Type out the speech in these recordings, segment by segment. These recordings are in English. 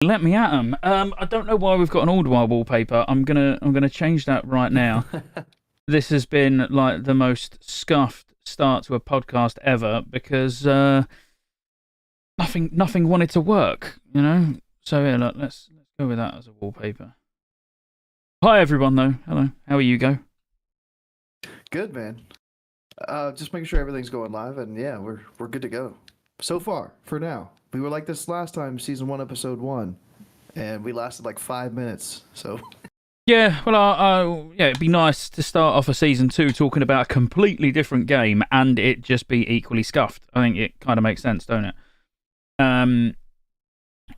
Let me at 'em. I don't know why we've got an Aldwire wallpaper. I'm gonna change that right now. This has been like the most scuffed start to a podcast ever because nothing wanted to work, you know. So yeah, look, let's go with that as a wallpaper. Hi everyone, though. Hello. How are you, Go? Good, man. Just making sure everything's going live, and yeah, we're good to go. So far, for now. We were like this last time, season one, episode one, and we lasted like 5 minutes. So Yeah, well, yeah, it'd be nice to start off a season two talking about a completely different game and it just be equally scuffed. I think it kind of makes sense, don't it?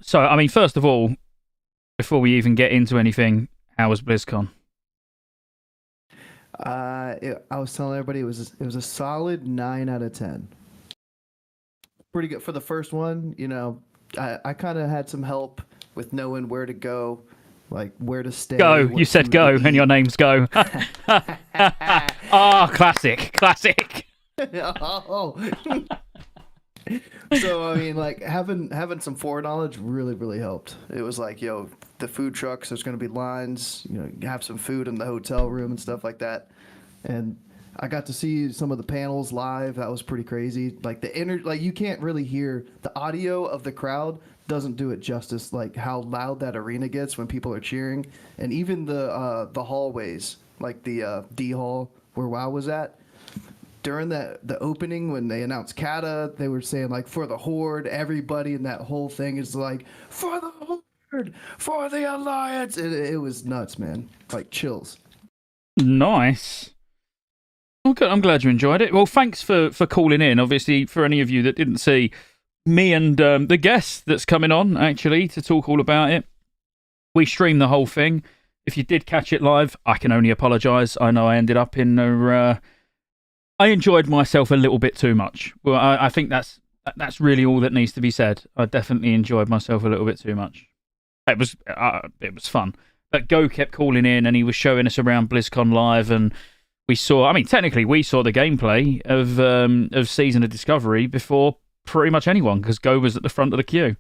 So, I mean, first of all, before we even get into anything, how was BlizzCon? I was telling everybody it was a solid 9 out of 10. Pretty good for the first one. I kind of had some help with knowing where to go, like where to stay. Go. what You said food go, to and your eat. name's Go. Ah, classic. Classic. Oh. So I mean, like having some foreknowledge really helped. It was like, the food trucks. There's going to be lines. You have some food in the hotel room and stuff like that. And I got to see some of the panels live. That was pretty crazy. Like like you can't really hear the audio of the crowd. Doesn't do it justice. Like how loud that arena gets when people are cheering, and even the hallways, like the D hall where WoW was at during the opening when they announced Kata, they were saying like for the Horde, everybody in that whole thing is like for the Horde, for the Alliance. It was nuts, man. Like chills. Nice. Okay, I'm glad you enjoyed it. Well, thanks for calling in. Obviously, for any of you that didn't see, me and the guest that's coming on, actually, to talk all about it, we streamed the whole thing. If you did catch it live, I can only apologise. I know I ended up in a... I enjoyed myself a little bit too much. Well, I think that's really all that needs to be said. I definitely enjoyed myself a little bit too much. It was fun. But Go kept calling in and he was showing us around BlizzCon Live, and we saw... I mean, technically, we saw the gameplay of Season of Discovery before pretty much anyone, because Go was at the front of the queue.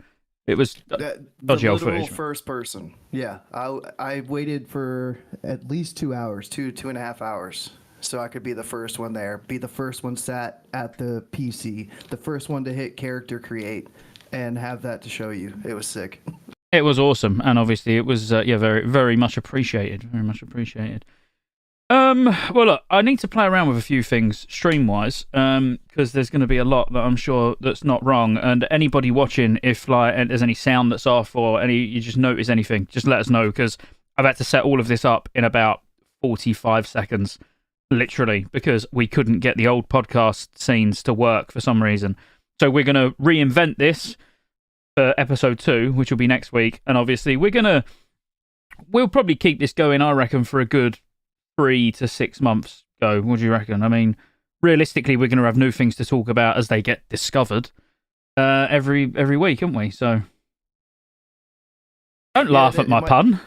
It was The dodgy old literal footage. first person. Yeah, I waited for at least 2 hours, 2.5 hours, so I could be the first one there, be the first one sat at the PC, the first one to hit character create, and have that to show you. It was sick. It was awesome, and obviously it was very, very much appreciated. Very much appreciated. Well, look, I need to play around with a few things stream-wise, because there's going to be a lot that I'm sure that's not wrong. And anybody watching, if there's any sound that's off or you just notice anything, just let us know, because I've had to set all of this up in about 45 seconds, literally, because we couldn't get the old podcast scenes to work for some reason. So we're going to reinvent this for episode 2, which will be next week, and obviously we'll probably keep this going, I reckon, for a good 3 to 6 months. Go. What do you reckon? I mean, realistically, we're going to have new things to talk about as they get discovered every week, aren't we? So don't laugh at my pun.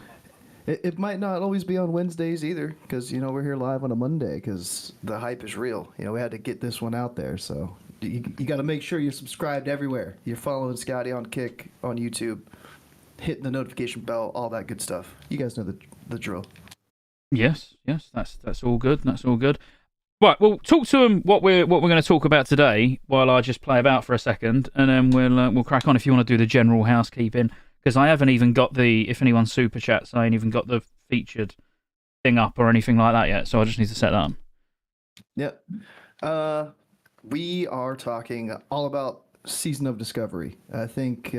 It might not always be on Wednesdays either, because we're here live on a Monday because the hype is real. We had to get this one out there, so you got to make sure you're subscribed everywhere. You're following Scotty on Kick on YouTube, hitting the notification bell, all that good stuff. You guys know the drill. Yes, that's all good. That's all good. Right, well, talk to them what we're going to talk about today, while I just play about for a second, and then we'll crack on if you want to do the general housekeeping, because I haven't even got if anyone super chats, I ain't even got the featured thing up or anything like that yet, so I just need to set that up. Yep. We are talking all about Season of Discovery. I think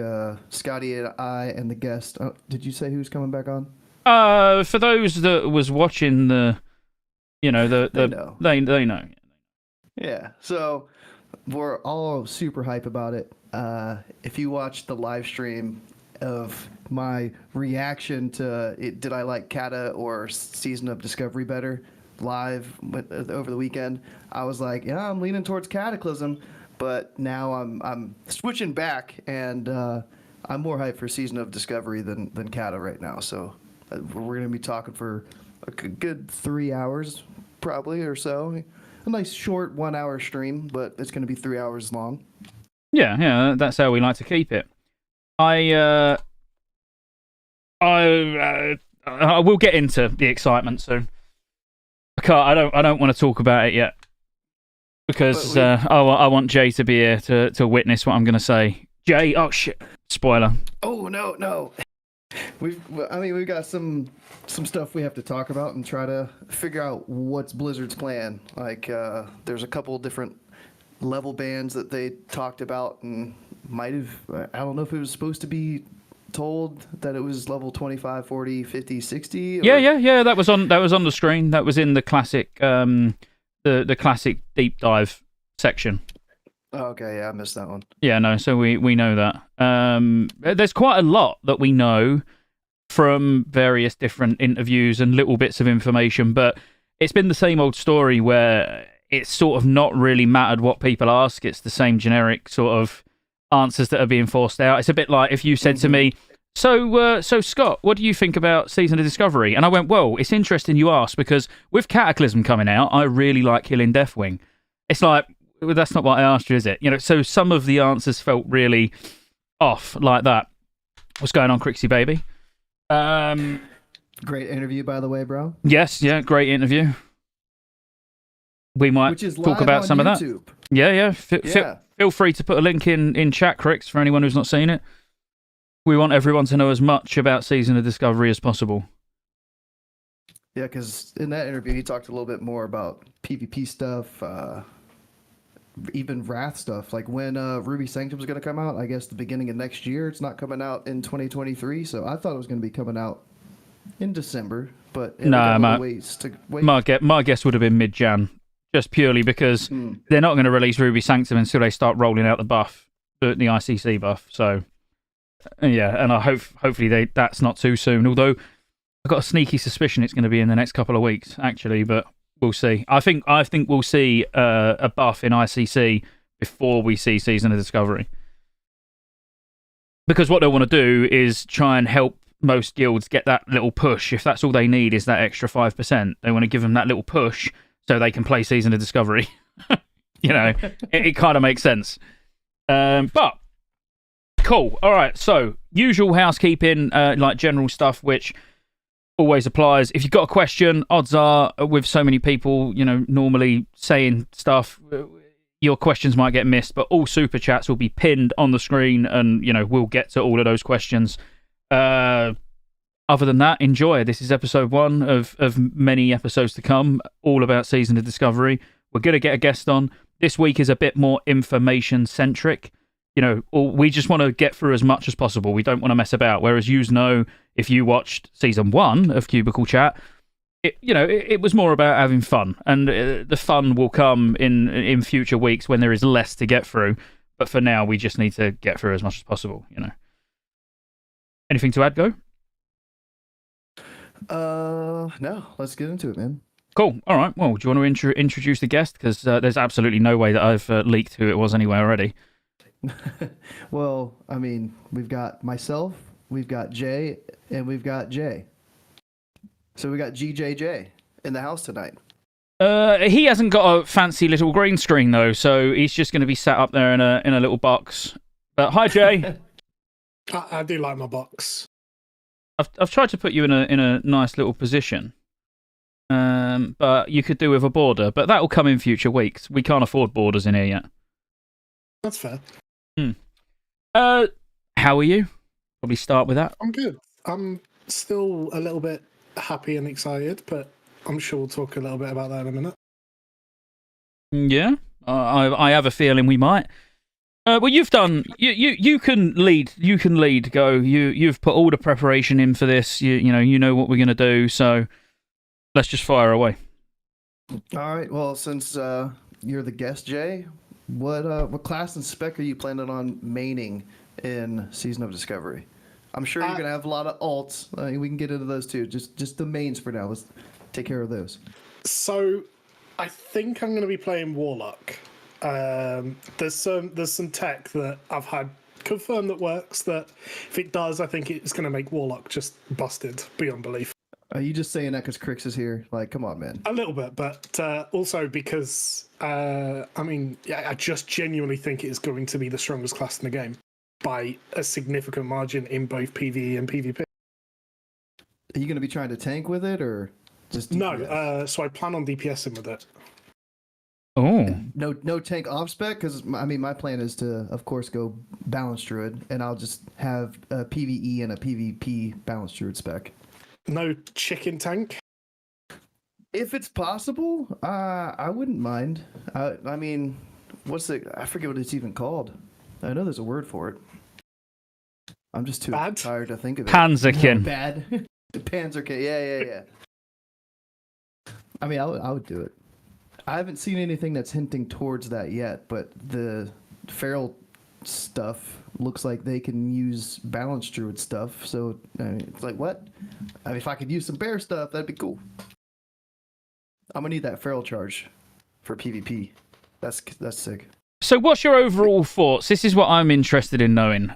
Scotty and I and the guest. Did you say who's coming back on? For those that was watching they know. they know. Yeah. So we're all super hype about it. If you watched the live stream of my reaction to it, did I like Kata or Season of Discovery better live over the weekend? I was like, yeah, I'm leaning towards Cataclysm, but now I'm switching back, and I'm more hyped for Season of Discovery than Kata right now. So we're going to be talking for a good 3 hours, probably, or so. A nice short 1 hour stream, but it's going to be 3 hours long. Yeah, that's how we like to keep it. I I will get into the excitement soon. I don't want to talk about it yet because I want Jay to be here to witness what I'm going to say. Jay, oh shit, spoiler. Oh no. We've got some stuff we have to talk about and try to figure out what's Blizzard's plan. Like, there's a couple different level bands that they talked about and might have. I don't know if it was supposed to be told that it was level 25, 40, 50, 60. Or... Yeah. That was on the screen. That was in the classic the classic deep dive section. Oh, okay, yeah, I missed that one. Yeah, no, so we know that. There's quite a lot that we know from various different interviews and little bits of information, but it's been the same old story where it's sort of not really mattered what people ask. It's the same generic sort of answers that are being forced out. It's a bit like if you said to me, so Scott, what do you think about Season of Discovery? And I went, well, it's interesting you asked because with Cataclysm coming out, I really like killing Deathwing. It's like, well, that's not what I asked you, is it? So some of the answers felt really off like that. What's going on, Crixie baby? Great interview, by the way, bro. Yes, yeah, great interview. We might talk about some YouTube. Of that. Yeah. Feel free to put a link in chat, Crix, for anyone who's not seen it. We want everyone to know as much about Season of Discovery as possible. Yeah, because in that interview, he talked a little bit more about PvP stuff, even Wrath stuff, like when Ruby Sanctum is going to come out. I guess the beginning of next year. It's not coming out in 2023, so I thought it was going to be coming out in December. But my guess would have been mid-Jan, just purely because they're not going to release Ruby Sanctum until they start rolling out the buff, the ICC buff. So yeah, and I hopefully that's not too soon. Although I've got a sneaky suspicion it's going to be in the next couple of weeks, actually, but. We'll see. I think we'll see a buff in ICC before we see Season of Discovery. Because what they want to do is try and help most guilds get that little push. If that's all they need is that extra 5%, they want to give them that little push so they can play Season of Discovery. it kind of makes sense. But cool. All right. So usual housekeeping, like general stuff, which always applies. If you've got a question, odds are with so many people, normally saying stuff, your questions might get missed, but all super chats will be pinned on the screen and, we'll get to all of those questions. Other than that, enjoy. This is episode 1 of many episodes to come, all about Season of Discovery. We're going to get a guest on. This week is a bit more information-centric. We just want to get through as much as possible. We don't want to mess about. Whereas if you watched season 1 of Cubicle Chat, it was more about having fun. And the fun will come in future weeks when there is less to get through. But for now, we just need to get through as much as possible, Anything to add, Go? No. Let's get into it, man. Cool. All right. Well, do you want to introduce the guest? Because there's absolutely no way that I've leaked who it was anyway already. Well, I mean, we've got myself, we've got Jay, and we've got Jay. So we got GJJ in the house tonight. He hasn't got a fancy little green screen though, so he's just going to be sat up there in a little box. But hi, Jay. I do like my box. I've tried to put you in a nice little position, but you could do with a border. But that will come in future weeks. We can't afford borders in here yet. That's fair. How are you? Probably start with that. I'm good. I'm still a little bit happy and excited, but I'm sure we'll talk a little bit about that in a minute. Yeah, I have a feeling we might. Well, you've done. You can lead. You can lead. Go. You've put all the preparation in for this. You know what we're gonna do. So let's just fire away. All right. Well, since you're the guest, Jay, what class and spec are you planning on maining in Season of Discovery? I'm sure you're gonna have a lot of alts. We can get into those too. Just the mains for now. Let's take care of those. So, I think I'm gonna be playing Warlock. There's some tech that I've had confirmed that works. That if it does, I think it's gonna make Warlock just busted beyond belief. Are you just saying that because Crix is here? Like, come on, man. A little bit, but also because I just genuinely think it is going to be the strongest class in the game by a significant margin in both PvE and PvP. Are you going to be trying to tank with it or just DPS? No, so I plan on DPSing with it. Oh, No tank off spec, because I mean my plan is to of course go balance druid, and I'll just have a PVE and a PvP balance druid spec. No chicken tank. If it's possible, I wouldn't mind. I mean, I forget what it's even called. I know there's a word for it. I'm just too Bad? tired to think of it. Panzerkin. No, bad. Panzerkin. Yeah. I mean, I would do it. I haven't seen anything that's hinting towards that yet, but the feral stuff looks like they can use balance druid stuff. So I mean, it's like, what? I mean, if I could use some bear stuff, that'd be cool. I'm gonna need that feral charge for PvP. That's sick. So what's your overall thoughts? This is what I'm interested in knowing.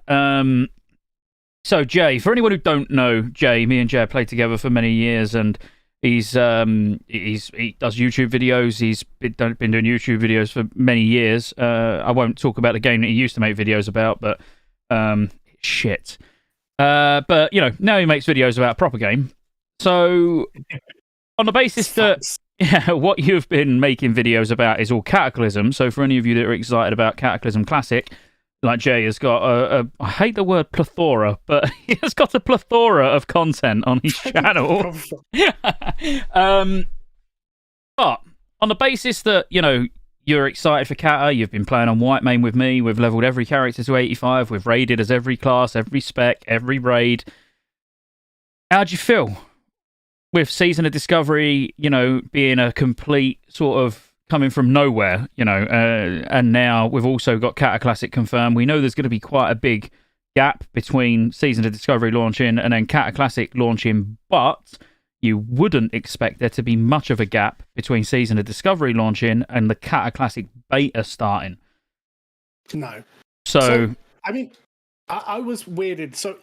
So Jay, for anyone who don't know Jay, me and Jay have played together for many years, and he does YouTube videos. He's been doing YouTube videos for many years. I won't talk about the game that he used to make videos about, but shit. But you know, now he makes videos about a proper game. So on the basis that what you've been making videos about is all Cataclysm. So for any of you that are excited about Cataclysm Classic, like Jay has got I hate the word plethora, but he has got a plethora of content on his channel. But on the basis that, you know, you're excited for Cata, you've been playing on Whitemane with me, we've leveled every character to 85, we've raided as every class, every spec, every raid. How do you feel with Season of Discovery, you know, being a complete sort of coming from nowhere, you know, and now we've also got Cata Classic confirmed. We know there's going to be quite a big gap between Season of Discovery launching and then Cata Classic launching, but you wouldn't expect there to be much of a gap between Season of Discovery launching and the Cata Classic beta starting. No. So I mean, I was weirded. So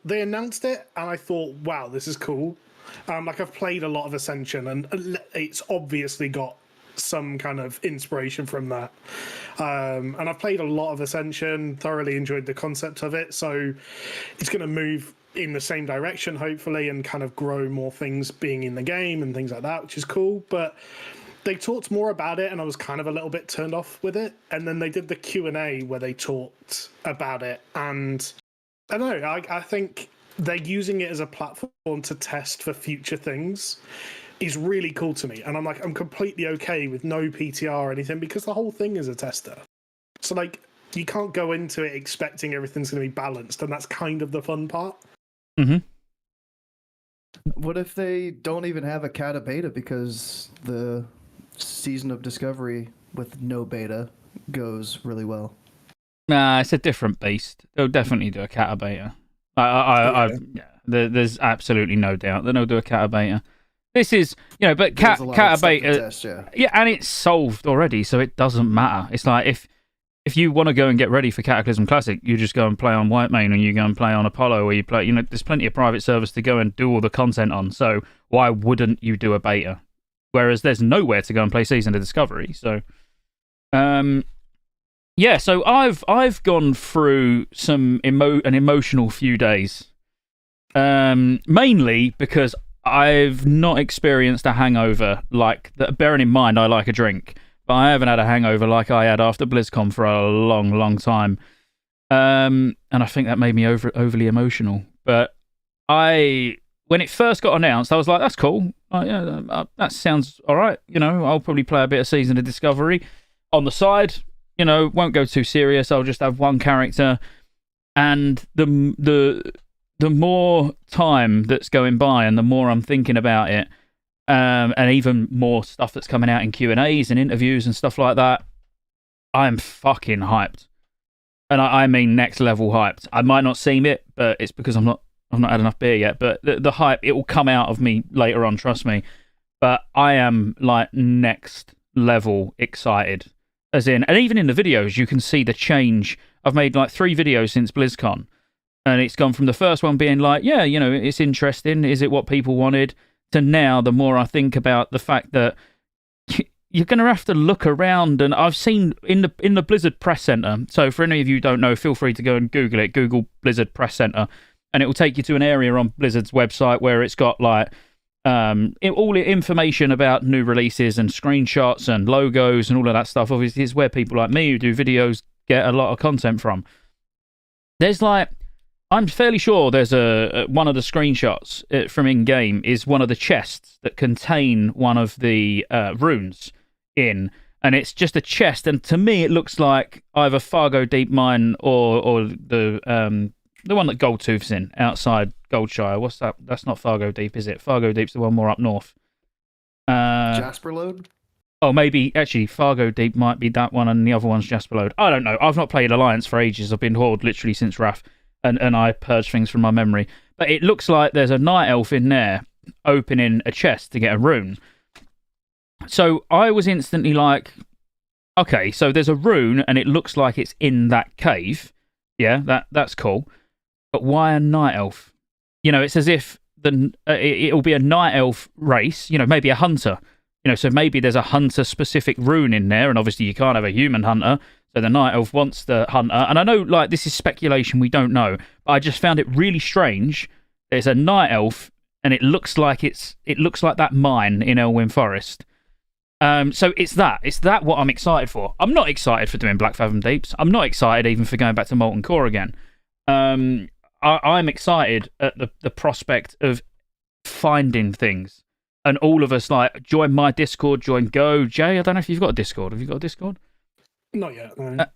they announced it, and I thought, wow, this is cool. Like I've played a lot of Ascension, and it's obviously got some kind of inspiration from that. And I've played a lot of Ascension, thoroughly enjoyed the concept of it. So it's going to move in the same direction, hopefully, and kind of grow more things being in the game and things like that, which is cool. But they talked more about it, and I was kind of a little bit turned off with it. And then they did the Q&A where they talked about it. And I don't know, I think they're using it as a platform to test for future things is really cool to me. And I'm completely okay with no PTR or anything, because the whole thing is a tester. So like, you can't go into it expecting everything's going to be balanced, and that's kind of the fun part. mm-hmm. What if they don't even have a Cata beta because the Season of Discovery with no beta goes really well? Nah, it's a different beast. They'll definitely do a Cata beta. There's absolutely no doubt that they'll do a Cata beta. This is, you know, but Cata beta, test, yeah, and it's solved already, so it doesn't matter. It's like if you want to go and get ready for Cataclysm Classic, you just go and play on Whitemane, and you go and play on Apollo, or you play, you know, there's plenty of private servers to go and do all the content on. So why wouldn't you do a beta? Whereas there's nowhere to go and play Season of Discovery. So, yeah. So I've gone through an emotional few days, mainly because I've not experienced a hangover like that. Bearing in mind, I like a drink, but I haven't had a hangover like I had after BlizzCon for a long, long time. And I think that made me overly emotional. But when it first got announced, I was like, that's cool. That sounds all right. You know, I'll probably play a bit of Season of Discovery on the side. You know, won't go too serious. I'll just have one character. And the more time that's going by and the more I'm thinking about it, and even more stuff that's coming out in Q&As and interviews and stuff like that, I'm fucking hyped. And I mean next level hyped. I might not seem it, but it's because I've not had enough beer yet. But the hype, it will come out of me later on, trust me. But I am like next level excited. As in, and even in the videos, you can see the change. I've made like 3 videos since BlizzCon. And it's gone from the first one being like, yeah, you know, it's interesting. Is it what people wanted? To now, the more I think about the fact that you're going to have to look around. And I've seen in the Blizzard Press Center. So for any of you who don't know, feel free to go and Google it. Google Blizzard Press Center. and it will take you to an area on Blizzard's website where it's got like all the information about new releases and screenshots and logos and all of that stuff. Obviously, it's where people like me who do videos get a lot of content from. There's like, I'm fairly sure there's one of the screenshots from in-game is one of the chests that contain one of the runes in, and it's just a chest, and to me it looks like either Fargo Deep Mine or the one that Goldtooth's in outside Goldshire. What's that? That's not Fargo Deep, is it? Fargo Deep's the one more up north. Jasper Lode? Oh, maybe, actually, Fargo Deep might be that one, and the other one's Jasper Lode. I don't know. I've not played Alliance for ages. I've been Horde literally since Wrath, and I purge things from my memory. But it looks like there's a Night Elf in there opening a chest to get a rune. So I was instantly like, okay, so there's a rune, and it looks like it's in that cave. Yeah, that's cool. But why a Night Elf? You know, it's as if it'll be a Night Elf race, you know, maybe a hunter. You know, so maybe there's a hunter-specific rune in there, and obviously you can't have a human hunter, so the Night Elf wants the hunter. And I know, like, this is speculation, we don't know, but I just found it really strange. There's a Night Elf, and it looks like that mine in Elwyn Forest. So it's that what I'm excited for. I'm not excited for doing Black Fathom Deeps. I'm not excited even for going back to Molten Core again. I'm excited at the prospect of finding things. And all of us, like, join my Discord, join Go. Jay, I don't know if you've got a Discord. Have you got a Discord? Not yet, no.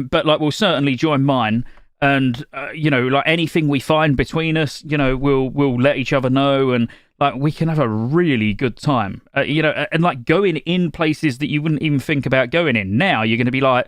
But, like, we'll certainly join mine. And, you know, like, anything we find between us, you know, we'll let each other know. And, like, we can have a really good time. You know, and, like, going in places that you wouldn't even think about going in. Now, you're going to be like,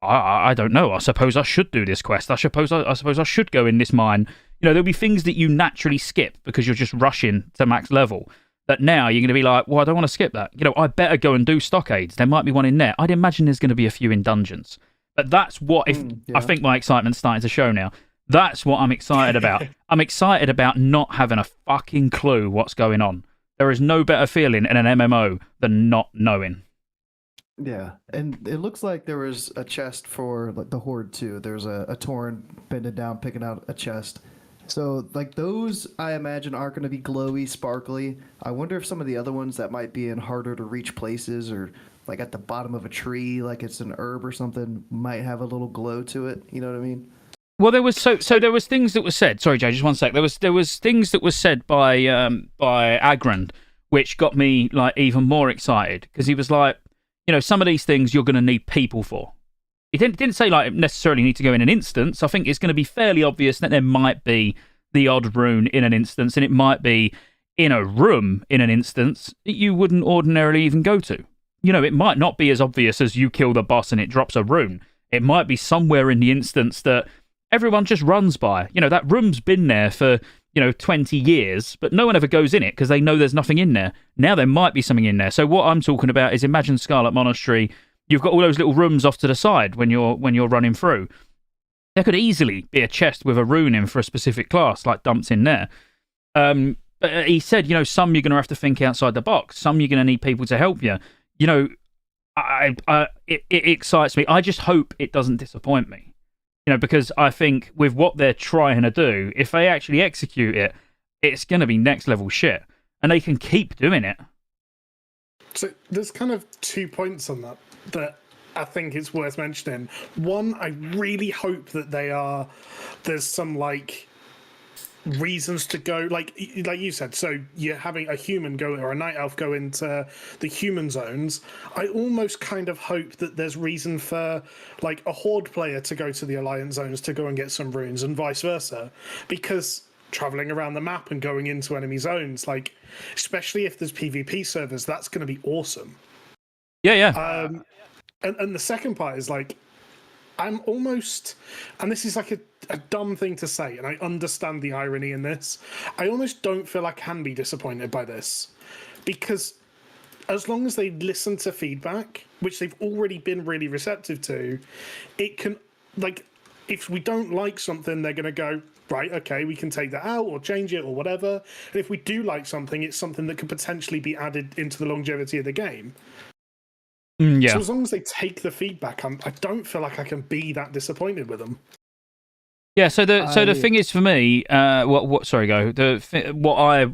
I don't know. I suppose I should do this quest. I suppose I should go in this mine. You know, there'll be things that you naturally skip because you're just rushing to max level. But now you're going to be like, well, I don't want to skip that. You know, I better go and do Stockades. There might be one in there. I'd imagine there's going to be a few in dungeons. But that's what, I think my excitement's starting to show now. That's what I'm excited about. I'm excited about not having a fucking clue what's going on. There is no better feeling in an MMO than not knowing. Yeah, and it looks like there was a chest for like the Horde too. There's a Tauren bending down, picking out a chest. So, like, those, I imagine, are going to be glowy, sparkly. I wonder if some of the other ones that might be in harder to reach places or, like, at the bottom of a tree, like it's an herb or something, might have a little glow to it. You know what I mean? Well, there was so there was things that were said. Sorry, Jay, just one sec. There was things that were said by Agrand, which got me, like, even more excited. Because he was like, you know, some of these things you're going to need people for. He didn't say, like, necessarily need to go in an instance. I think it's going to be fairly obvious that there might be the odd rune in an instance, and it might be in a room in an instance that you wouldn't ordinarily even go to. You know, it might not be as obvious as you kill the boss and it drops a rune. It might be somewhere in the instance that everyone just runs by. You know, that room's been there for, 20 years, but no one ever goes in it because they know there's nothing in there. Now there might be something in there. So what I'm talking about is, imagine Scarlet Monastery. You've got all those little rooms off to the side when you're running through. There could easily be a chest with a rune in for a specific class, like dumped in there. But he said, some you're going to have to think outside the box. Some you're going to need people to help you. It excites me. I just hope it doesn't disappoint me. Because I think with what they're trying to do, if they actually execute it, it's going to be next level shit. And they can keep doing it. So there's kind of 2 points on that I think it's worth mentioning. One, I really hope that there's some, like, reasons to go, like you said, so you're having a human go, or a night elf go into the human zones. I almost kind of hope that there's reason for, like, a horde player to go to the alliance zones to go and get some runes, and vice versa, because traveling around the map and going into enemy zones, like, especially if there's PvP servers, that's going to be awesome. Yeah. And the second part is, like, I'm almost, and this is like a dumb thing to say, and I understand the irony in this, I almost don't feel I can be disappointed by this, because as long as they listen to feedback, which they've already been really receptive to, it can, like, if we don't like something, they're going to go, right, okay, we can take that out or change it or whatever. And if we do like something, it's something that could potentially be added into the longevity of the game. Yeah. So as long as they take the feedback, I don't feel like I can be that disappointed with them. Yeah. So the thing is for me, sorry, go. What I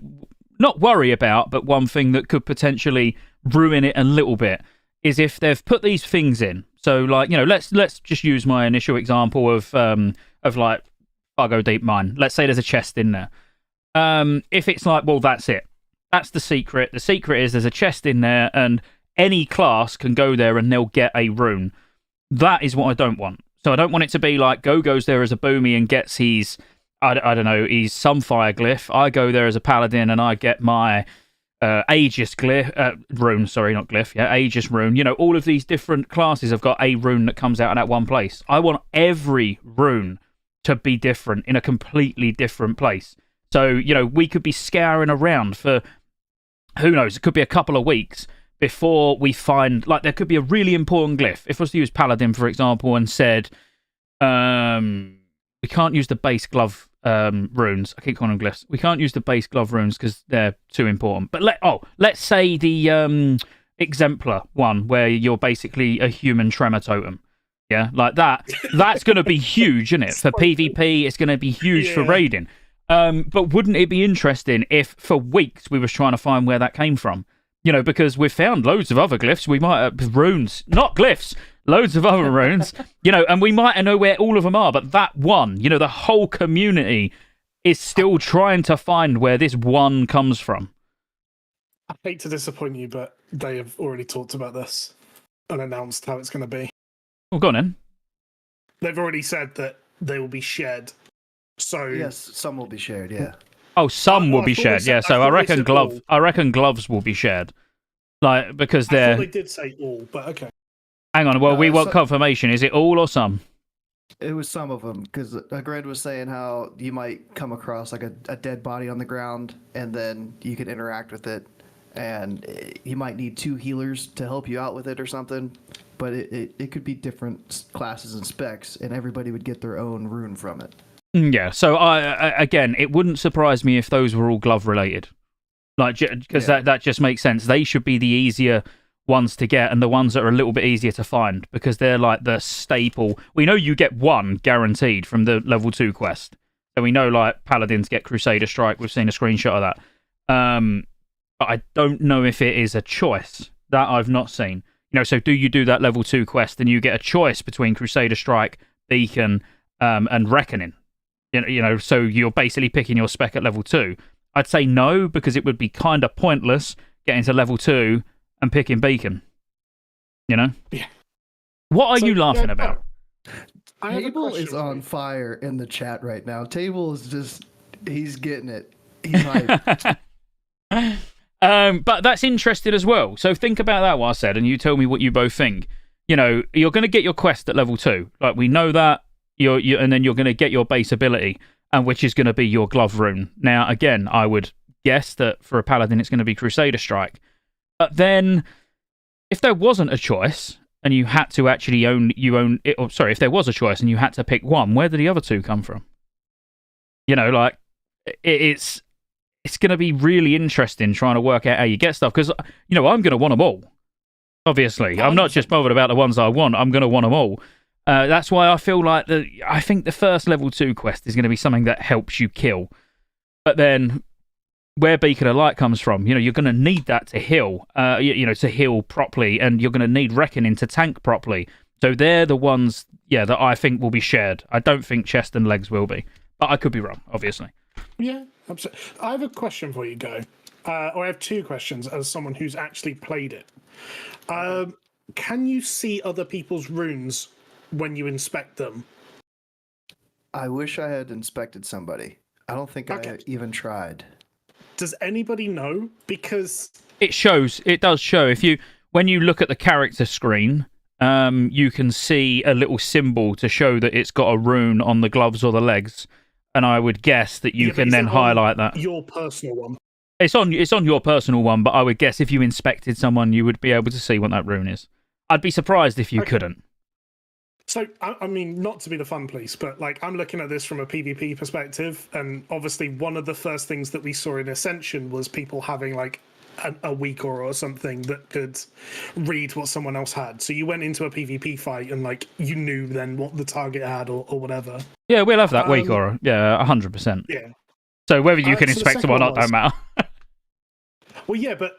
not worry about, but one thing that could potentially ruin it a little bit is if they've put these things in. So like, let's just use my initial example of like Fargo Deep Mine. Let's say there's a chest in there. If it's like, well, that's it. That's the secret. The secret is there's a chest in there, and any class can go there and they'll get a rune. That is what I don't want. So I don't want it to be like Go goes there as a boomy and gets his, I don't know, his Sunfire glyph. I go there as a paladin and I get my Aegis rune. Sorry, not glyph. Yeah, Aegis rune. All of these different classes have got a rune that comes out of that one place. I want every rune to be different in a completely different place. So, we could be scouring around for, who knows, it could be a couple of weeks before we find, like, there could be a really important glyph. If I was to use Paladin, for example, and said, we can't use the base glove runes. I keep calling them glyphs. We can't use the base glove runes because they're too important. But let's say the exemplar one, where you're basically a human tremor totem. Yeah, like that. That's going to be huge, isn't it? For PvP, it's going to be huge for raiding. But wouldn't it be interesting if for weeks we was trying to find where that came from? Because we've found loads of other glyphs. We might have runes, not glyphs, loads of other runes, and we might know where all of them are. But that one, the whole community is still trying to find where this one comes from. I hate to disappoint you, but they have already talked about this and announced how it's going to be. Well, go on then. They've already said that they will be shared. So yes, some will be shared. Yeah. Oh, some will be shared. Yeah, so I reckon gloves will be shared, like because they're. I thought they did say all, but okay. Hang on. Well, we want confirmation. Is it all or some? It was some of them, because Gred was saying how you might come across like a dead body on the ground, and then you could interact with it, and you might need 2 healers to help you out with it or something. But it could be different classes and specs, and everybody would get their own rune from it. Yeah, so again, it wouldn't surprise me if those were all glove related, like because that just makes sense. They should be the easier ones to get, and the ones that are a little bit easier to find, because they're like the staple. We know you get one guaranteed from the level 2 quest, so we know like Paladins get Crusader Strike. We've seen a screenshot of that, but I don't know if it is a choice. That I've not seen. So do you do that level 2 quest and you get a choice between Crusader Strike, Beacon, and Reckoning? So you're basically picking your spec at level 2. I'd say no, because it would be kind of pointless getting to level 2 and picking Beacon. Yeah. What are you laughing about? Table is on fire in the chat right now. Table is just, he's getting it. He's hyped. But that's interesting as well. So think about that, what I said, and you tell me what you both think. You're going to get your quest at level 2. Like, we know that. And then you're going to get your base ability, and which is going to be your glove rune. Now, again, I would guess that for a paladin, it's going to be Crusader Strike. But then, if there wasn't a choice, and you had to actually if there was a choice and you had to pick one, where did the other 2 come from? Like, it's going to be really interesting trying to work out how you get stuff, because, I'm going to want them all. Obviously, I'm not just bothered about the ones I want. I'm going to want them all. That's why I feel like I think the first level 2 quest is going to be something that helps you kill. But then, where Beacon of Light comes from, you're going to need that to heal, to heal properly, and you're going to need Reckoning to tank properly. So they're the ones, that I think will be shared. I don't think chest and legs will be, but I could be wrong, obviously. Yeah, absolutely. I have a question for you, Go. Or I have 2 questions as someone who's actually played it. Can you see other people's runes when you inspect them? I wish I had inspected somebody. I don't think I even tried. Does anybody know? Because it does show. When you look at the character screen, you can see a little symbol to show that it's got a rune on the gloves or the legs, and I would guess that you can then highlight that. Your personal one. It's on your personal one, but I would guess if you inspected someone, you would be able to see what that rune is. I'd be surprised if you couldn't. So, I mean, not to be the fun police, but like I'm looking at this from a PvP perspective, and obviously one of the first things that we saw in Ascension was people having like a weak aura or something that could read what someone else had. So you went into a PvP fight and like you knew then what the target had or whatever. Yeah, we'll have that weak aura. Yeah, 100%. Yeah. So whether you can so the inspect them second or not one was- don't matter. Well, yeah, but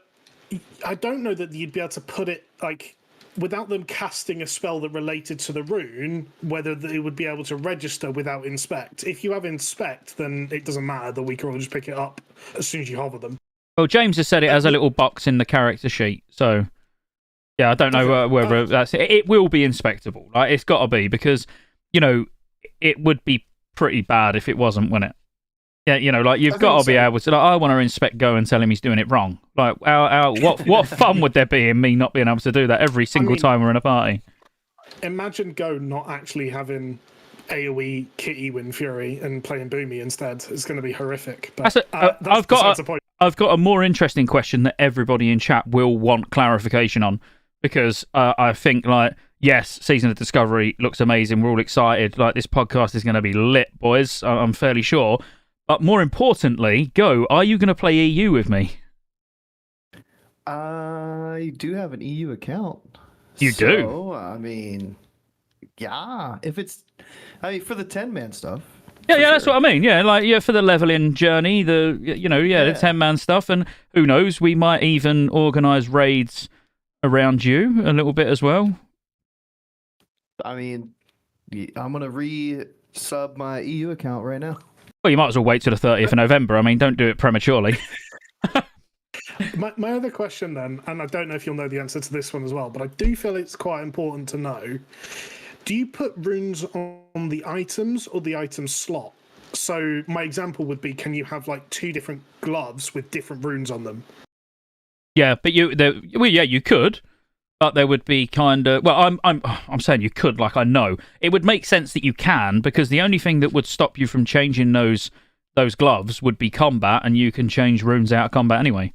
I don't know that you'd be able to put it like without them casting a spell that related to the rune, whether they would be able to register without inspect. If you have inspect, then it doesn't matter. The weaker will just pick it up as soon as you hover them. Well, James has said it has a little box in the character sheet, so yeah, I don't know whether that's it. It will be inspectable. Like it's got to be because it would be pretty bad if it wasn't, wouldn't it? Yeah, like you've got to be able to. Like, I want to inspect Go and tell him he's doing it wrong. Like, what fun would there be in me not being able to do that every single time we're in a party? Imagine Go not actually having AoE Kitty Wind Fury and playing Boomy instead. It's going to be horrific. But I've got a more interesting question that everybody in chat will want clarification on because I think yes, Season of Discovery looks amazing. We're all excited. Like this podcast is going to be lit, boys. I'm fairly sure. But more importantly, Go, are you going to play EU with me? I do have an EU account. You do? I mean, yeah. If it's, for the 10-man stuff. Yeah, that's what I mean. Yeah, for the leveling journey, the 10-man stuff, and who knows, we might even organise raids around you a little bit as well. I mean, I'm gonna re-sub my EU account right now. Well, you might as well wait till the 30th of November. I mean, don't do it prematurely. My other question then, and I don't know if you'll know the answer to this one as well, but I do feel it's quite important to know. Do you put runes on the items or the item slot? So my example would be, can you have like 2 different gloves with different runes on them? Yeah, but you could. But there would be kind of I'm saying you could, like I know. It would make sense that you can, because the only thing that would stop you from changing those gloves would be combat, and you can change runes out of combat anyway.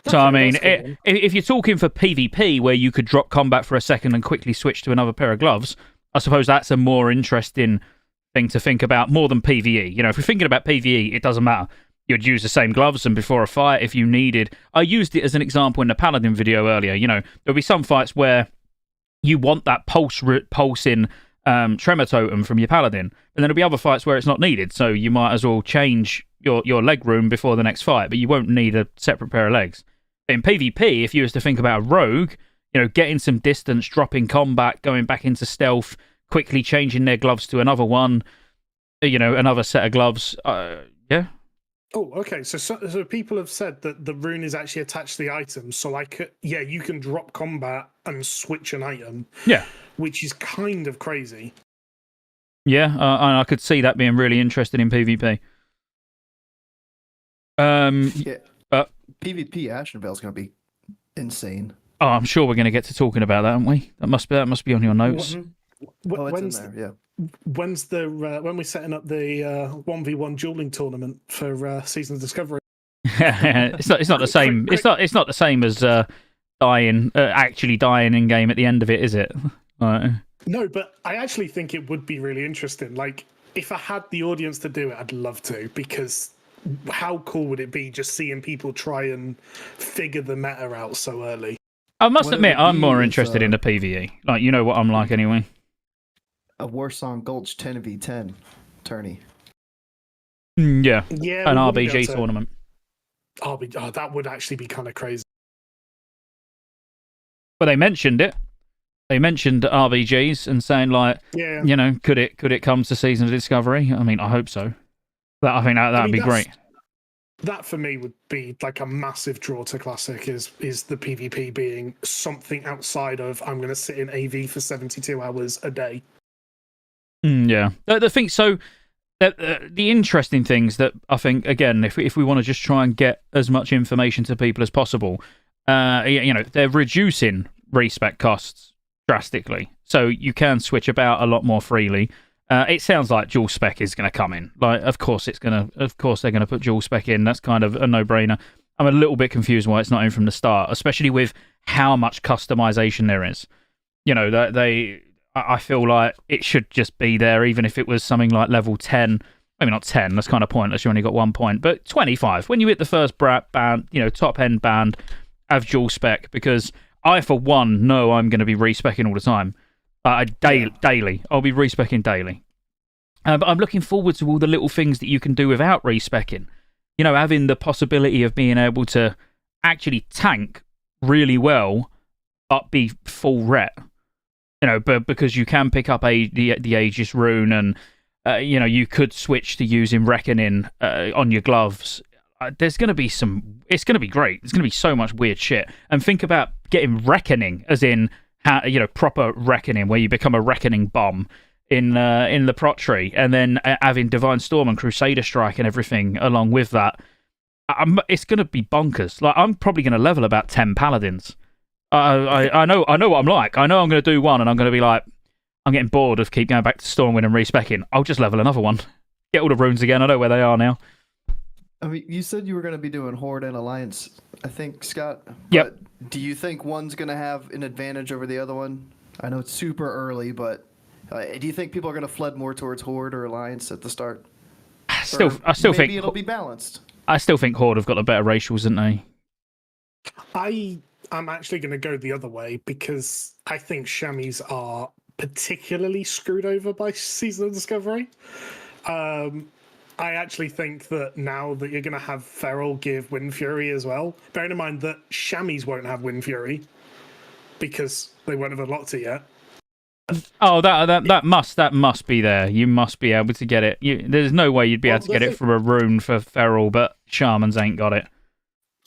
So I mean, if you're talking for PvP where you could drop combat for a second and quickly switch to another pair of gloves, I suppose that's a more interesting thing to think about more than PvE. If you're thinking about PvE, it doesn't matter. You'd use the same gloves, and before a fight, if you needed... I used it as an example in the Paladin video earlier. There'll be some fights where you want that pulsing tremor totem from your Paladin, and then there'll be other fights where it's not needed, so you might as well change your leg room before the next fight, but you won't need a separate pair of legs. In PvP, if you was to think about a rogue, getting some distance, dropping combat, going back into stealth, quickly changing their gloves to another one, another set of gloves, yeah. Oh, okay. So people have said that the rune is actually attached to the item. So you can drop combat and switch an item. Yeah. Which is kind of crazy. Yeah, I could see that being really interesting in PvP. But PvP Ashenvale is going to be insane. Oh, I'm sure we're going to get to talking about that, aren't we? That must be on your notes. It's in there, yeah. When's when we're setting up the 1v1 dueling tournament for Season of Discovery? It's not the same. It's not the same as actually dying in game at the end of it, is it? No, but I actually think it would be really interesting. Like, if I had the audience to do it, I'd love to, because how cool would it be just seeing people try and figure the meta out so early? I must admit, I'm more interested in the PvE. Like, you know what I'm like anyway. A Warsong Gulch 10v10 tourney. Yeah, an RBG tournament. That would actually be kind of crazy. Well, they mentioned it. They mentioned RBGs and saying could it come to Season of Discovery? I mean, I hope so. I think that'd be great. That for me would be like a massive draw to Classic. Is the PvP being something outside of I'm going to sit in AV for 72 hours a day. Yeah, the thing. So the interesting things that I think, again, if we want to just try and get as much information to people as possible, they're reducing respec costs drastically, so you can switch about a lot more freely. It sounds like dual spec is going to come in. Like, of course they're going to put dual spec in. That's kind of a no-brainer. I'm a little bit confused why it's not in from the start, especially with how much customization there is. I feel like it should just be there, even if it was something like level 10 maybe not 10, that's kind of pointless, you only got 1 point, but 25. When you hit the first band, top end band, have dual spec, because I, for one, know I'm going to be respecking all the time. Daily. I'll be respecking daily. But I'm looking forward to all the little things that you can do without respecking. Having the possibility of being able to actually tank really well, but be full ret. But because you can pick up the Aegis rune, and you could switch to using Reckoning on your gloves. There's going to be it's going to be great. There's going to be so much weird shit. And think about getting Reckoning, as in proper Reckoning, where you become a Reckoning bomb in the prot tree, and then having Divine Storm and Crusader Strike and everything along with that. It's going to be bonkers. Like, I'm probably going to level about 10 paladins. I know what I'm like. I know I'm going to do one, and I'm going to be like, I'm getting bored of keep going back to Stormwind and respecking. I'll just level another one. Get all the runes again. I know where they are now. I mean, you said you were going to be doing Horde and Alliance, I think, Scott. Yep. But do you think one's going to have an advantage over the other one? I know it's super early, but do you think people are going to flood more towards Horde or Alliance at the start? I still think maybe it'll be balanced. I still think Horde have got the better racials, haven't they? I'm actually going to go the other way, because I think Chamois are particularly screwed over by Season of Discovery. I actually think that now that you're going to have Feral give Wind Fury as well, bearing in mind that Chamois won't have Wind Fury because they won't have unlocked it yet. Oh, that must be there. You must be able to get it. There's no way you'd be able to get it from a rune for Feral, but Shamans ain't got it.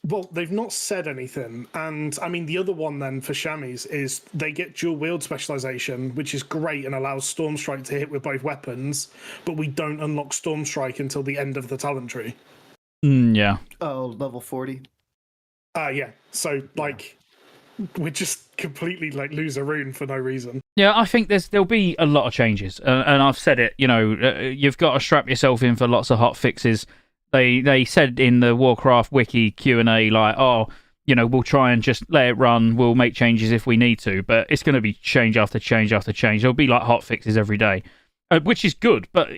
Well, they've not said anything, and I mean the other one then for Chamois is they get dual wield specialization, which is great and allows Storm Strike to hit with both weapons, but we don't unlock Storm Strike until the end of the talent tree. Yeah. Oh, level 40. Yeah. So we just completely lose a rune for no reason. Yeah, I think there'll be a lot of changes, and I've said it. You've got to strap yourself in for lots of hot fixes. They said in the Warcraft wiki Q&A, we'll try and just let it run. We'll make changes if we need to, but it's going to be change after change after change. There'll be hot fixes every day, which is good. But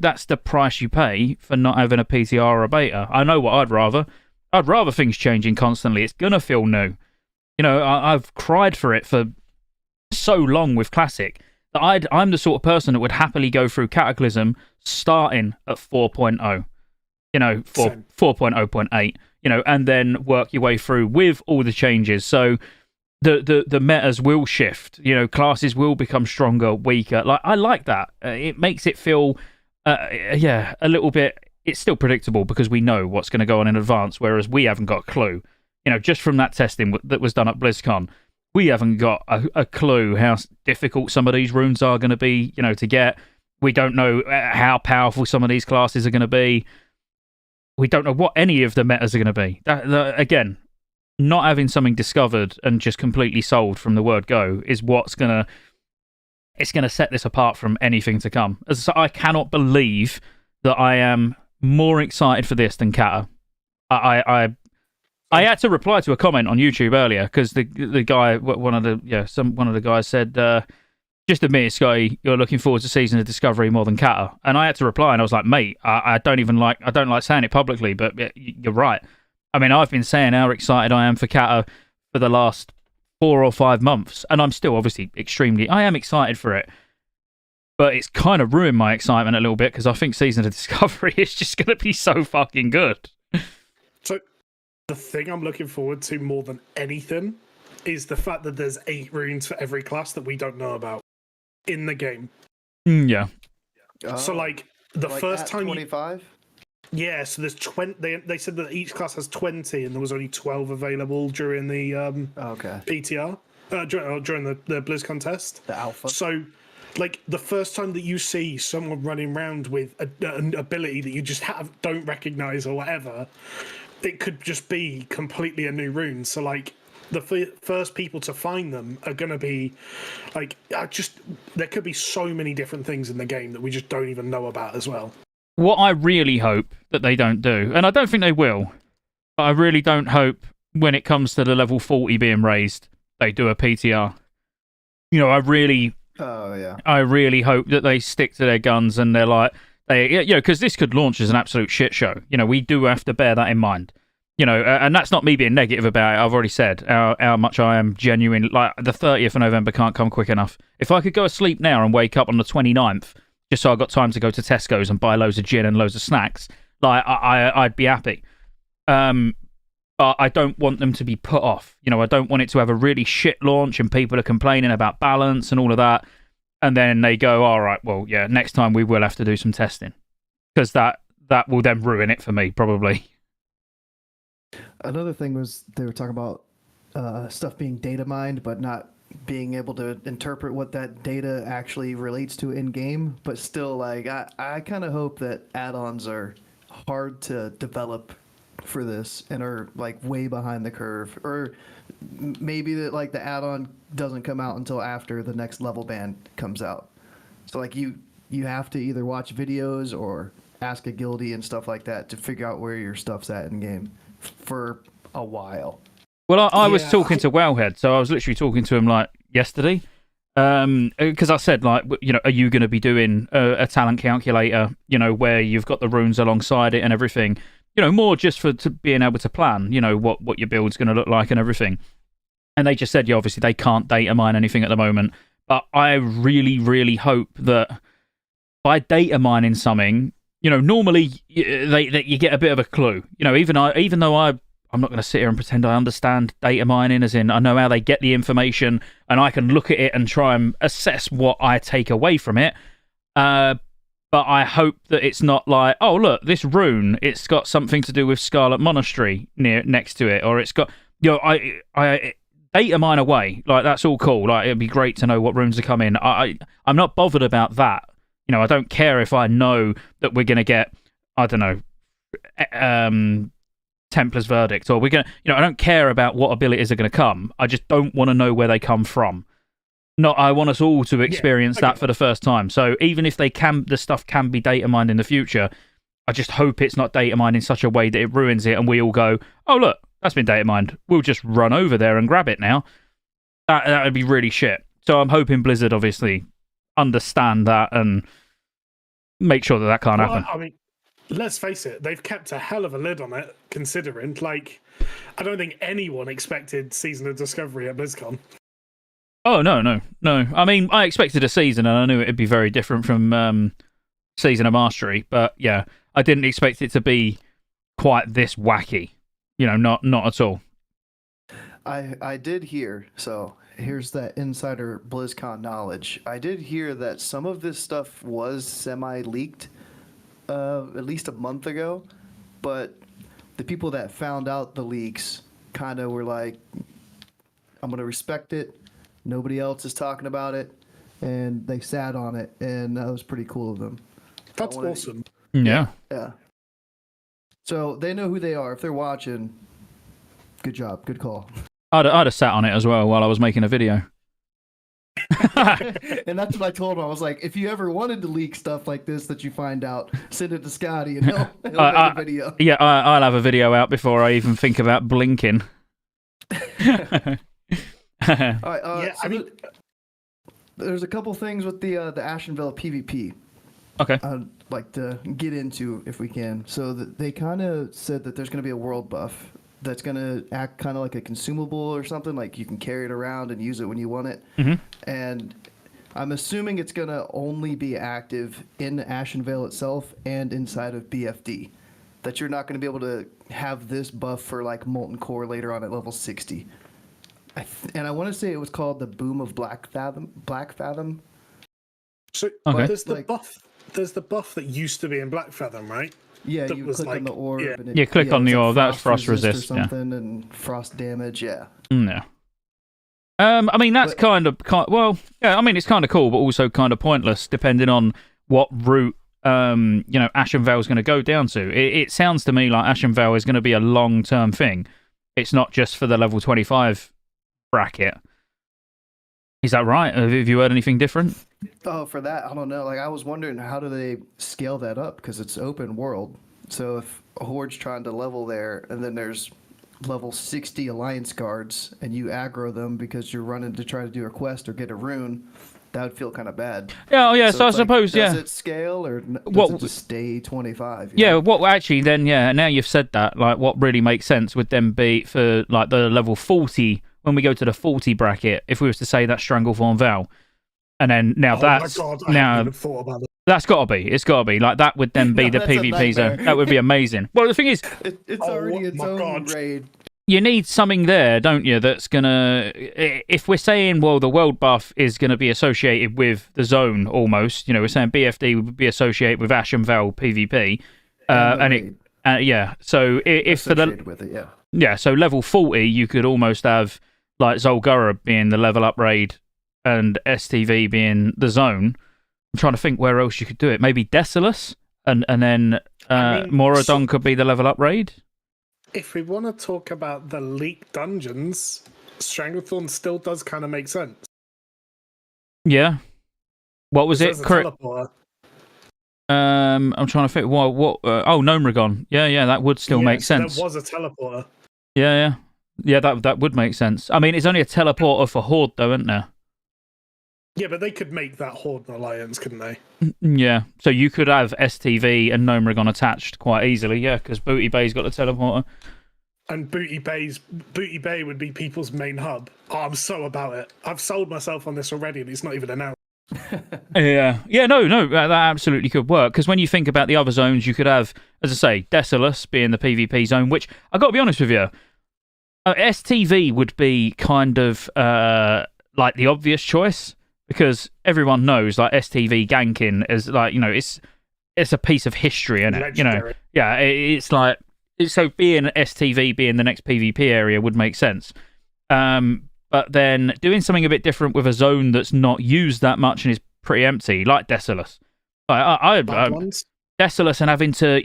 that's the price you pay for not having a PTR or a beta. I know what I'd rather. I'd rather things changing constantly. It's gonna feel new. I've cried for it for so long with Classic that I'm the sort of person that would happily go through Cataclysm starting at 4.0. 4.0.8, and then work your way through with all the changes. So the metas will shift. Classes will become stronger, weaker. I like that. It makes it feel, a little bit. It's still predictable because we know what's going to go on in advance, whereas we haven't got a clue. Just from that testing that was done at BlizzCon, we haven't got a clue how difficult some of these runes are going to be. To get. We don't know how powerful some of these classes are going to be. We don't know what any of the metas are going to be. Again, not having something discovered and just completely sold from the word go is what's going to set this apart from anything to come. So I cannot believe that I am more excited for this than Kata. I had to reply to a comment on YouTube earlier because the guy, one of the guys said, just admit, Scotty, you're looking forward to Season of Discovery more than Kata. And I had to reply, and I was like, mate, I don't like saying it publicly, but you're right. I mean, I've been saying how excited I am for Kata for the last 4 or 5 months, and I'm still obviously I am excited for it. But it's kind of ruined my excitement a little bit because I think Season of Discovery is just going to be so fucking good. So the thing I'm looking forward to more than anything is the fact that there's 8 runes for every class that we don't know about in the game. Yeah. So the first time 25? Yeah, so there's 20. They said that each class has 20, and there was only 12 available during the PTR during the BlizzCon test. The alpha. So, the first time that you see someone running around with an ability that you just don't recognize or whatever, it could just be completely a new rune. So, the first people to find them are going to be there could be so many different things in the game that we just don't even know about as well. What I really hope that they don't do, and I don't think they will, but I really don't hope when it comes to the level 40 being raised, they do a PTR. I really hope that they stick to their guns and they're like, Because this could launch as an absolute shit show. We do have to bear that in mind. And that's not me being negative about it. I've already said how much I am genuine. Like, the 30th of November can't come quick enough. If I could go asleep now and wake up on the 29th, just so I got time to go to Tesco's and buy loads of gin and loads of snacks, like, I'd be happy. But I don't want them to be put off. I don't want it to have a really shit launch and people are complaining about balance and all of that. And then they go, all right, well, yeah, next time we will have to do some testing. Because that will then ruin it for me, probably. Another thing was they were talking about stuff being data mined, but not being able to interpret what that data actually relates to in game. But still, like, I kind of hope that add-ons are hard to develop for this and are like way behind the curve, or maybe that like the add-on doesn't come out until after the next level band comes out. So like you have to either watch videos or ask a guildie and stuff like that to figure out where your stuff's at in game for a while. Well, I was talking to Wowhead, so I was literally talking to him like yesterday, because I said, like, are you going to be doing a talent calculator, where you've got the runes alongside it and everything, more just to being able to plan, what your build's going to look like and everything. And they just said, obviously they can't data mine anything at the moment, but I really, really hope that by data mining something, normally you get a bit of a clue. Even though I'm not going to sit here and pretend I understand data mining, as in I know how they get the information and I can look at it and try and assess what I take away from it. But I hope that it's not like, oh, look, this rune, it's got something to do with Scarlet Monastery next to it, or it's got, I data mine away. Like, that's all cool. Like, it'd be great to know what runes are coming. I'm not bothered about that. I don't care if I know that we're going to get, I don't know, Templar's Verdict, or we're going to, I don't care about what abilities are going to come. I just don't want to know where they come from. I want us all to experience that for the first time. So even if the stuff can be data mined in the future, I just hope it's not data mined in such a way that it ruins it and we all go, oh, look, that's been data mined. We'll just run over there and grab it now. That would be really shit. So I'm hoping Blizzard obviously understand that and make sure that can't happen. I mean, let's face it, they've kept a hell of a lid on it, considering, like, I don't think anyone expected Season of Discovery at BlizzCon. Oh, no. I mean, I expected a season, and I knew it'd be very different from Season of Mastery, but yeah, I didn't expect it to be quite this wacky. Not at all. I did hear, so here's that insider BlizzCon knowledge. I did hear that some of this stuff was semi-leaked at least a month ago, but the people that found out the leaks kind of were like, I'm going to respect it. Nobody else is talking about it, and they sat on it, and that was pretty cool of them. That's awesome. Yeah. Yeah. So they know who they are. If they're watching, good job. Good call. I'd have sat on it as well while I was making a video. And that's what I told him. I was like, if you ever wanted to leak stuff like this that you find out, send it to Scotty, and he'll make a video. Yeah, I'll have a video out before I even think about blinking. All right, there's a couple things with the Ashenvale PvP. Okay. I'd like to get into if we can. So they kind of said that there's going to be a world buff that's going to act kind of like a consumable or something, like you can carry it around and use it when you want it. Mm-hmm. And I'm assuming it's going to only be active in Ashenvale itself and inside of BFD. That you're not going to be able to have this buff for like Molten Core later on at level 60. And I want to say it was called the Boom of Black Fathom. So okay. There's the buff. There's the buff that used to be in Black Fathom, right? Yeah, that you click on the orb. Yeah, and it, click on the orb. That's frost resist. Or something, and frost damage. Yeah. Yeah. I mean, that's well, yeah. I mean, it's kind of cool, but also kind of pointless, depending on what route Ashenvale is going to go down to. It sounds to me like Ashenvale is going to be a long-term thing. It's not just for the level 25 bracket. Is that right? Have you heard anything different? Oh, for that, I don't know. Like, I was wondering, how do they scale that up? Because it's open world. So if a horde's trying to level there, and then there's level 60 alliance guards, and you aggro them because you're running to try to do a quest or get a rune, that would feel kind of bad. Yeah, oh yeah. So I it's like, suppose, does yeah. it scale or does What- it just stay 25? Yeah, what actually then, yeah, now you've said that, like what really makes sense would then be for like the level 40, when we go to the 40 bracket, if we was to say that Strangleform Val. And then now that's my God, I now haven't even thought about it. that's gotta be. It's gotta be. Like that would then be No, the that's a PvP zone. nightmare. That would be amazing. Well the thing is, It's Oh, already its my own God. raid. you need something there, don't you, that's gonna if we're saying, well, the world buff is gonna be associated with the zone almost, we're saying BFD would be associated with Ash and Val PvP. And the And raid yeah. So if for the associated with it, yeah. yeah, so level 40, you could almost have like Zul'Gurub being the level up raid and STV being the zone. I'm trying to think where else you could do it. Maybe Desolus, and then Moradon could be the level up raid. If we want to talk about the leaked dungeons, Stranglethorn still does kind of make sense. Yeah. What was it? There's a teleporter. I'm trying to think. What? Gnomragon. Yeah, that would still make so sense. There was a teleporter. Yeah. That would make sense. I mean, it's only a teleporter for Horde, though, isn't there? Yeah, but they could make that Horde alliance, couldn't they? Yeah. So you could have STV and Gnomragon attached quite easily, yeah, because Booty Bay's got the teleporter. And Booty Bay would be people's main hub. Oh, I'm so about it. I've sold myself on this already, and it's not even announced. No, that absolutely could work, because when you think about the other zones, you could have, as I say, Desolus being the PvP zone, which I got to be honest with you, STV would be kind of like the obvious choice, because everyone knows like STV ganking is like, it's a piece of history, isn't it? Legendary. It's like, so being STV being the next PvP area would make sense. But then doing something a bit different with a zone that's not used that much and is pretty empty, like Desolus. Desolus, and having to,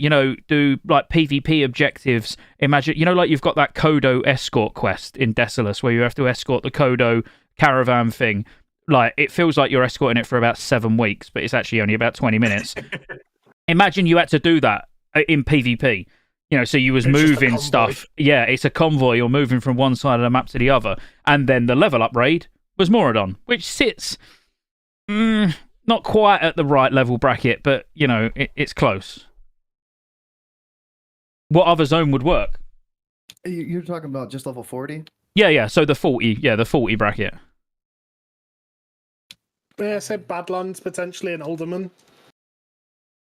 do like PvP objectives. Imagine, like you've got that Kodo escort quest in Desolus where you have to escort the Kodo caravan thing. Like, it feels like you're escorting it for about 7 weeks, but it's actually only about 20 minutes. Imagine you had to do that in PvP. So you was moving stuff. Yeah, it's a convoy. You're moving from one side of the map to the other. And then the level up raid was Moradon, which sits not quite at the right level bracket, but, it's close. What other zone would work? You're talking about just level 40? Yeah, so the 40 bracket. Yeah, I said Badlands potentially and Alderman.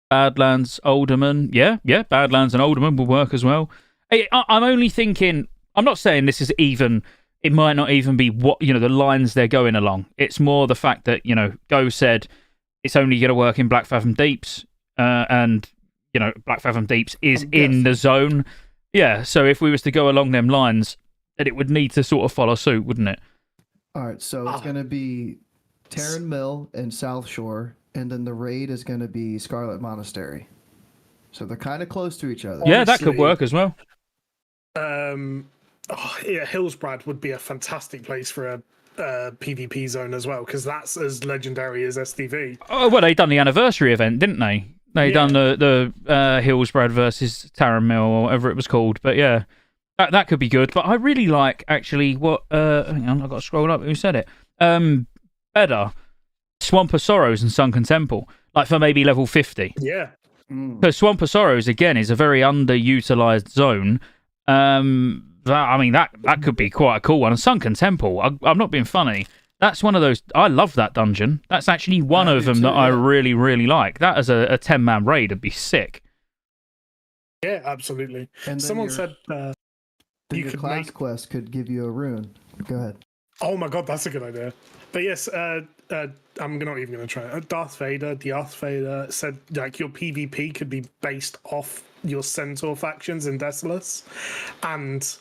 Badlands, Alderman. Yeah, Badlands and Alderman will work as well. I'm only thinking, I'm not saying this is even, it might not even be what, the lines they're going along. It's more the fact that, Go said it's only going to work in Black Fathom Deeps, and, Black Fathom Deeps is in the zone. Yeah, so if we was to go along them lines, then it would need to sort of follow suit, wouldn't it? All right, so it's going to be Terran Mill and South Shore, and then the raid is going to be Scarlet Monastery. So they're kind of close to each other. Yeah, that could work as well. Hillsbrad would be a fantastic place for a PvP zone as well, because that's as legendary as STV. Oh, well, they done the anniversary event, didn't they? They done the Hillsbrad versus Terran Mill, or whatever it was called. But yeah, that could be good. But I really like, actually, what... hang on, I've got to scroll up. Who said it? Better Swamp of Sorrows and Sunken Temple, like for maybe level 50. Yeah. Because Swamp of Sorrows, again, is a very underutilized zone. That could be quite a cool one. And Sunken Temple, I'm not being funny. That's one of those... I love that dungeon. That's actually one of them that I really, really like. That as a 10-man raid would be sick. Yeah, absolutely. And someone said you your could class make... quest could give you a rune. Go ahead. Oh my god, that's a good idea. But yes, I'm not even going to try it. Darth Vader said like your PvP could be based off your Centaur factions in Desolus, and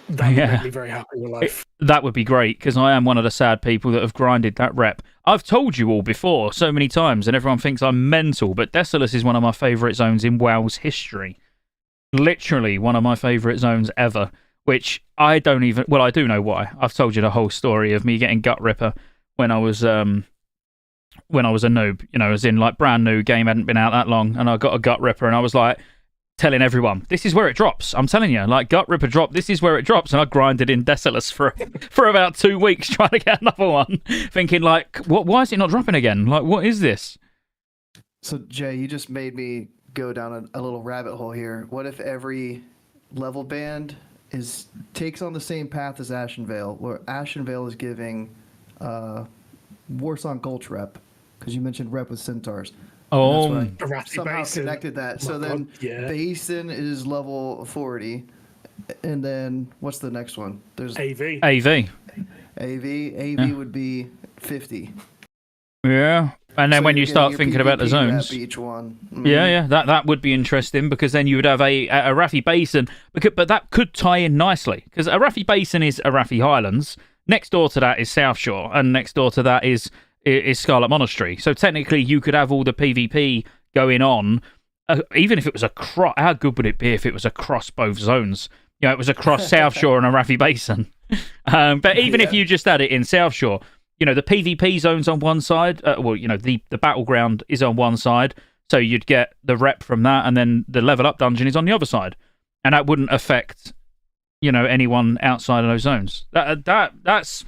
that would make me very happy with life. That would be great, because I am one of the sad people that have grinded that rep. I've told you all before so many times, and everyone thinks I'm mental, but Desolus is one of my favourite zones in WoW's history. Literally one of my favourite zones ever. Which I don't even... Well, I do know why. I've told you the whole story of me getting Gut Ripper when I was a noob. As in, like, brand new, game hadn't been out that long, and I got a Gut Ripper, and I was like, telling everyone, this is where it drops. I'm telling you, like Gut Ripper drop, this is where it drops. And I grinded in Desolace for about 2 weeks trying to get another one, thinking like, why is it not dropping again? Like, what is this? So Jay, you just made me go down a little rabbit hole here. What if every level band takes on the same path as Ashenvale, where Ashenvale is giving Warsong Gulch rep, because you mentioned rep with centaurs. Oh, I somehow connected that. So then Basin is level 40, and then what's the next one? There's AV would be 50. Yeah. And then when you start thinking about the zones, each one. Yeah, that would be interesting, because then you would have a Arathi Basin, but that could tie in nicely, because Arathi Basin is Arathi Highlands. Next door to that is South Shore, and next door to that is Scarlet Monastery. So technically, you could have all the PvP going on, even if it was how good would it be if it was across both zones? You know, it was across South Shore and Arathi Basin. But even if you just had it in South Shore. You know, the PvP zone's on one side. The battleground is on one side. So you'd get the rep from that, and then the level up dungeon is on the other side. And that wouldn't affect, anyone outside of those zones. That's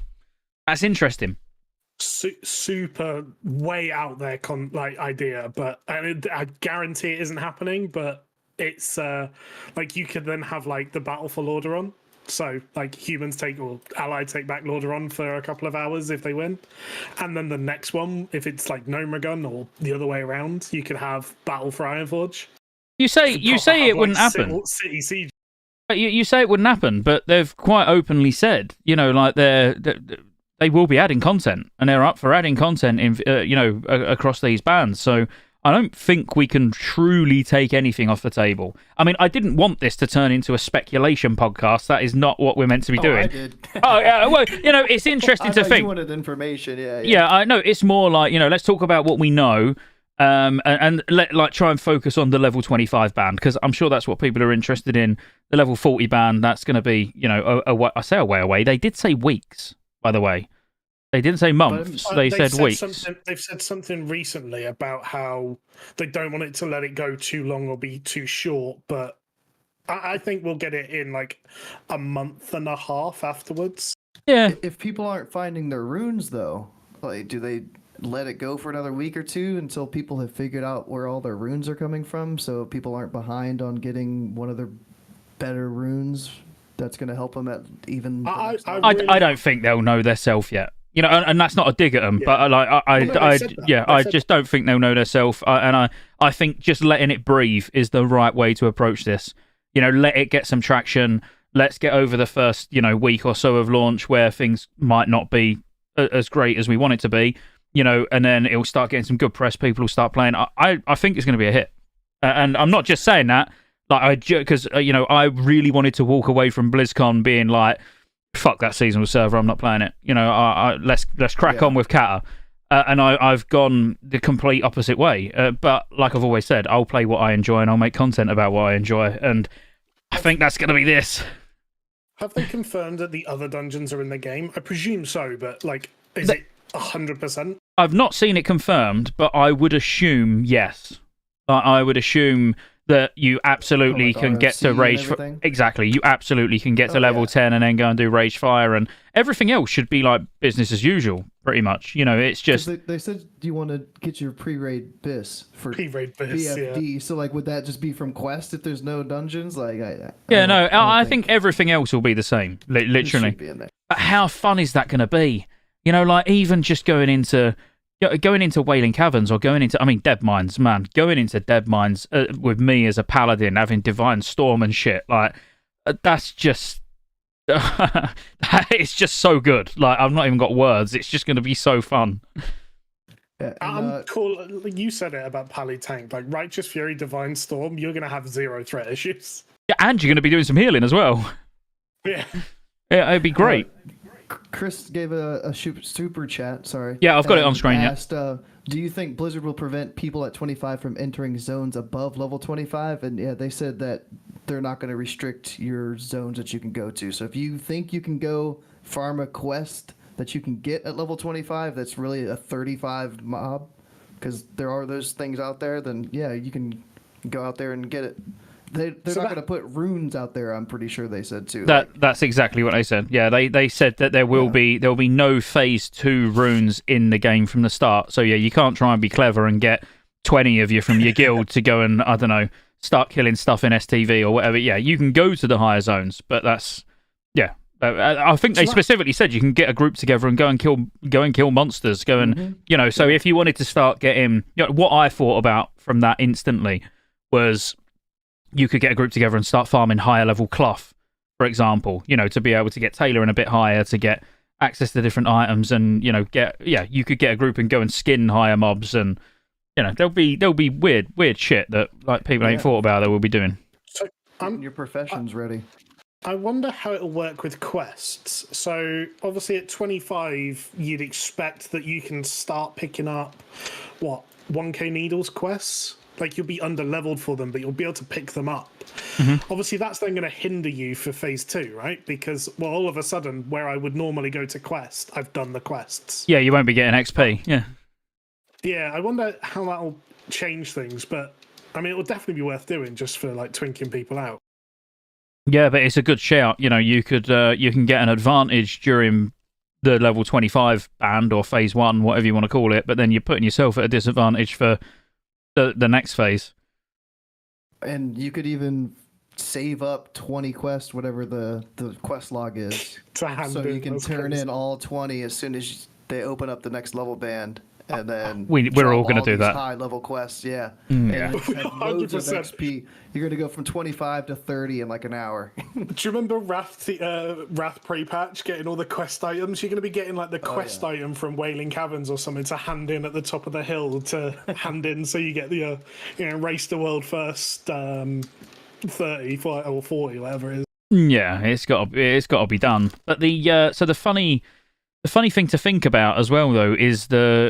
interesting. Super way out there idea, but I guarantee it isn't happening. But it's you could then have the Battle for Lordaeron. So, humans or allied take back Lordaeron for a couple of hours if they win. And then the next one, if it's Gnomeregan or the other way around, you could have Battle for Ironforge. You say it wouldn't happen. City Siege. You say it wouldn't happen, but they've quite openly said, they will be adding content, and they're up for adding content across these bands. So I don't think we can truly take anything off the table. I mean, I didn't want this to turn into a speculation podcast. That is not what we're meant to be doing. I did. Oh, yeah. Well, it's interesting to think. You wanted information, yeah. Yeah, I know. It's more let's talk about what we know, and try and focus on the level 25 band, because I'm sure that's what people are interested in. The level 40 band, that's going to be, I say a way away. They did say weeks, by the way. They didn't say months. They said weeks. They've said something recently about how they don't want it to let it go too long or be too short, but I think we'll get it in a month and a half afterwards. Yeah. If people aren't finding their runes, though, do they let it go for another week or two until people have figured out where all their runes are coming from, so people aren't behind on getting one of their better runes that's going to help them at even... I don't think they'll know their self yet. And that's not a dig at them, but I just don't think they'll know themselves. And I think just letting it breathe is the right way to approach this. Let it get some traction. Let's get over the first, week or so of launch where things might not be as great as we want it to be, and then it'll start getting some good press. People will start playing. I think it's going to be a hit. And I'm not just saying that, because, I really wanted to walk away from BlizzCon being fuck that seasonal server, I'm not playing it. Let's crack on with Kata. And I've gone the complete opposite way. But like I've always said, I'll play what I enjoy and I'll make content about what I enjoy. And I think that's going to be this. Have they confirmed that the other dungeons are in the game? I presume so, but is it 100%? I've not seen it confirmed, but I would assume yes. I would assume that you absolutely can get to Rage... Exactly, you absolutely can get to level 10 and then go and do Rage Fire, and everything else should be business as usual, pretty much. It's just... They said you want to get your pre-raid BIS for pre-raid BIS, BFD, so would that just be from Quest if there's no dungeons? I think everything else will be the same, literally. But how fun is that going to be? Even just going into Wailing Caverns or Dead Mines, man. Going into Dead Mines with me as a paladin, having Divine Storm and shit, that's just... it's just so good. I've not even got words. It's just going to be so fun. Yeah, I'm cool. You said it about Pally Tank. Righteous Fury, Divine Storm, you're going to have zero threat issues. Yeah, and you're going to be doing some healing as well. Yeah. Yeah, it'd be great. Chris gave a super chat, sorry. Yeah, I've got it on screen, asked, do you think Blizzard will prevent people at 25 from entering zones above level 25? And yeah, they said that they're not going to restrict your zones that you can go to. So if you think you can go farm a quest that you can get at level 25, that's really a 35 mob, because there are those things out there, then yeah, you can go out there and get it. they're not going to put runes out there. I'm pretty sure they said too. That's exactly what they said. Yeah, they said that there will be no phase 2 runes in the game from the start. So yeah, you can't try and be clever and get 20 of you from your guild to go and, I don't know, start killing stuff in STV or whatever. Yeah, you can go to the higher zones, but that's I think they specifically said you can get a group together and go and kill monsters. So if you wanted to start getting, what I thought about from that instantly was you could get a group together and start farming higher level cloth, for example. To be able to get tailoring a bit higher, to get access to different items, and you could get a group and go and skin higher mobs, and there'll be weird shit that like people ain't thought about that we'll be doing. So your profession's ready. I wonder how it'll work with quests. So obviously at 25, you'd expect that you can start picking up 1k needles quests. Like you'll be under-leveled for them, but you'll be able to pick them up. Mm-hmm. Obviously, that's then going to hinder you for phase 2, right? Because all of a sudden, where I would normally go to quest, I've done the quests. Yeah, you won't be getting XP. Yeah. Yeah, I wonder how that'll change things, but I mean, it will definitely be worth doing just for like twinking people out. Yeah, but it's a good shout. You can get an advantage during the level 25 band or phase 1, whatever you want to call it, but then you're putting yourself at a disadvantage for the next phase. And you could even save up 20 quests, whatever the quest log is, so you can turn in all 20 as soon as they open up the next level band. And then we're all going to do that. High level quests, yeah. Yeah. And have loads of XP. You're going to go from 25 to 30 in like an hour. Do you remember Wrath pre-patch getting all the quest items? You're going to be getting like the quest item from Wailing Caverns or something to hand in at the top of the hill to hand in, so you get the race the world first 30 or 40, whatever it is. Yeah, it's got to be done. But the funny thing to think about as well, though, is we're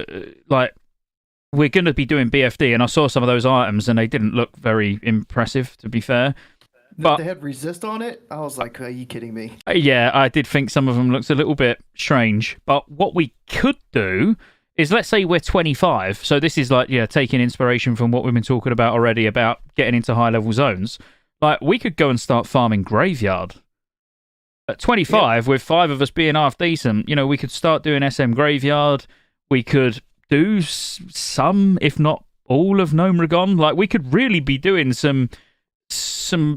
going to be doing BFD, and I saw some of those items, and they didn't look very impressive, to be fair. But they had resist on it. I was like, "Are you kidding me?" Yeah, I did think some of them looked a little bit strange. But what we could do is, let's say we're 25. So this is taking inspiration from what we've been talking about already about getting into high level zones. Like, we could go and start farming Graveyard. At 25, with 5 of us being half decent, we could start doing SM Graveyard. We could do some, if not all, of Gnome Ragon. Like, we could really be doing some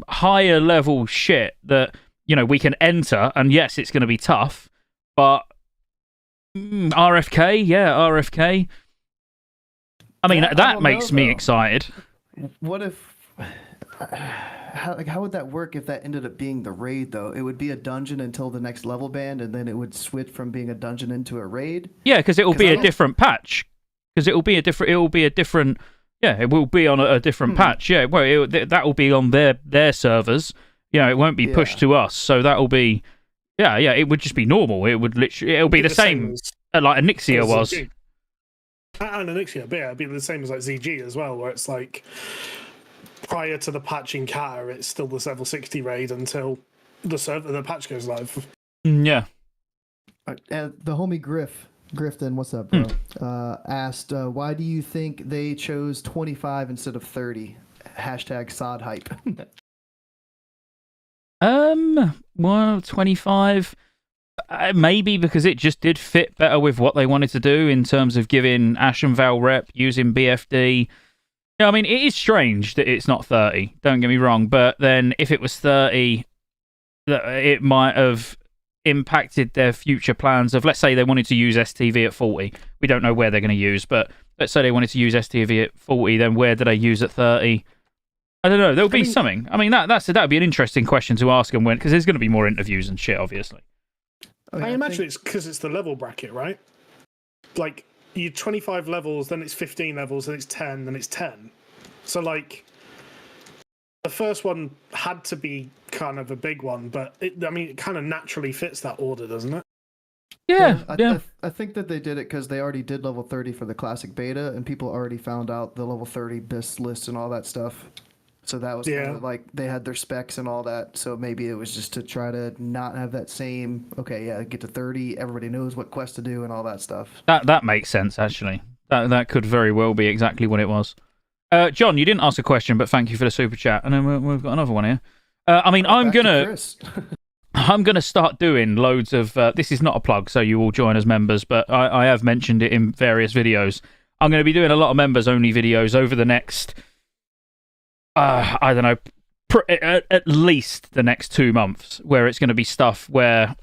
higher level shit that, we can enter. And yes, it's going to be tough, but RFK. I mean, that makes me excited. What if... How would that work if that ended up being the raid, though? It would be a dungeon until the next level band, and then it would switch from being a dungeon into a raid? Yeah, because it will be a different patch. Because it will be a different... Yeah, it will be on a different patch. Yeah, well, that will be on their servers. It won't be pushed to us. So that will be... Yeah, it would just be normal. It would literally... It'll be the same like Onyxia was. And Onyxia, but yeah, it'd be the same as like ZG as well, where it's like... Prior to the patch in Kata, it's still the level 60 raid until the patch goes live. Yeah. The homie Grifton, what's up, bro? Asked, why do you think they chose 25 instead of 30? Hashtag sod hype. Well, 25. Maybe because it just did fit better with what they wanted to do in terms of giving Ashenvale rep, using BFD. Yeah, I mean, it is strange that it's not 30, don't get me wrong, but then if it was 30, it might have impacted their future plans of, let's say they wanted to use STV at 40. We don't know where they're going to use, but let's say they wanted to use STV at 40, then where do they use at 30? I don't know, there'll be something. I mean, that would be an interesting question to ask them, because there's going to be more interviews and shit, obviously. I imagine it's because it's the level bracket, right? Like... You 25 levels, then it's 15 levels, then it's 10, then it's 10. So, like, the first one had to be kind of a big one, but it kind of naturally fits that order, doesn't it? Yeah. I think that they did it because they already did level 30 for the classic beta, and people already found out the level 30 BIS list and all that stuff. So that was kind of like they had their specs and all that. So maybe it was just to try to not have that same, get to 30, everybody knows what quest to do and all that stuff. That makes sense, actually. That could very well be exactly what it was. John, you didn't ask a question, but thank you for the super chat. And then we've got another one here. I mean, I'm gonna start doing loads of. This is not a plug, so you all join as members, but I have mentioned it in various videos. I'm going to be doing a lot of members only videos over the next. I don't know, at least the next 2 months, where it's going to be stuff where.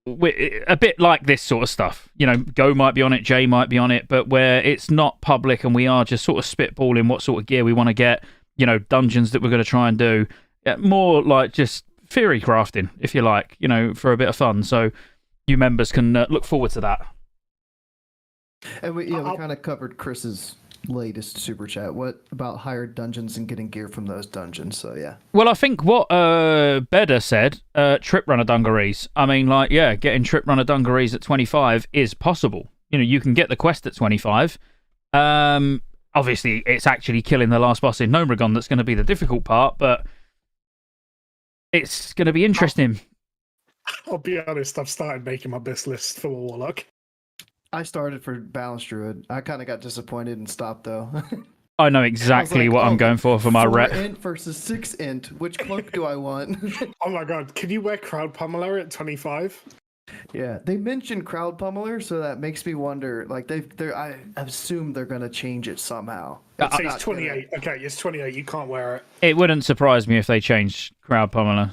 A bit like this sort of stuff. You know, Go might be on it, Jay might be on it, but where it's not public and we are just sort of spitballing what sort of gear we want to get, you know, dungeons that we're going to try and do. More like just theory crafting, if you like, you know, for a bit of fun. So you members can look forward to that. And we kind of covered Chris's latest super chat. What about hired dungeons and getting gear from those dungeons? So yeah. Well, I think what Bedder said, trip runner dungarees. I mean, like, yeah, getting trip runner dungarees at 25 is possible. You know, you can get the quest at 25. Obviously, it's actually killing the last boss in Gnomeregan that's going to be the difficult part, but it's going to be interesting. I'll be honest, I've started making my best list for Warlock. I started for Balance Druid. I kind of got disappointed and stopped, though. I know exactly what I'm going for my 4 rep. int versus 6 int. Which cloak do I want? Oh my god, can you wear Crowd Pummeler at 25? Yeah, they mentioned Crowd Pummeler, so that makes me wonder. Like, I assume they're going to change it somehow. It's 28. Okay, it's 28. You can't wear it. It wouldn't surprise me if they changed Crowd Pummeler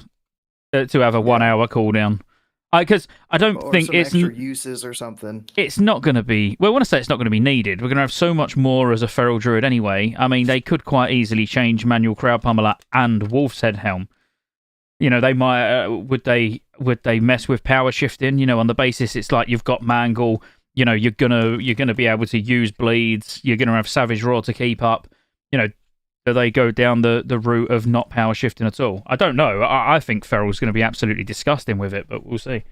to have a 1 hour cooldown. Because I don't think some it's extra uses or something. It's not going to be. Well, I want to say it's not going to be needed. We're going to have so much more as a feral druid anyway. I mean, they could quite easily change manual crowd pummeler and wolf's head helm. You know, they might. Would they mess with power shifting? You know, on the basis it's like you've got mangle. You know, you're gonna be able to use bleeds. You're gonna have savage roar to keep up. You know, do they go down the route of not power shifting at all? I don't know. I think Feral's going to be absolutely disgusting with it, but we'll see.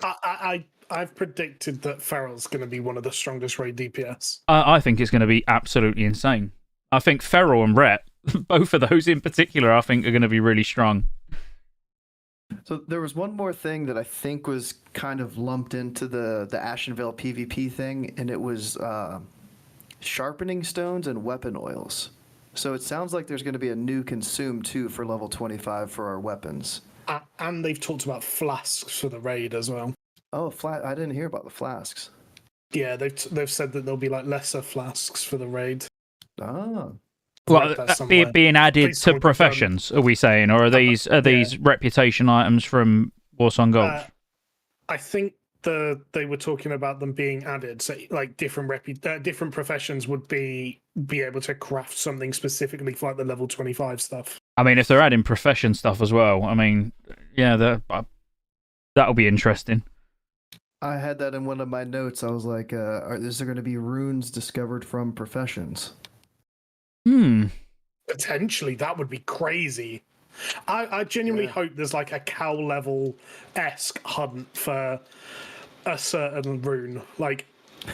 I've predicted that Feral's going to be one of the strongest raid DPS. I think it's going to be absolutely insane. I think Feral and Rhett, both of those in particular, I think are going to be really strong. So there was one more thing that I think was kind of lumped into the Ashenvale PvP thing, and it was sharpening stones and weapon oils. So it sounds like there's going to be a new consume too for level 25 for our weapons. And they've talked about flasks for the raid as well. Oh, I didn't hear about the flasks. Yeah, they've said that there'll be like lesser flasks for the raid. Ah. Well, being added to professions, are we saying, or are these reputation items from Warsong Gulch? I think they were talking about them being added, so like different professions would be able to craft something specifically for like the level 25 stuff. I mean, if they're adding profession stuff as well, I mean, yeah, that'll be interesting. I had that in one of my notes. I was like, is there going to be runes discovered from professions? Potentially, that would be crazy. I genuinely hope there's like a cow level-esque hunt for a certain rune. Like,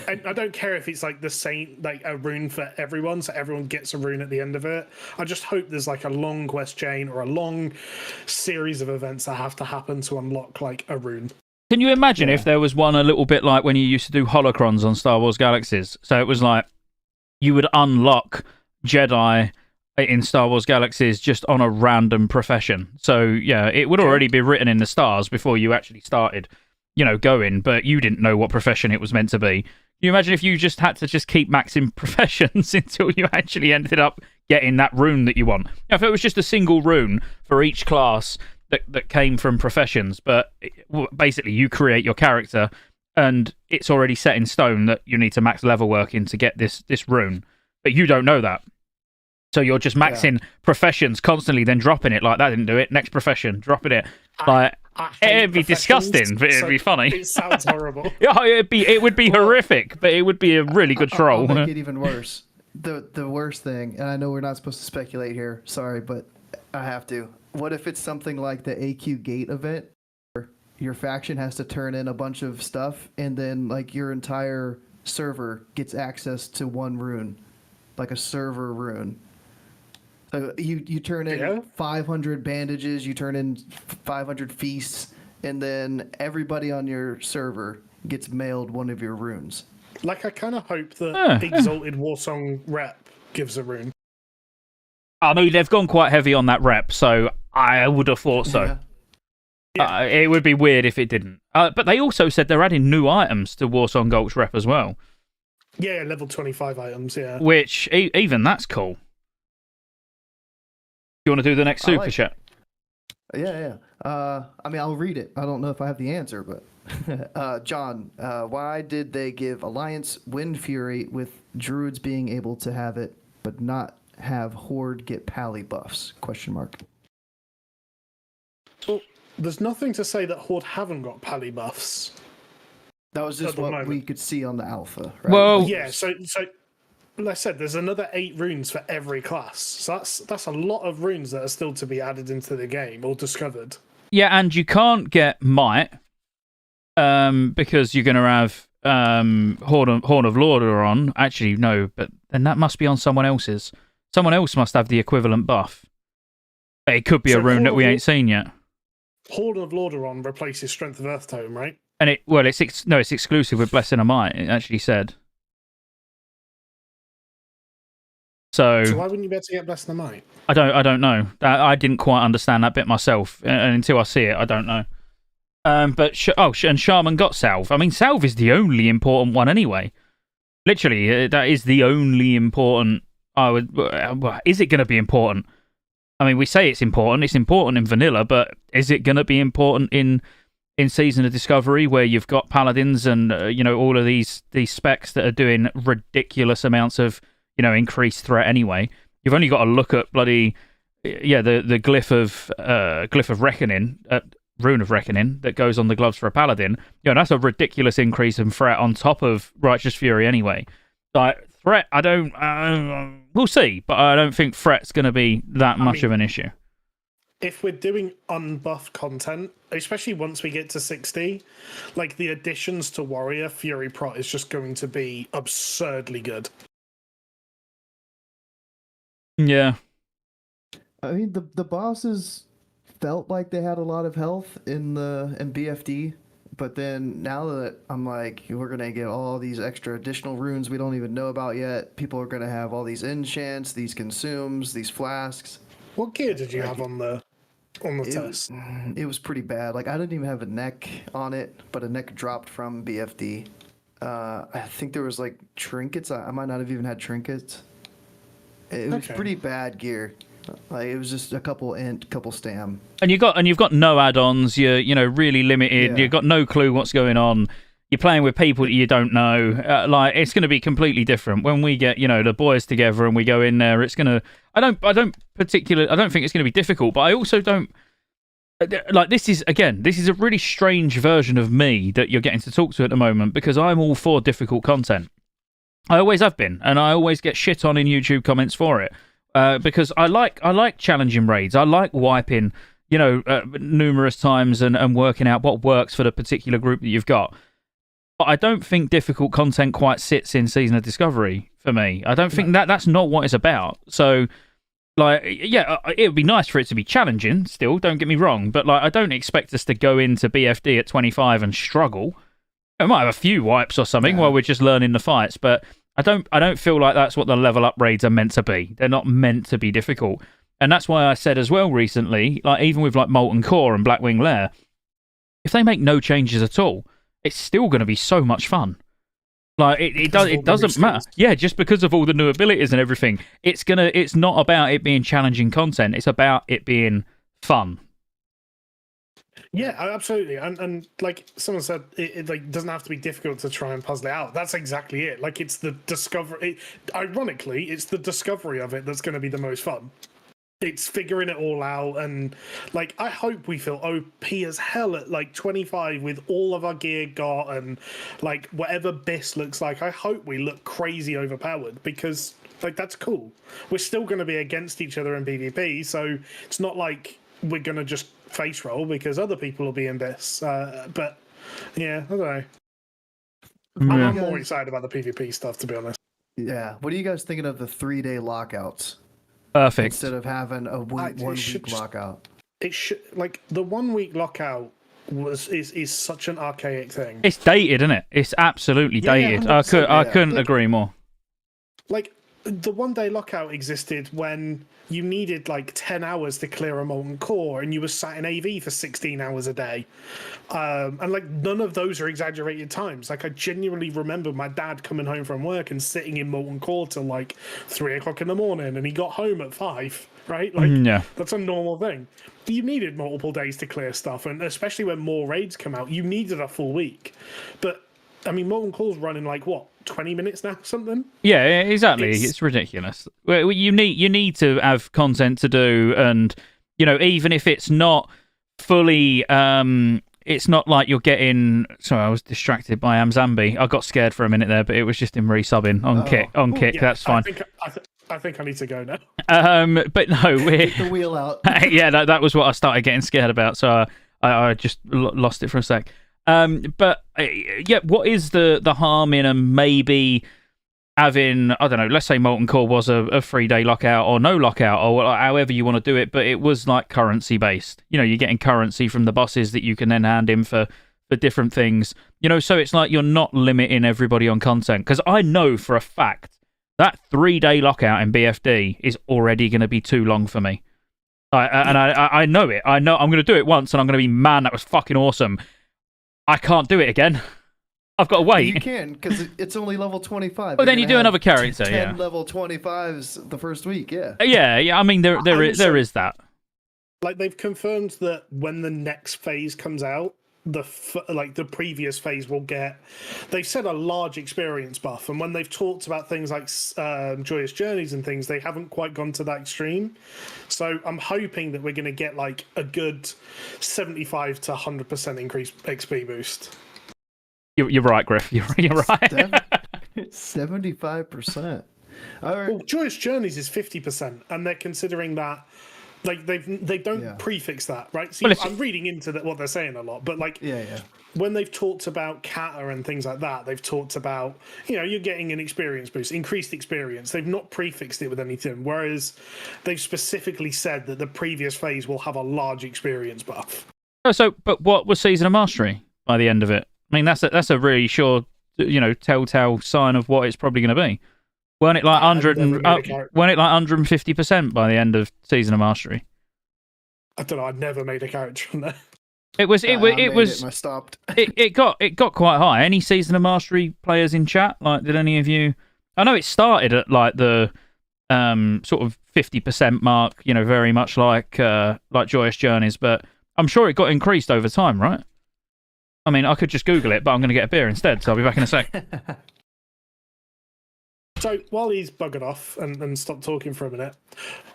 I don't care if it's like the same, like a rune for everyone, so everyone gets a rune at the end of it. I just hope there's like a long quest chain or a long series of events that have to happen to unlock like a rune. Can you imagine if there was one a little bit like when you used to do holocrons on Star Wars Galaxies? So it was like you would unlock Jedi in Star Wars Galaxies just on a random profession. So yeah, it would already be written in the stars before you actually started, you know, going, but you didn't know what profession it was meant to be. Can you imagine if you just had to just keep maxing professions until you actually ended up getting that rune that you want? Now, if it was just a single rune for each class that came from professions, but basically you create your character and it's already set in stone that you need to max level work in to get this rune, but you don't know that. So you're just maxing professions constantly, then dropping it. Like, that didn't do it. Next profession, dropping it. Like, it'd be disgusting, but it'd be funny. It sounds horrible. Yeah, it would be horrific, but it would be a really good troll. I'll make it even worse. The worst thing, and I know we're not supposed to speculate here, sorry, but I have to. What if it's something like the AQ Gate event, where your faction has to turn in a bunch of stuff, and then like your entire server gets access to one rune, like a server rune. So you turn in 500 bandages, you turn in 500 feasts, and then everybody on your server gets mailed one of your runes. Like, I kind of hope that Exalted Warsong Rep gives a rune. I mean, they've gone quite heavy on that rep, so I would have thought so. Yeah. It would be weird if it didn't. But they also said they're adding new items to Warsong Gulch rep as well. Yeah, level 25 items, yeah. Which, even that's cool. You want to do the next super chat? Yeah. I mean, I'll read it. I don't know if I have the answer, but John, why did they give Alliance Wind Fury with Druids being able to have it, but not have Horde get pally buffs? Question mark. Well, there's nothing to say that Horde haven't got pally buffs. That was just what we could see on the alpha, right? Well, Yeah, so like I said, there's another 8 runes for every class. So that's a lot of runes that are still to be added into the game or discovered. yeah, and you can't get Might because you're going to have Horn of Lauder on. Actually, no, but then that must be on someone else's. Someone else must have the equivalent buff. It could be a rune that we ain't seen yet. Horn of Lordaeron replaces Strength of Earth Tome, right? And it's exclusive with Blessing of Might. It actually said. So why wouldn't you be able to get Blessing of Might? I don't know. I didn't quite understand that bit myself, and until I see it, I don't know. But and Shaman got Salve. I mean, Salve is the only important one anyway. Literally, that is the only important. Is it going to be important? I mean, we say it's important. It's important in vanilla, but is it going to be important in Season of Discovery, where you've got paladins and all of these specs that are doing ridiculous amounts of increased threat anyway? You've only got to look at bloody the glyph of reckoning, rune of reckoning that goes on the gloves for a paladin. That's a ridiculous increase in threat on top of Righteous Fury anyway. Like threat, I don't. We'll see, but I don't think threat's going to be that much of an issue. If we're doing unbuffed content, especially once we get to 60, like the additions to Warrior, Fury Prot is just going to be absurdly good. Yeah. I mean, the bosses felt like they had a lot of health in BFD, but then now that I'm like, we're gonna get all these extra additional runes we don't even know about yet. People are gonna have all these enchants, these consumes, these flasks. What gear did you have on the test? It was pretty bad. Like, I didn't even have a neck on it, but a neck dropped from BFD. I think there was like trinkets. I might not have even had trinkets. It was pretty bad gear. Like, it was just a couple int, couple stam. And you've got no add-ons. You're really limited. Yeah. You've got no clue what's going on. You're playing with people that you don't know. It's going to be completely different when we get the boys together and we go in there. It's going to. I don't think it's going to be difficult, but I also don't. This is a really strange version of me that you're getting to talk to at the moment, because I'm all for difficult content. I always have been, and I always get shit on in YouTube comments for it. Because I like challenging raids. I like wiping, numerous times and working out what works for the particular group that you've got. But I don't think difficult content quite sits in Season of Discovery for me. I don't think that's not what it's about. So, it would be nice for it to be challenging still, don't get me wrong, but I don't expect us to go into BFD at 25 and struggle. I might have a few wipes or something while we're just learning the fights, but I don't feel like that's what the level up raids are meant to be. They're not meant to be difficult. And that's why I said as well recently, even with Molten Core and Blackwing Lair, if they make no changes at all, it's still going to be so much fun. It doesn't matter. Yeah, just because of all the new abilities and everything. It's not about it being challenging content. It's about it being fun. Yeah, absolutely. And like someone said, it doesn't have to be difficult to try and puzzle it out. That's exactly it. Like, it's the discovery. Ironically, it's the discovery of it that's going to be the most fun. It's figuring it all out, and I hope we feel OP as hell at 25 with all of our gear got, and whatever Biss looks like. I hope we look crazy overpowered, because that's cool. We're still going to be against each other in PvP, so it's not like we're going to just face roll because other people will be in Biss. But yeah, I don't know. I'm more excited about the PvP stuff, to be honest. Yeah. What are you guys thinking of the 3-day lockouts? Perfect. Instead of having a one week lockout. It should the 1 week lockout is such an archaic thing. It's dated, isn't it? It's absolutely dated. I couldn't agree more. the 1 day lockout existed when you needed like 10 hours to clear a molten core and you were sat in AV for 16 hours a day. And like none of those are exaggerated times. Like I genuinely remember my dad coming home from work and sitting in molten core till like 3 o'clock in the morning, and he got home at 5, right? Like that's a normal thing. You needed multiple days to clear stuff, and especially when more raids come out, you needed a full week. But I mean, molten core's running like what, 20 minutes now, something? Yeah, exactly. It's ridiculous. You need to have content to do, and even if it's not fully, it's not like you're getting. Sorry, I was distracted by Amzambi. I got scared for a minute there, but it was just him resubbing on kick. Yeah, that's fine. I think I need to go now. But no, Get the wheel out. Yeah, that was what I started getting scared about. So I just lost it for a sec. But yeah, what is the harm in maybe having, I don't know, let's say Molten Core was a 3-day lockout or no lockout or however you want to do it, but it was like currency based. You're getting currency from the bosses that you can then hand in for different things. So it's like you're not limiting everybody on content. Because I know for a fact that 3-day lockout in BFD is already going to be too long for me. I know it. I know I'm going to do it once and I'm going to be, man, that was fucking awesome. I can't do it again. I've got to wait. You can, because it's only level 25. Well, then you do another character, 10 level 25s the first week, yeah. Yeah, I mean, there is that. Like, they've confirmed that when the next phase comes out, the previous phase will get, they've said a large experience buff, and when they've talked about things like Joyous Journeys and things, they haven't quite gone to that extreme. So I'm hoping that we're going to get like a good 75 to 100% increase XP boost. You're right, Griff. You're right. 75%. Well, Joyous Journeys is 50%, and they're considering that. Like they don't prefix that, right? See, I'm reading into what they're saying a lot, but like when they've talked about kata and things like that, they've talked about, you're getting an experience boost, increased experience. They've not prefixed it with anything, whereas they've specifically said that the previous phase will have a large experience buff. Oh, but what was Season of Mastery by the end of it? I mean, that's a really sure, telltale sign of what it's probably going to be. Weren't it like 150% by the end of Season of Mastery? I don't know. I'd never made a character from there. It was. I stopped. it got quite high. Any Season of Mastery players in chat? Like, did any of you? I know it started at like the sort of 50% mark. Very much like Joyous Journeys, but I'm sure it got increased over time, right? I mean, I could just Google it, but I'm going to get a beer instead, so I'll be back in a sec. So, while he's buggered off and stopped talking for a minute,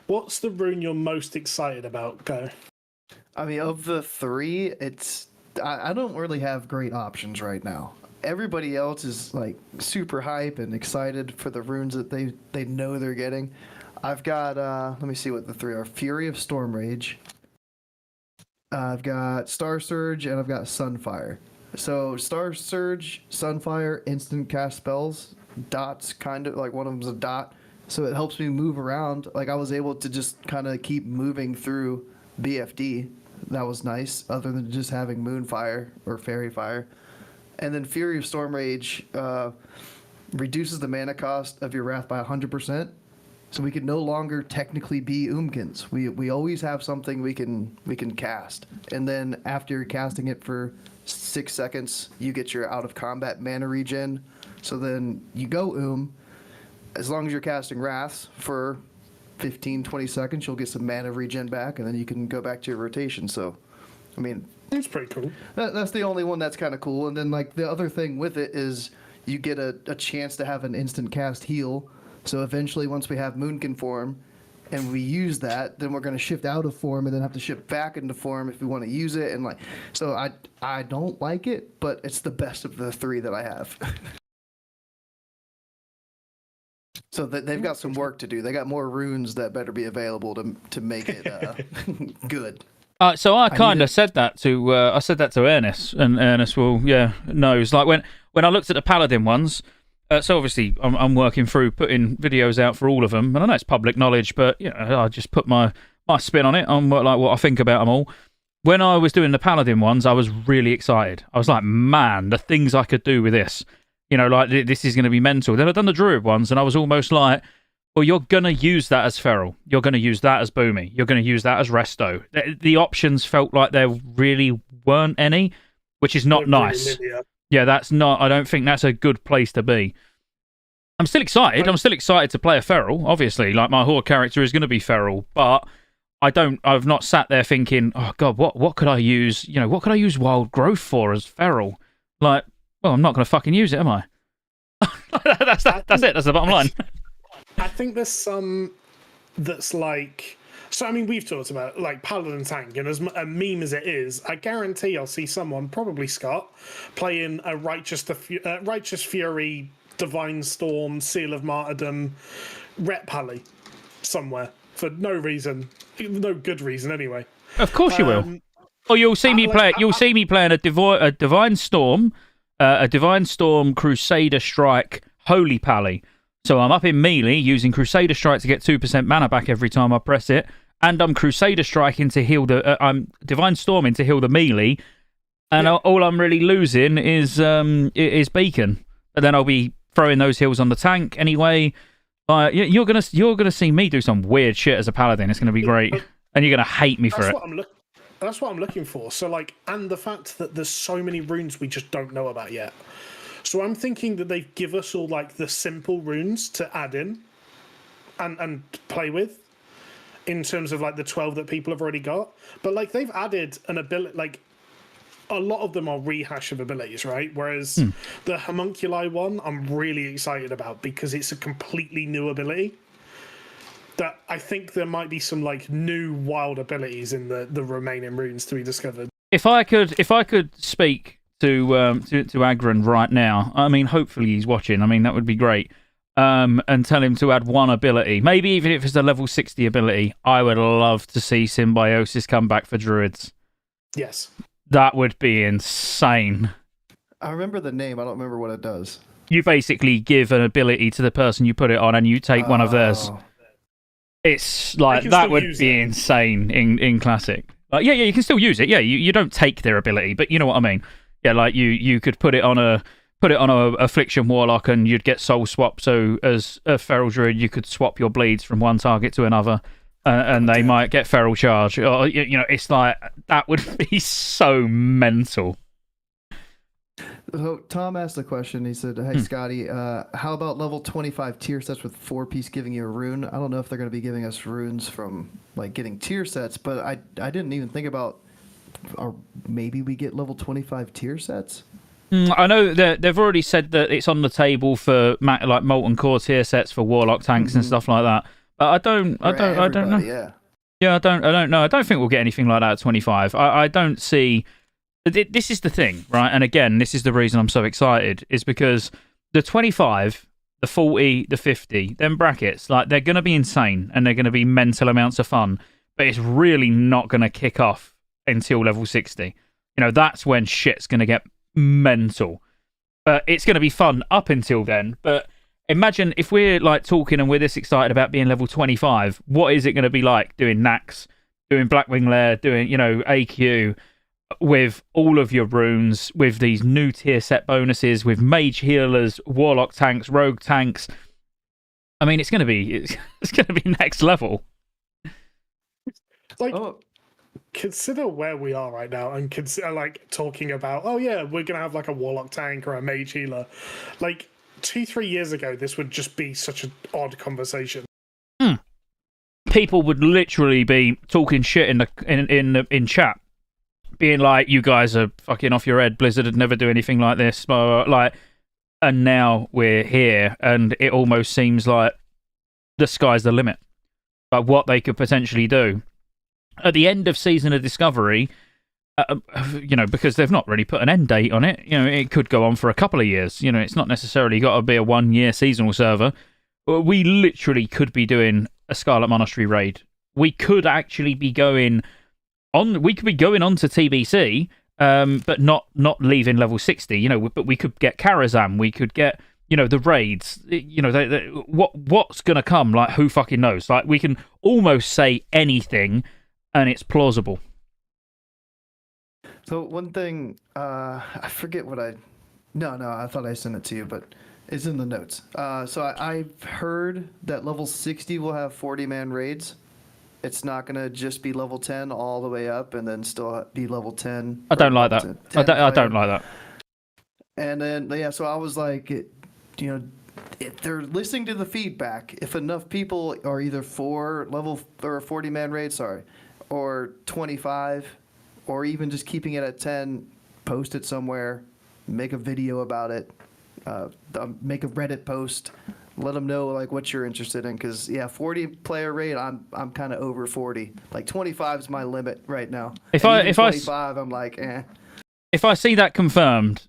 what's the rune you're most excited about? Go. I mean, of the three, I don't really have great options right now. Everybody else is like super hype and excited for the runes that they know they're getting. I've got, let me see what the three are. Fury of Storm Rage. I've got Star Surge, and I've got Sunfire. So, Star Surge, Sunfire, instant cast spells. Dots, kind of like one of them's a dot, so it helps me move around. Like I was able to just kind of keep moving through BFD. That was nice, other than just having Moonfire or Fairy Fire. And then Fury of Storm Rage reduces the mana cost of your Wrath by 100%, so we can no longer technically be Umkins. We always have something we can cast, and then after casting it for 6 seconds, you get your out of combat mana regen. So then you go as long as you're casting Wraths for 15, 20 seconds, you'll get some mana regen back, and then you can go back to your rotation. So, I mean, that's pretty cool. That's the only one that's kind of cool. And then, like, the other thing with it is you get a chance to have an instant cast heal. So eventually, once we have Moonkin form, and we use that, then we're going to shift out of form and then have to shift back into form if we want to use it. And like, so I don't like it, but it's the best of the three that I have. So they've got some work to do. They got more runes that better be available to make it good. So I kind of said that to Ernest, and Ernest knows. Like when I looked at the Paladin ones, so obviously I'm working through putting videos out for all of them, and I know it's public knowledge, but I just put my spin on it, on what I think about them all. When I was doing the Paladin ones, I was really excited. I was like, man, the things I could do with this. Like, this is going to be mental. Then I've done the Druid ones, and I was almost like, Well, you're going to use that as Feral. You're going to use that as Boomy. You're going to use that as Resto. The options felt like there really weren't any, which is not nice. Really, yeah, that's not... I don't think that's a good place to be. I'm still excited. I'm still excited to play a Feral, obviously. Like, my Horde character is going to be Feral, but I've not sat there thinking, oh, God, what could I use? You know, what could I use Wild Growth for as Feral? Like, well, I'm not going to fucking use it, am I? That's it. That's the bottom line. I think there's some that's like... So, I mean, we've talked about, like, Paladin Tank, and as a meme as it is, I guarantee I'll see someone, probably Scott, playing a Righteous Fury, Divine Storm, Seal of Martyrdom, Ret Pally somewhere for no reason. No good reason, anyway. Of course you will. Or you'll see me play. You'll see me playing a Divine Storm, Crusader Strike, Holy Pally. So I'm up in melee using Crusader Strike to get 2% mana back every time I press it, and I'm Crusader Striking to heal the. I'm Divine Storming to heal the melee, and all I'm really losing is Beacon. But then I'll be throwing those heals on the tank anyway. You're gonna see me do some weird shit as a paladin. It's gonna be great, and you're gonna hate me for it. That's what I'm looking for. So, like, and the fact that there's so many runes we just don't know about yet. So I'm thinking that they give us all, like, the simple runes to add in and play with in terms of, like, the 12 that people have already got. But, like, they've added an ability, like, a lot of them are rehash of abilities, right? Whereas the Homunculi one, I'm really excited about because it's a completely new ability. That I think there might be some, like, new wild abilities in the remaining runes to be discovered. If I could speak to Agron right now, I mean, hopefully he's watching. I mean, that would be great. And tell him to add one ability, maybe even if it's a level 60 ability. I would love to see Symbiosis come back for Druids. Yes, that would be insane. I remember the name. I don't remember what it does. You basically give an ability to the person you put it on, and you take one of theirs. It's like that would be insane in Classic. Like, yeah, you can still use it. Yeah, you don't take their ability, but you know what I mean. Yeah, like you could put it on a Affliction Warlock, and you'd get Soul Swap. So as a Feral Druid, you could swap your bleeds from one target to another, and they might get Feral Charge. Or, you know, it's like that would be so mental. So Tom asked the question. He said, "Hey Scotty, how about level 25 tier sets with 4-piece giving you a rune? I don't know if they're going to be giving us runes from like getting tier sets, but I didn't even think about, or maybe we get level 25 tier sets." I know that they've already said that it's on the table for like Molten Core tier sets for Warlock tanks and stuff like that. But I don't know. Yeah, I don't know. I don't think we'll get anything like that at 25. I don't see. This is the thing, right? And again, this is the reason I'm so excited, is because the 25, the 40, the 50, them brackets, like, they're going to be insane and they're going to be mental amounts of fun, but it's really not going to kick off until level 60. You know, that's when shit's going to get mental. But it's going to be fun up until then. But imagine if we're, like, talking and we're this excited about being level 25, what is it going to be like doing Nax, doing Blackwing Lair, doing, you know, AQ, with all of your runes, with these new tier set bonuses, with mage healers, warlock tanks, rogue tanks. I mean, it's going to be next level. Like, consider where we are right now, and consider, like, talking about, oh yeah, we're going to have like a warlock tank or a mage healer. Like 2-3 years ago, this would just be such an odd conversation. People would literally be talking shit in chat, being like, "You guys are fucking off your head. Blizzard would never do anything like this." Like, and now we're here, and it almost seems like the sky's the limit. Like what they could potentially do at the end of Season of Discovery. You know, because they've not really put an end date on it. You know, it could go on for a couple of years. You know, it's not necessarily got to be a 1-year seasonal server. We literally could be doing a Scarlet Monastery raid. We could actually be going on. We could be going on to TBC, but not leaving level 60. You know, but we could get Karazhan. We could get, you know, the raids. You know, what's gonna come? Like, who fucking knows? Like, we can almost say anything, and it's plausible. So one thing, I forget what I thought I sent it to you, but It's in the notes. So I've heard that level 60 will have 40-man raids. It's not going to just be level 10 all the way up and then still be level 10. I don't like that. 10 I don't player. like that. And then, yeah, so I was like, if they're listening to the feedback, if enough people are either for level or 40-man raid, or 25, or even just keeping it at 10, post it somewhere, make a video about it, make a Reddit post, let them know like what you're interested in. Because 40-player raid, I'm kind of over 40. Like 25 is my limit right now. If 25, I'm like, eh. If I see that confirmed,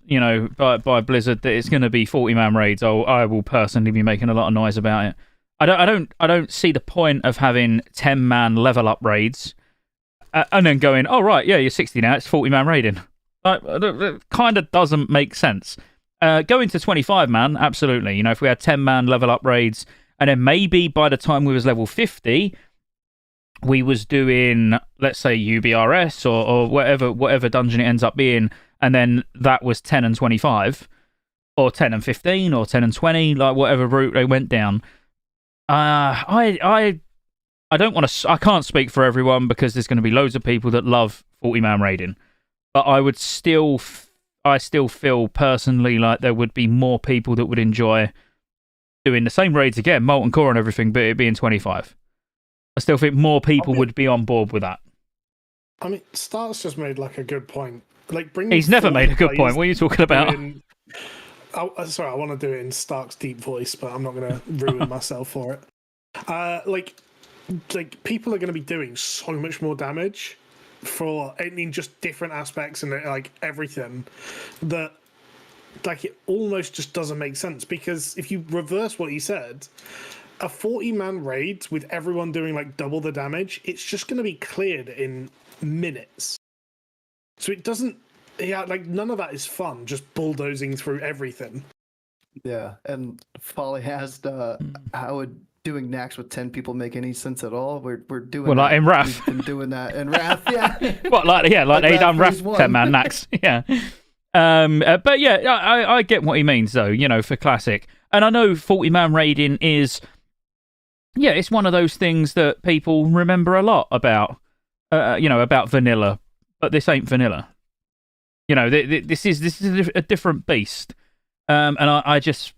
by Blizzard that it's going to be 40-man raids, I will personally be making a lot of noise about it. I don't see the point of having 10-man level up raids, and then going, oh right, yeah, you're 60 now, it's 40-man raiding. It kind of doesn't make sense. Going to 25-man, absolutely. If we had 10-man level up raids, and then maybe by the time we was level 50, we was doing, let's say, UBRS or whatever dungeon it ends up being, and then that was 10 and 25, or 10 and 15, or 10 and 20, like whatever route they went down. I don't want to. I can't speak for everyone because there's going to be loads of people that love 40-man raiding, but I still feel personally like there would be more people that would enjoy doing the same raids again, Molten Core and everything, but it being 25. I still think more people would be on board with that. I mean, Stark's just made like a good point. Like, he's never made a good point. What are you talking about? Sorry, I want to do it in Stark's deep voice, but I'm not going to ruin myself for it. Like people are going to be doing so much more damage just different aspects and like everything that like it almost just doesn't make sense, because if you reverse what he said, a 40-man raid with everyone doing like double the damage, it's just going to be cleared in minutes. So it doesn't, like none of that is fun, just bulldozing through everything. Yeah, and Folly asked how would doing Nax with 10 people make any sense at all? We're doing like in Wrath. We've been doing that in Wrath, yeah. Like they done Wrath 10-man Nax, yeah. But yeah, I get what he means though, for Classic. And I know 40-man raiding is, it's one of those things that people remember a lot about, about vanilla, but this ain't vanilla. This is a different beast. And I just,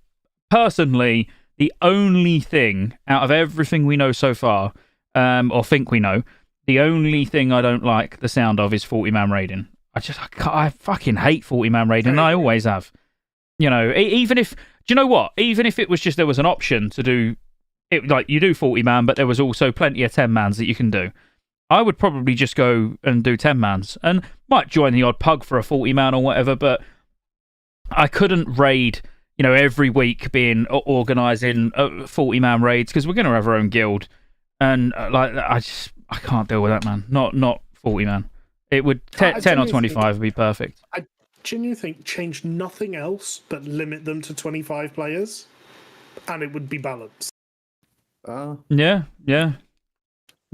personally, the only thing out of everything we know so far, or think we know, the only thing I don't like the sound of is 40-man raiding. I fucking hate 40-man raiding, and I always have. Even if, do you know what? Even if it was just there was an option to do it, like you do 40-man, but there was also plenty of 10-mans that you can do, I would probably just go and do 10-mans, and might join the odd pug for a 40-man or whatever, but I couldn't raid, every week being organising 40-man raids, because we're going to have our own guild, and I can't deal with that, man. Not 40-man. It would 10 or 25 would be perfect. I genuinely think change nothing else but limit them to 25 players, and it would be balanced. Yeah.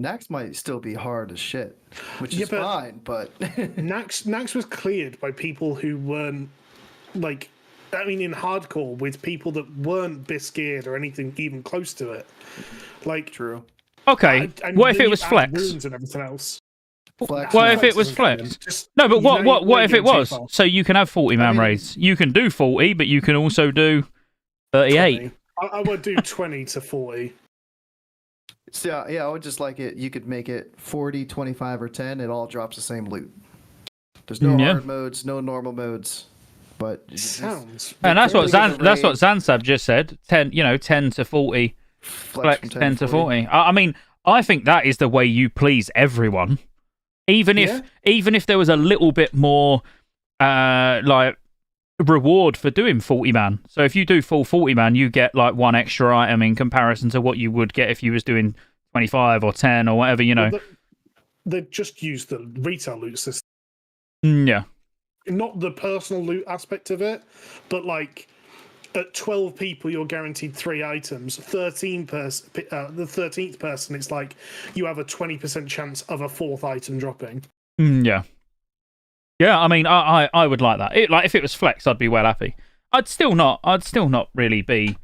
Nax might still be hard as shit, which is fine, but Nax was cleared by people who weren't like, I mean, in hardcore with people that weren't biscued or anything even close to it. Like, true. Okay, what if it was flex? Wounds and everything else. Flex. What if it was flex? No, but what if it was? So you can have 40-man raids. You can do 40, but you can also do 38. I would do 20 to 40. So yeah, I would just like it. You could make it 40, 25, or 10. It all drops the same loot. There's no hard modes, no normal modes. But sounds. And that's what Zansab just said. 10 to 40. Flex 10 to 40. I mean, I think that is the way you please everyone. Even if there was a little bit more like reward for doing 40-man. So if you do full 40-man, you get like one extra item in comparison to what you would get if you was doing 25 or 10 or whatever, Well, they just use the retail loot system. Yeah. Not the personal loot aspect of it, but like at 12 people, you're guaranteed 3 items. 13 person, the 13th person, it's like you have a 20% chance of a 4th item dropping. Yeah. Yeah, I mean, I would like that. Like if it was flex, I'd be well happy. I'd still not really be.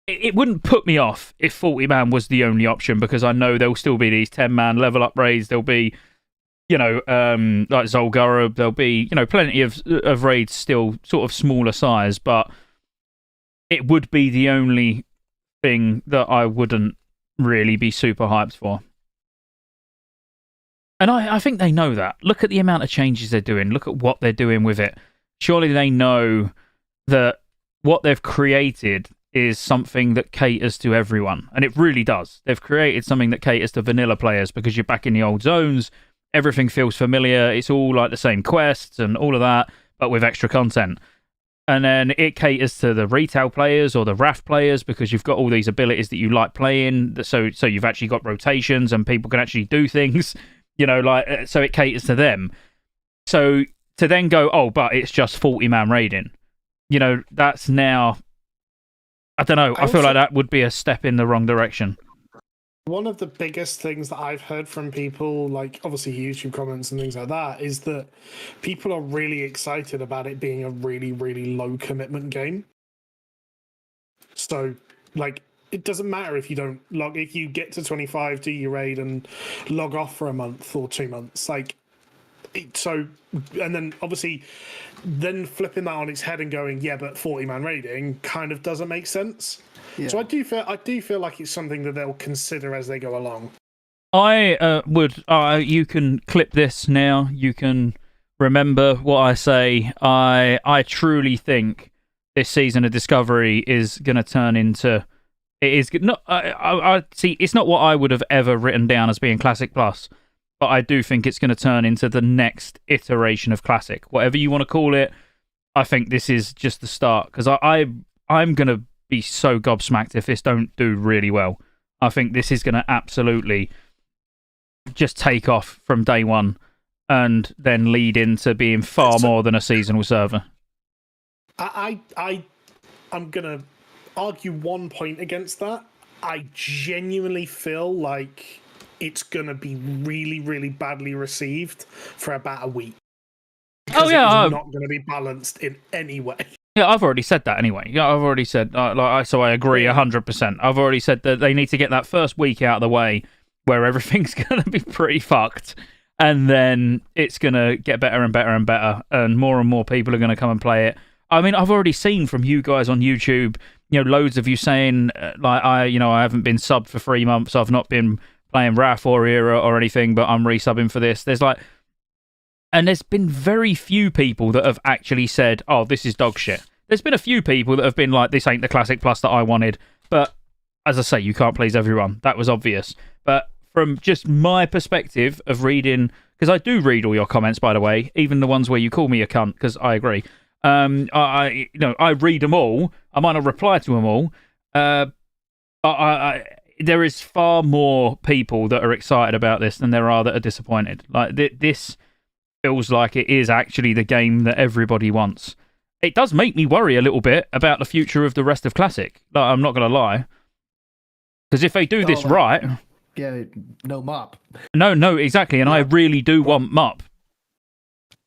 It wouldn't put me off if 40-man was the only option, because I know there'll still be these 10-man level up raids. There'll be, like Zul'Gurub. There'll be, plenty of raids still sort of smaller size, but it would be the only thing that I wouldn't really be super hyped for. And I think they know that. Look at the amount of changes they're doing. Look at what they're doing with it. Surely they know that what they've created is something that caters to everyone. And it really does. They've created something that caters to vanilla players, because you're back in the old zones. Everything feels familiar. It's all like the same quests and all of that, but with extra content. And then it caters to the retail players or the RAF players, because you've got all these abilities that you like playing. So you've actually got rotations and people can actually do things, so it caters to them. So to then go, oh, but it's just 40-man raiding, that's now, I don't know. I feel like that would be a step in the wrong direction. One of the biggest things that I've heard from people, like obviously YouTube comments and things like that, is that people are really excited about it being a really, really low commitment game. So, it doesn't matter if you don't log, if you get to 25, do your raid and log off for a month or 2 months, and then obviously then flipping that on its head and going, yeah, but 40-man raiding kind of doesn't make sense. Yeah. So I do feel like it's something that they'll consider as they go along. I would. You can clip this now. You can remember what I say. I truly think this season of Discovery is going to turn into. It is not. I see. It's not what I would have ever written down as being Classic Plus, but I do think it's going to turn into the next iteration of Classic, whatever you want to call it. I think this is just the start, because I'm going to be so gobsmacked if this don't do really well. I think this is going to absolutely just take off from day one and then lead into being far more than a seasonal server. I'm going to argue one point against that. I genuinely feel like it's going to be really, really badly received for about a week. Because it's not going to be balanced in any way. Yeah, I've already said that anyway. Yeah, I've already said, so I agree 100%. I've already said that they need to get that first week out of the way where everything's going to be pretty fucked. And then it's going to get better and better and better. And more people are going to come and play it. I mean, I've already seen from you guys on YouTube, loads of you saying, I haven't been subbed for 3 months. I've not been playing RAF or Era or anything, but I'm resubbing for this. And there's been very few people that have actually said, oh, this is dog shit. There's been a few people that have been like, this ain't the Classic Plus that I wanted. But as I say, you can't please everyone. That was obvious. But from just my perspective of reading, because I do read all your comments, by the way, even the ones where you call me a cunt, because I agree. I read them all. I might not reply to them all. But there is far more people that are excited about this than there are that are disappointed. This feels like it is actually the game that everybody wants. It does make me worry a little bit about the future of the rest of Classic. I'm not going to lie. Because if they do this right... Yeah, no mop. No, exactly. And I really do want mop.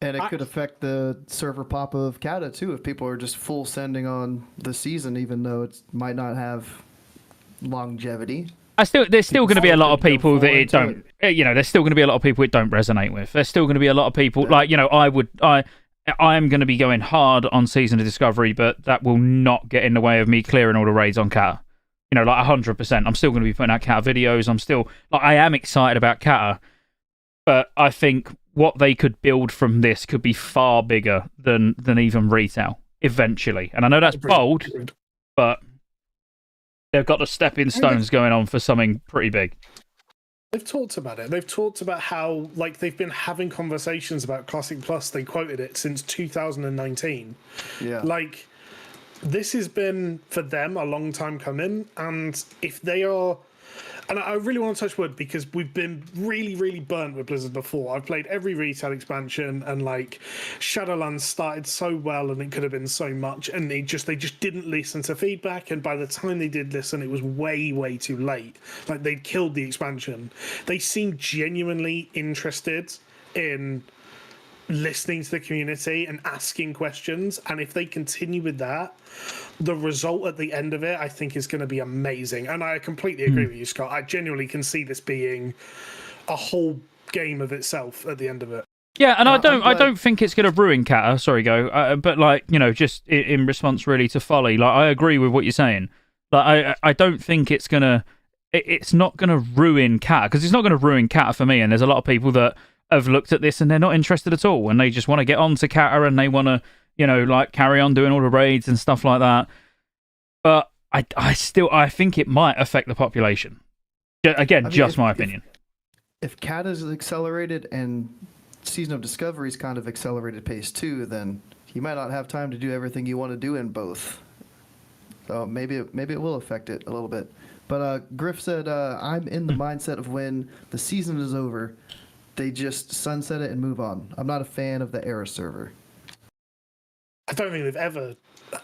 And it could affect the server pop of Kata, too, if people are just full sending on the season, even though it might not have longevity. There's still going to be a lot of people that it don't. There's still going to be a lot of people it don't resonate with. There's still going to be a lot of people I'm going to be going hard on Season of Discovery, but that will not get in the way of me clearing all the raids on Kata. 100%. I'm still going to be putting out Kata videos. I am excited about Kata, but I think what they could build from this could be far bigger than even retail eventually. And I know that's bold, but they've got the stepping stones going on for something pretty big. They've talked about it. They've talked about how they've been having conversations about Classic Plus. They quoted it since 2019. Yeah. This has been for them a long time coming, and if they are, and I really want to touch wood because we've been really, really burnt with Blizzard before. I've played every retail expansion, and Shadowlands started so well, and it could have been so much, and they just didn't listen to feedback. And by the time they did listen, it was way, way too late. They'd killed the expansion. They seemed genuinely interested in listening to the community and asking questions. And if they continue with that, the result at the end of it, I think, is going to be amazing. And I completely agree with you, Scott. I genuinely can see this being a whole game of itself at the end of it. Yeah, and I don't think it's going to ruin Kata. Sorry, Go. But like, you know, just in response really to Folly, like I agree with what you're saying. Like I don't think it's gonna. It's not going to ruin Kata, because it's not going to ruin Kata for me. And there's a lot of people that have looked at this and they're not interested at all, and they just want to get on to Kata and they want to, you know, like carry on doing all the raids and stuff like that. But I think it might affect the population. Again, just my opinion. If Kata is accelerated and Season of Discovery is kind of accelerated pace too, then you might not have time to do everything you want to do in both. So maybe it will affect it a little bit. But Griff said, I'm in the mindset of when the season is over, they just sunset it and move on. I'm not a fan of the era server. I don't think they've ever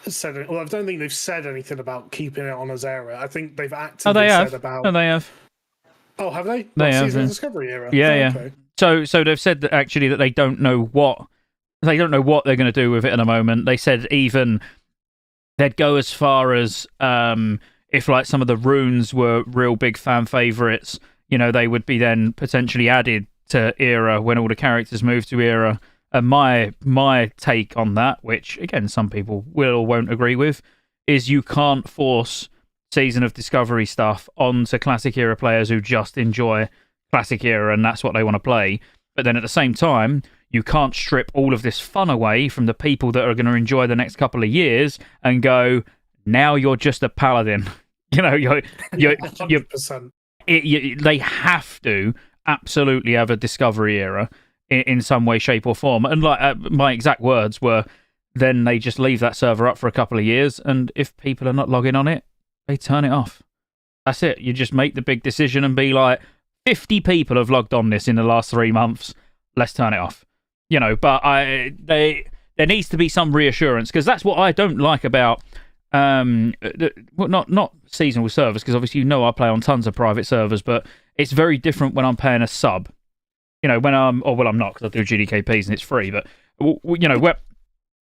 said it. Well, I don't think they've said anything about keeping it on as era. I think they've actively said about... Oh, they have. Oh, have they? They have. Season of Discovery era? Yeah. Okay. So they've said that actually that they don't know what they're going to do with it at the moment. They said even they'd go as far as if like some of the runes were real big fan favorites, you know, they would be then potentially added to era when all the characters move to era. And my take on that, which again some people will or won't agree with, is you can't force Season of Discovery stuff onto Classic Era players who just enjoy Classic Era and that's what they want to play. But then at the same time, you can't strip all of this fun away from the people that are going to enjoy the next couple of years and go, now you're just a paladin. You know, you're 100%. They have to absolutely have a Discovery Era in some way, shape, or form. And like my exact words were, then they just leave that server up for a couple of years, and if people are not logging on it, they turn it off. That's it. You just make the big decision and be like, 50 people have logged on this in the last 3 months. Let's turn it off. You know, but there needs to be some reassurance, because that's what I don't like about not seasonal servers, because obviously you know I play on tons of private servers, but it's very different when I'm paying a sub. You know, when I'm not, because I do GDKPs and it's free, but you know,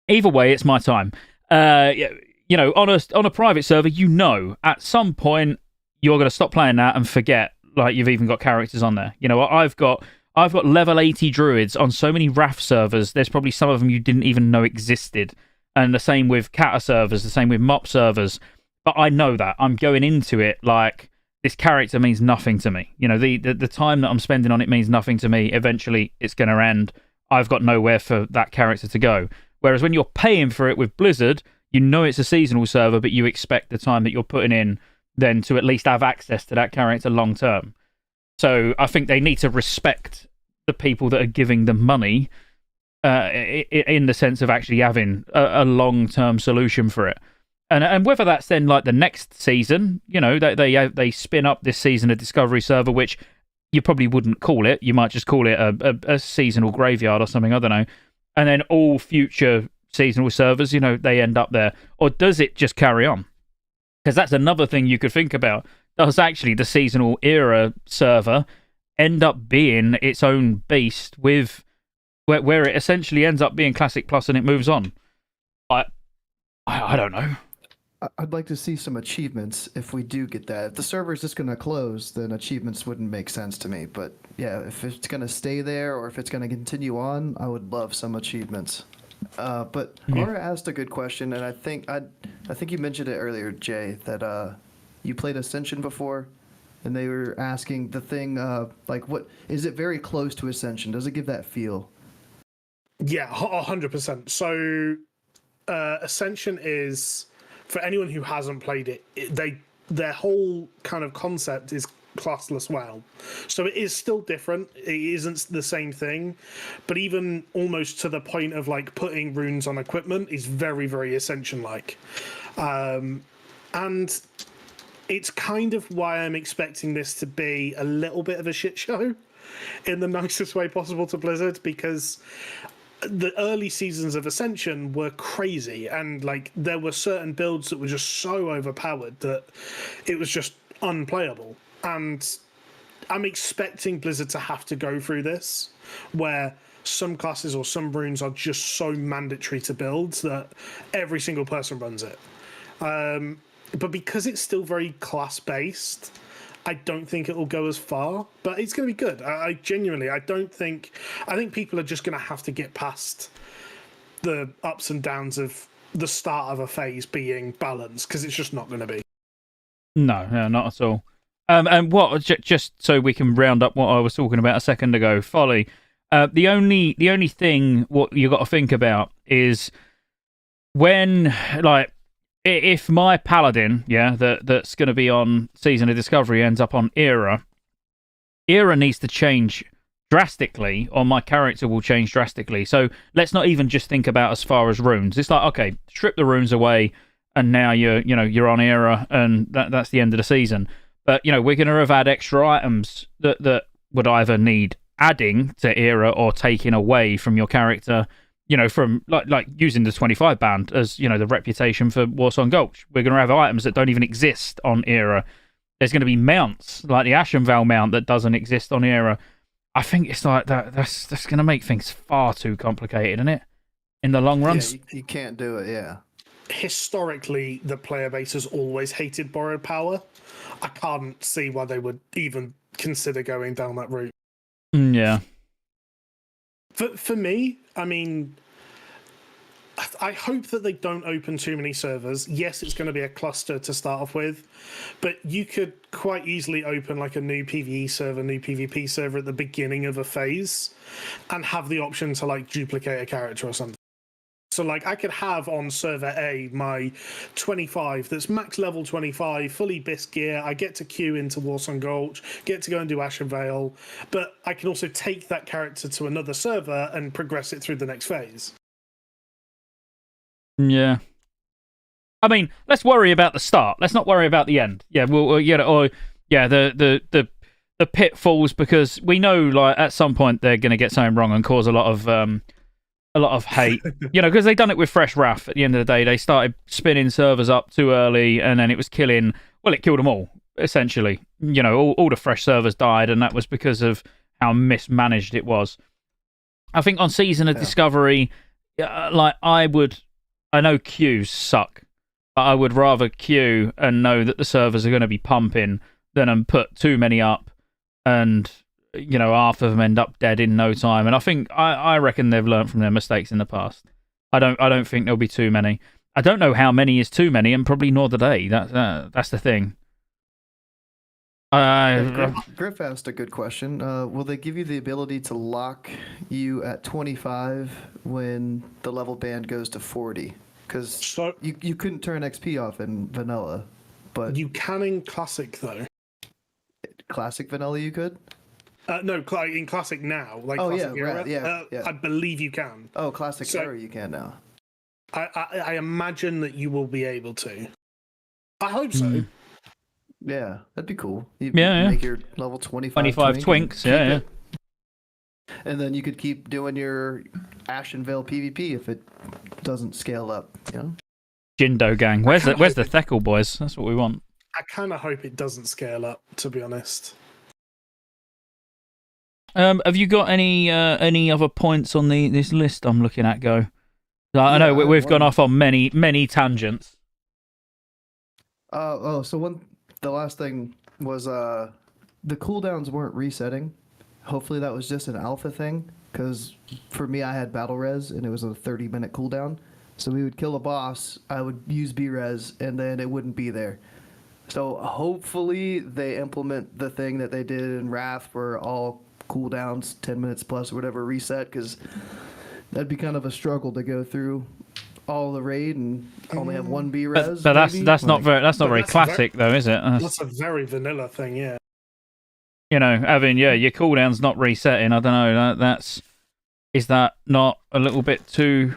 either way, it's my time. You know, on a private server, you know, at some point you're going to stop playing that and forget like you've even got characters on there. You know, I've got level 80 druids on so many RAF servers. There's probably some of them you didn't even know existed. And the same with Kata servers, the same with MOP servers. But I know that. I'm going into it like this character means nothing to me. You know, the time that I'm spending on it means nothing to me. Eventually, it's going to end. I've got nowhere for that character to go. Whereas when you're paying for it with Blizzard, you know it's a seasonal server, but you expect the time that you're putting in then to at least have access to that character long term. So I think they need to respect the people that are giving them money in the sense of actually having a long-term solution for it. And whether that's then like the next season, you know, they spin up this Season of Discovery server, which you probably wouldn't call it. You might just call it a seasonal graveyard or something, I don't know. And then all future seasonal servers, you know, they end up there. Or does it just carry on? Because that's another thing you could think about. Does actually the seasonal era server end up being its own beast with where it essentially ends up being Classic Plus and it moves on? I don't know. I'd like to see some achievements if we do get that. If the server is just going to close, then achievements wouldn't make sense to me. But yeah, if it's going to stay there or if it's going to continue on, I would love some achievements. But Laura asked a good question, and I think you mentioned it earlier, Jay, that you played Ascension before, and they were asking the thing like, what is it very close to Ascension? Does it give that feel? Yeah, 100%. So Ascension is, for anyone who hasn't played it, their whole kind of concept is classless WoW. So it is still different. It isn't the same thing, but even almost to the point of like putting runes on equipment is very, very Ascension-like. And it's kind of why I'm expecting this to be a little bit of a shit show in the nicest way possible to Blizzard, because the early seasons of Ascension were crazy, and like there were certain builds that were just so overpowered that it was just unplayable. And I'm expecting Blizzard to have to go through this, where some classes or some runes are just so mandatory to build that every single person runs it. But because it's still very class-based, I don't think it will go as far. But it's going to be good. I genuinely, I think people are just going to have to get past the ups and downs of the start of a phase being balanced, because it's just not going to be. No, not at all. And what? Just so we can round up what I was talking about a second ago, Folly. The only thing what you got to think about is when, like, if my paladin, that's going to be on Season of Discovery ends up on Era needs to change drastically, or my character will change drastically. So let's not even just think about as far as runes. It's like, okay, strip the runes away, and now you're on Era, and that's the end of the season. But we're going to have had extra items that would either need adding to Era or taking away from your character. From like using the 25 band as the reputation for Warsong Gulch. We're going to have items that don't even exist on Era. There's going to be mounts like the Ashenvale mount that doesn't exist on Era. I think it's like that's going to make things far too complicated, isn't it? In the long run, you can't do it. Yeah. Historically, the player base has always hated borrowed power. I can't see why they would even consider going down that route. Yeah. For me, I mean, I hope that they don't open too many servers. Yes, it's going to be a cluster to start off with, but you could quite easily open like a new PvE server, new PvP server at the beginning of a phase, and have the option to like duplicate a character or something. So like I could have on server A my 25 that's max level 25, fully bisque gear. I get to queue into Warsong Gulch, get to go and do Ashenvale, but I can also take that character to another server and progress it through the next phase. Yeah. I mean, let's worry about the start. Let's not worry about the end. Yeah, the pitfalls, because we know like at some point they're going to get something wrong and cause a lot of hate, because they done it with Fresh Wrath. At the end of the day, they started spinning servers up too early, and then it killed them all, essentially. All the fresh servers died, and that was because of how mismanaged it was. I think on Season of Discovery, I know queues suck, but I would rather queue and know that the servers are going to be pumping than put too many up and half of them end up dead in no time. And I reckon they've learned from their mistakes in the past. I don't think there'll be too many. I don't know how many is too many, and probably nor do they. That's the thing. Griff asked a good question. Will they give you the ability to lock you at 25 when the level band goes to 40? Because you couldn't turn XP off in vanilla, but you can in Classic though. Classic vanilla, you could. No, in Classic now, like Classic Era, I believe you can. Oh, Classic Era, you can now. I imagine that you will be able to. I hope so. Yeah, that'd be cool. Make your level 25 twinks, yeah. And then you could keep doing your Ashenvale PvP if it doesn't scale up, Jindo gang. Where's the Theckle boys? That's what we want. I kind of hope it doesn't scale up, to be honest. Have you got any other points on this list I'm looking at, Go? I know we've gone off on many tangents. The last thing was the cooldowns weren't resetting. Hopefully that was just an alpha thing, because for me I had battle res and it was a 30-minute cooldown. So we would kill a boss, I would use B-res, and then it wouldn't be there. So hopefully they implement the thing that they did in Wrath where all cooldowns 10 minutes plus or whatever reset, because that'd be kind of a struggle to go through all the raid and only have one B-res. But that's not very classic though, is it? That's a very vanilla thing, yeah. Having your cooldown's not resetting. I don't know. Is that not a little bit too?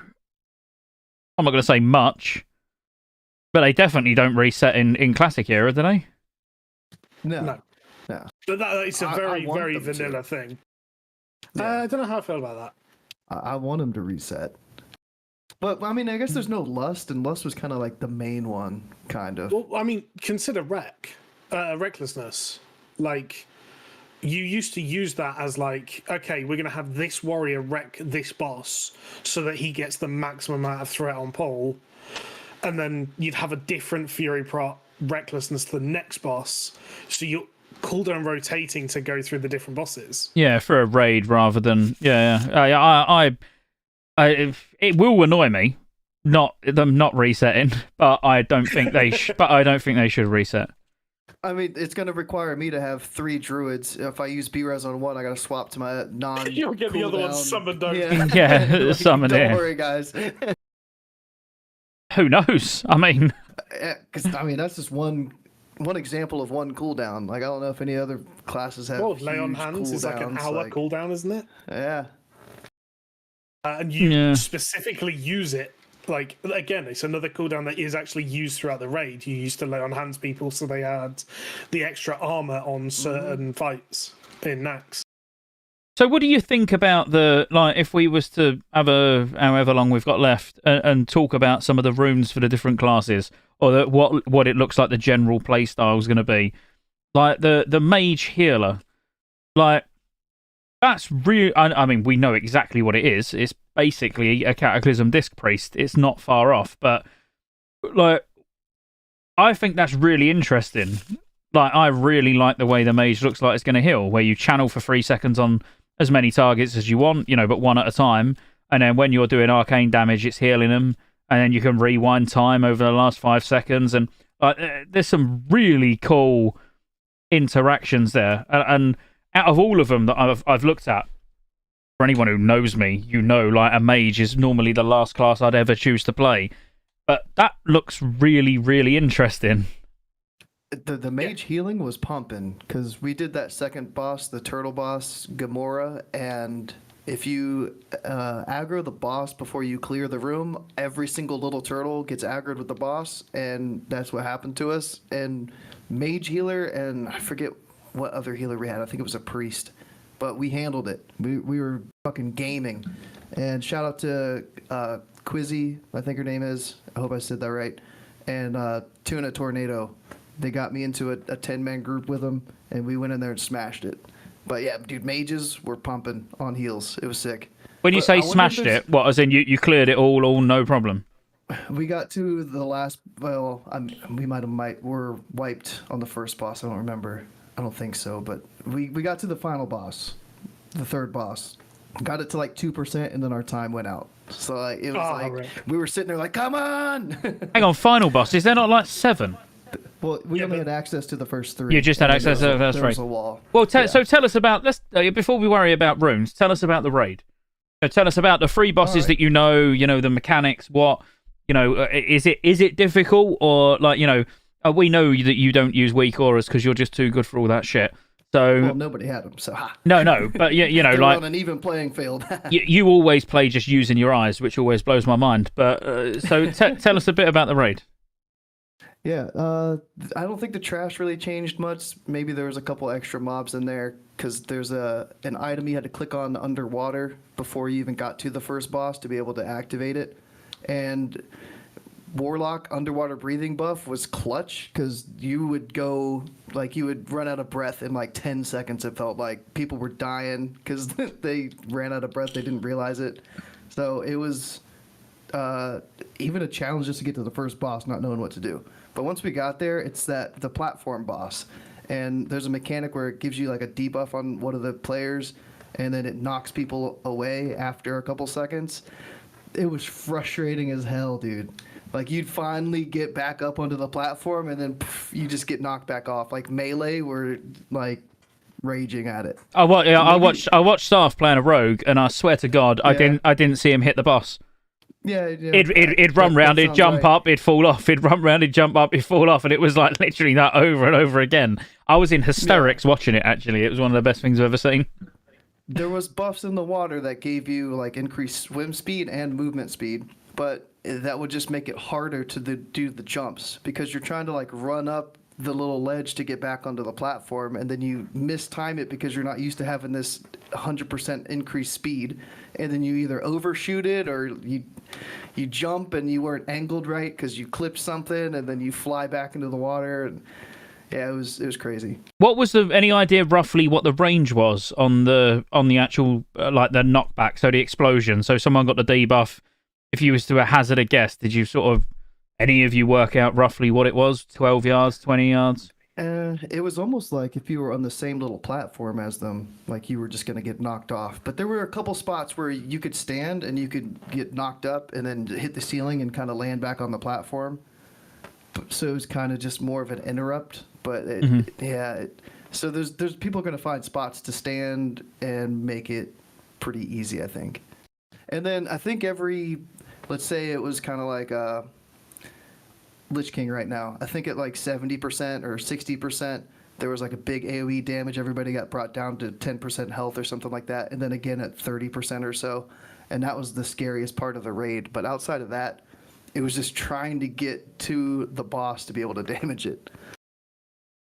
I'm not going to say much, but they definitely don't reset in Classic Era, do they? No. But it's a very vanilla thing. I don't know how I feel about that. I want them to reset. But, I mean, I guess there's no Lust, and Lust was kind of like the main one, kind of. Well, I mean, consider Recklessness. Like, you used to use that as like, okay, we're going to have this warrior wreck this boss so that he gets the maximum amount of threat on Paul. And then you'd have a different Fury Prot recklessness to the next boss. So you're cooldown rotating to go through the different bosses. Yeah, for a raid rather than it will annoy me them not resetting, but I don't think they should reset. I mean, it's going to require me to have 3 druids. If I use B-Res on one, I got to swap to my non. You'll get the other one summoned over. Yeah, summoned in. Don't worry, guys. Who knows? I mean, because that's just one example of one cooldown. Like, I don't know if any other classes have. Lay on hands is like an hour cooldown, isn't it? Yeah. And you specifically use it. Like, again, it's another cooldown that is actually used throughout the raid. You used to lay on hands people so they had the extra armor on certain fights in Nax. So what do you think about if we was to have however long we've got left and talk about some of the runes for the different classes, or what it looks like the general play style is going to be? Like the mage healer, like that's real. I mean, we know exactly what it is. It's basically a Cataclysm Disc Priest. It's not far off, but like I think that's really interesting. Like, I really like the way the mage looks like it's going to heal, where you channel for 3 seconds on as many targets as you want, but one at a time. And then when you're doing arcane damage, it's healing them. And then you can rewind time over the last 5 seconds. And there's some really cool interactions there. And out of all of them that I've looked at, for anyone who knows me, like a mage is normally the last class I'd ever choose to play. But that looks really, really interesting. The mage healing was pumping because we did that second boss, the turtle boss, Gamora, and if you aggro the boss before you clear the room, every single little turtle gets aggroed with the boss, and that's what happened to us. And mage healer, and I forget what other healer we had. I think it was a priest, but we handled it. We were fucking gaming. And shout out to Quizzy, I think her name is. I hope I said that right. And Tuna Tornado. They got me into a 10-man group with them, and we went in there and smashed it. But yeah, dude, mages were pumping on heals. It was sick. When you say smashed it, what, as in you cleared it all no problem? We got to the last, we're wiped on the first boss. I don't remember. I don't think so, but we got to the final boss, the third boss. Got it to like 2%, and then our time went out. So it was right. We were sitting there like, come on! Hang on, final boss, is there not like 7? Well, we only had access to the first 3. You just had access to the first 3. There was a wall. Well, so tell us about, before we worry about runes, tell us about the raid. So tell us about the 3 bosses that the mechanics, is it difficult, or we know that you don't use weak auras because you're just too good for all that shit. So well, nobody had them, so No, but they're like on an even playing field. you always play just using your eyes, which always blows my mind. But so tell us a bit about the raid. Yeah, I don't think the trash really changed much. Maybe there was a couple extra mobs in there because there's an item you had to click on underwater before you even got to the first boss to be able to activate it. And Warlock underwater breathing buff was clutch because you would run out of breath in like 10 seconds. It felt like people were dying because they ran out of breath. They didn't realize it. So it was even a challenge just to get to the first boss, not knowing what to do. But once we got there, it's the platform boss. And there's a mechanic where it gives you like a debuff on one of the players, and then it knocks people away after a couple seconds. It was frustrating as hell, dude. Like, you'd finally get back up onto the platform, and then you just get knocked back off. Like, Melee were, like, raging at it. I watched Staff playing a rogue, and I swear to God, I didn't see him hit the boss. Yeah, It'd run round, it'd jump up, it'd fall off. It'd run round, it'd jump up, it'd fall off, and it was like literally that over and over again. I was in hysterics watching it. Actually, it was one of the best things I've ever seen. There was buffs in the water that gave you like increased swim speed and movement speed, but that would just make it harder to do the jumps because you're trying to like run up the little ledge to get back onto the platform, and then you mistime it because you're not used to having this 100% increased speed, and then you either overshoot it or you jump and you weren't angled right because you clipped something, and then you fly back into the water. And Yeah, it was crazy. What was any idea roughly what the range was on the actual like the knockback, so the explosion? So someone got the debuff. If you was to hazard a guess, did you sort of any of you work out roughly what it was? 12 yards, 20 yards? It was almost like if you were on the same little platform as them, like you were just gonna get knocked off. But there were a couple spots where you could stand and you could get knocked up and then hit the ceiling and kind of land back on the platform. So it was kind of just more of an interrupt. But so there's people going to find spots to stand and make it pretty easy, I think. And then I think let's say it was kind of like Lich King right now. I think at like 70% or 60%, there was like a big AoE damage. Everybody got brought down to 10% health or something like that. And then again at 30% or so. And that was the scariest part of the raid. But outside of that, it was just trying to get to the boss to be able to damage it.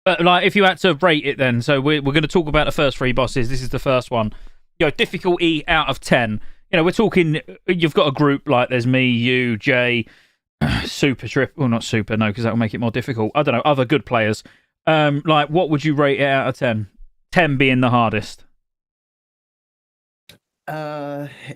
But like, if you had to rate it, then we're going to talk about the first 3 bosses. This is the first one. Difficulty out of 10. We're talking. You've got a group like there's me, you, Jay, Super Trip. Well, not Super, no, because that will make it more difficult. I don't know, other good players. Like, what would you rate it out of 10? 10 being the hardest.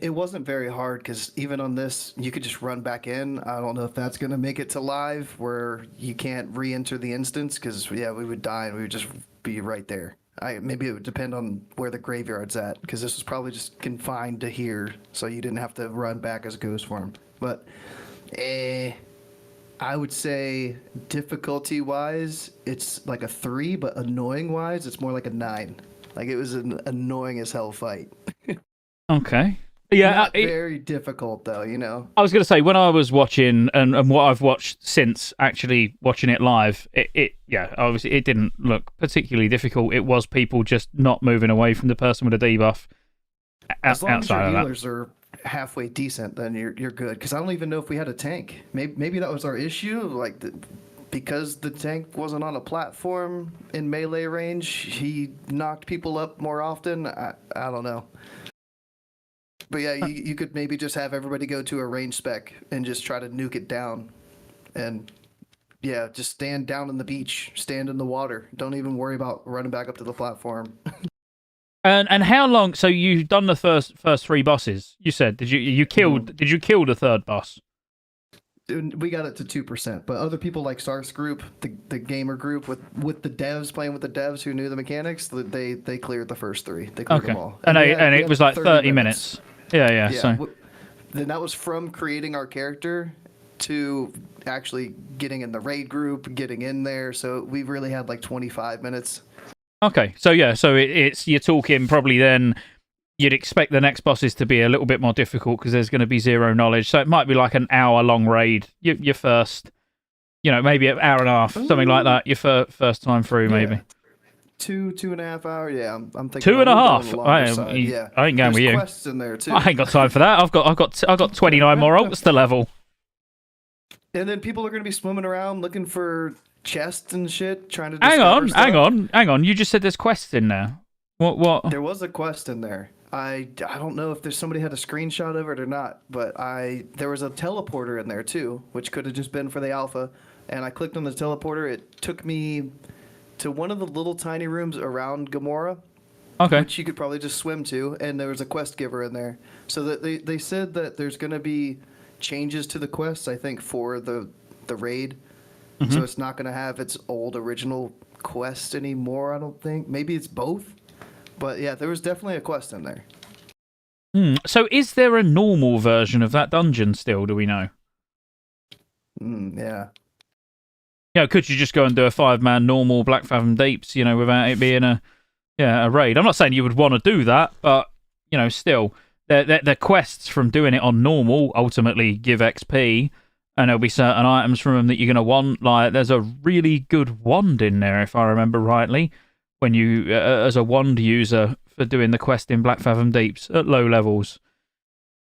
It wasn't very hard because even on this, you could just run back in. I don't know if that's going to make it to live where you can't re-enter the instance because, we would die and we would just be right there. Maybe it would depend on where the graveyard's at because this was probably just confined to here, so you didn't have to run back as a ghost form. But I would say difficulty-wise, it's like a 3, but annoying-wise, it's more like a 9. Like, it was an annoying as hell fight. Okay. Yeah, not very difficult though, I was going to say, when I was watching and what I've watched since actually watching it live, obviously it didn't look particularly difficult. It was people just not moving away from the person with a debuff. As long as your healers are halfway decent, then you're good. Because I don't even know if we had a tank. Maybe that was our issue. Like because the tank wasn't on a platform in melee range, he knocked people up more often. I don't know. But yeah, you could maybe just have everybody go to a range spec and just try to nuke it down. And yeah, just stand down on the beach, stand in the water. Don't even worry about running back up to the platform. And how long? So you've done the first 3 bosses. You said did you kill the third boss? We got it to 2%, but other people like Sark's group, the gamer group with the devs playing with the devs who knew the mechanics, they cleared the first 3. They cleared them all, and it was like 30 minutes. Yeah. So then that was from creating our character to actually getting in the raid group, getting in there. So we really had like 25 minutes. Okay, so it's you're talking probably then. You'd expect the next bosses to be a little bit more difficult because there's going to be 0 knowledge. So it might be like an hour-long raid. Your first, maybe an hour and a half, something like that. Your first time through, maybe. 2.5 hours. Yeah, I'm thinking 2.5. I ain't going with you. There's quests in there too. I ain't got time for that. I've got 29 more ults to level. And then people are going to be swimming around looking for chests and shit, trying to. Hang on. You just said there's quests in there. What? There was a quest in there. I don't know if there's somebody had a screenshot of it or not, but there was a teleporter in there too, which could have just been for the alpha. And I clicked on the teleporter. It took me to one of the little tiny rooms around Gamora. Okay. Which you could probably just swim to, and there was a quest giver in there. So that they said that there's going to be changes to the quests, I think, for the raid. Mm-hmm. So it's not going to have its old original quest anymore, I don't think. Maybe it's both. But yeah, there was definitely a quest in there. So is there a normal version of that dungeon still, do we know? Yeah. Could you just go and do a 5-man normal Black Fathom Deeps, without it being a raid? I'm not saying you would want to do that, but, still, the quests from doing it on normal ultimately give XP, and there'll be certain items from them that you're going to want. Like, there's a really good wand in there, if I remember rightly, when you, as a wand user, for doing the quest in Black Fathom Deeps at low levels.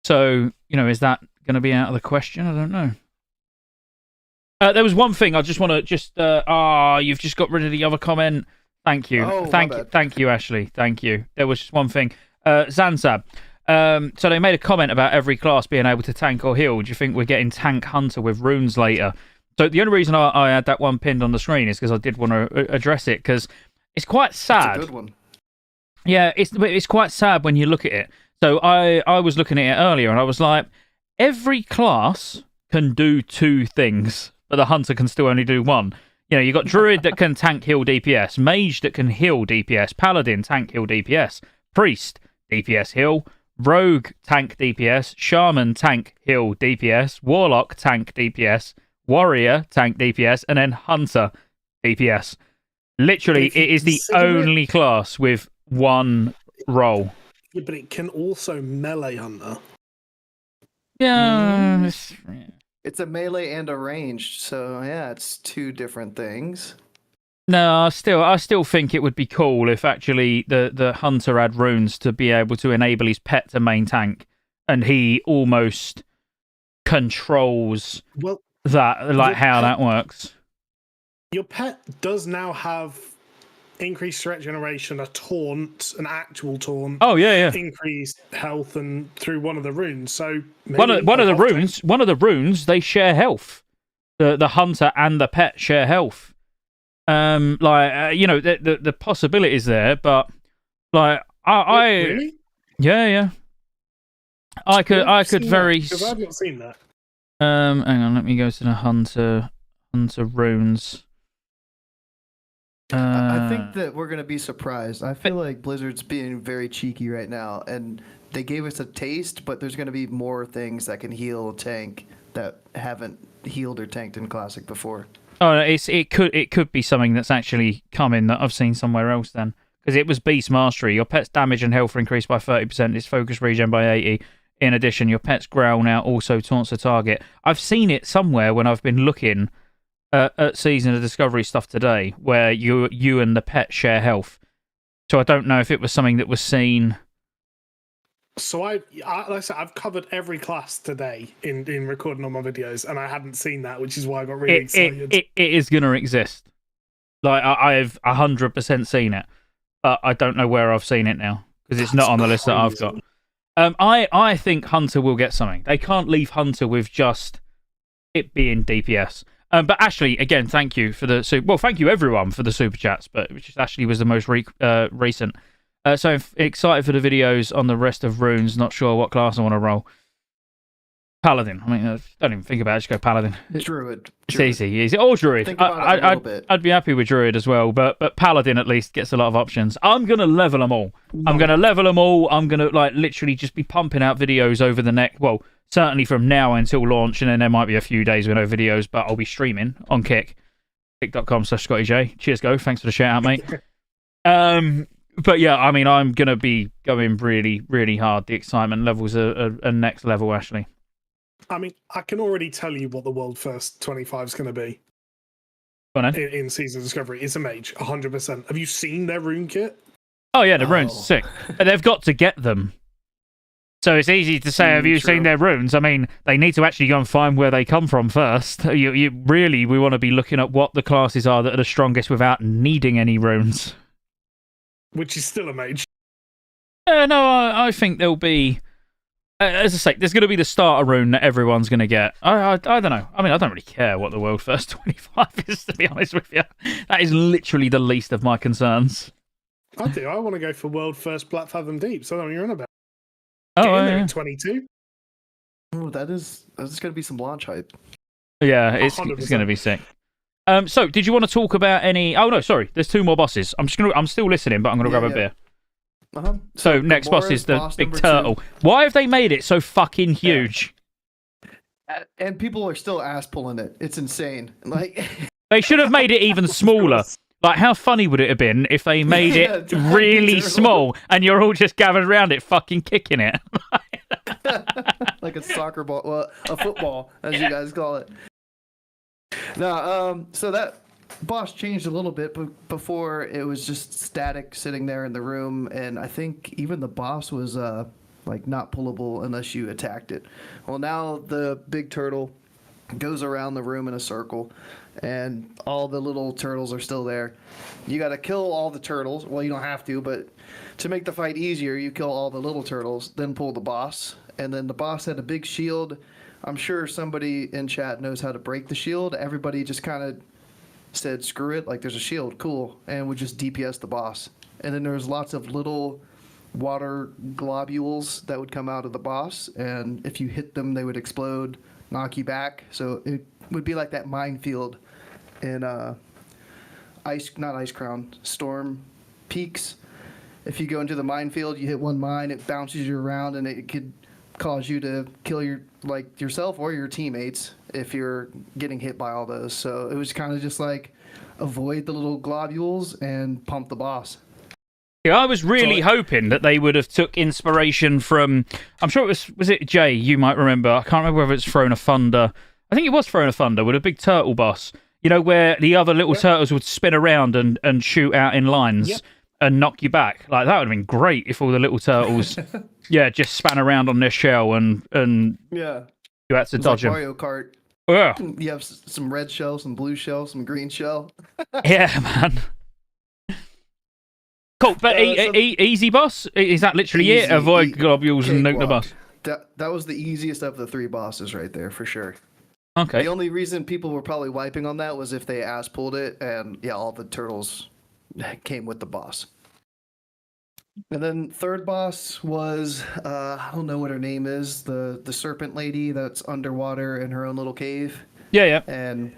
So, is that going to be out of the question? I don't know. There was one thing I just want to you've just got rid of the other comment. Thank you. Thank you, Ashley. Thank you. There was just one thing. Zansab. So they made a comment about every class being able to tank or heal. Do you think we're getting Tank Hunter with runes later? So the only reason I had that one pinned on the screen is because I did want to address it, because it's quite sad. It's a good one. Yeah, it's quite sad when you look at it. So I was looking at it earlier, and I was like, every class can do 2 things, but the hunter can still only do 1. You got druid that can tank heal DPS, mage that can heal DPS, paladin tank heal DPS, priest DPS heal, rogue tank DPS, shaman tank heal DPS, warlock tank DPS, warrior tank DPS, and then hunter DPS. Literally, it is the only class with 1 role. Yeah, but it can also melee hunter. Yeah. It's a melee and a ranged, so yeah, it's 2 different things. No, I still think it would be cool if actually the hunter had runes to be able to enable his pet to main tank, and he almost controls that, like how that works. Your pet does now have increased threat generation, a taunt, an actual taunt. Oh yeah. Increased health, and through one of the runes. So one of the runes, they share health. The hunter and the pet share health. The possibilities there, but like really? Yeah. I could very. Because I've not seen that. Hang on, let me go to the hunter runes. I think that we're gonna be surprised. I feel like Blizzard's being very cheeky right now, and they gave us a taste, but there's gonna be more things that can heal tank that haven't healed or tanked in Classic before. Oh, it could be something that's actually coming that I've seen somewhere else then, because it was Beast Mastery. Your pet's damage and health are increased by 30%. Its focus regen by 80. In addition, your pet's growl now also taunts the target. I've seen it somewhere when I've been looking at Season of Discovery stuff today, where you and the pet share health. So I don't know if it was something that was seen. So like I said, I've covered every class today in recording all my videos, and I hadn't seen that, which is why I got really excited. It is going to exist. Like I've 100% seen it, but I don't know where I've seen it now, because it's not on the list that I've got. I think Hunter will get something. They can't leave Hunter with just it being DPS. But Ashley, again, thank you for thank you everyone for the super chats, but which Ashley was the most recent. So I'm excited for the videos on the rest of runes. Not sure what class I want to roll. Paladin. I mean, don't even think about it. Just go Paladin. Druid. It's easy. Or Druid. Think about it a little bit. I'd be happy with Druid as well, but Paladin at least gets a lot of options. I'm gonna level them all. I'm gonna literally just be pumping out videos over the next. Well, certainly from now until launch, and then there might be a few days with no videos, but I'll be streaming on Kick. Kick.com/Scottejaye. Cheers, go. Thanks for the shout out, mate. But yeah, I mean, I'm going to be going really, really hard. The excitement levels are next level, Ashley. I mean, I can already tell you what the world first 25 is going to be. Go on, in Season of Discovery. It's a mage, 100%. Have you seen their rune kit? Oh, yeah, the runes are sick. But they've got to get them. So it's easy to say, have you seen their runes? I mean, they need to actually go and find where they come from first. We want to be looking at what the classes are that are the strongest without needing any runes. Which is still a mage. No, I think there'll be... as I say, there's going to be the starter rune that everyone's going to get. I don't know. I mean, I don't really care what the world first 25 is, to be honest with you. That is literally the least of my concerns. I do. I want to go for world first Black Fathom Deep, so I don't know what you're on about. Get in there in 22. Oh, that's going to be some launch hype. Yeah, it's going to be sick. So, did you want to talk about any... Oh, no, sorry. There's 2 more bosses. I'm still listening, but I'm going to grab a beer. Uh-huh. So next boss is the big turtle. 2. Why have they made it so fucking huge? Yeah. And people are still ass pulling it. It's insane. Like they should have made it even smaller. Like, how funny would it have been if they made it really small and you're all just gathered around it, fucking kicking it? Like a soccer ball, well, a football, as you guys call it. No, so that boss changed a little bit, but before it was just static sitting there in the room, and I think even the boss was like not pullable unless you attacked it. Well, now the big turtle goes around the room in a circle, and all the little turtles are still there. You got to kill all the turtles. Well, you don't have to, but to make the fight easier, you kill all the little turtles, then pull the boss. And then the boss had a big shield I'm sure somebody in chat knows how to break the shield. Everybody just kind of said, screw it, like there's a shield, cool, and would just DPS the boss. And then there was lots of little water globules that would come out of the boss, and if you hit them, they would explode, knock you back. So it would be like that minefield in not Ice Crown, Storm Peaks. If you go into the minefield, you hit one mine, it bounces you around, and it could cause you to kill yourself or your teammates if you're getting hit by all those. So it was kind of just like avoid the little globules and pump the boss. Yeah, I was really hoping that they would have took inspiration from. I'm sure it was it Jay? You might remember. I can't remember whether it's Throne of Thunder. I think it was Throne of Thunder with a big turtle boss. You know, where the other little turtles would spin around and shoot out in lines and knock you back. Like that would have been great if all the little turtles, just span around on their shell and you had to dodge them. Mario Kart. Yeah. You have some red shell, some blue shell, some green shell. Yeah, man. Cool, but easy boss? Is that literally it? Avoid globules and nuke the boss? That was the easiest of the 3 bosses right there, for sure. Okay. The only reason people were probably wiping on that was if they ass pulled it, and all the turtles came with the boss. And then third boss was I don't know what her name is, the serpent lady that's underwater in her own little cave. Yeah. And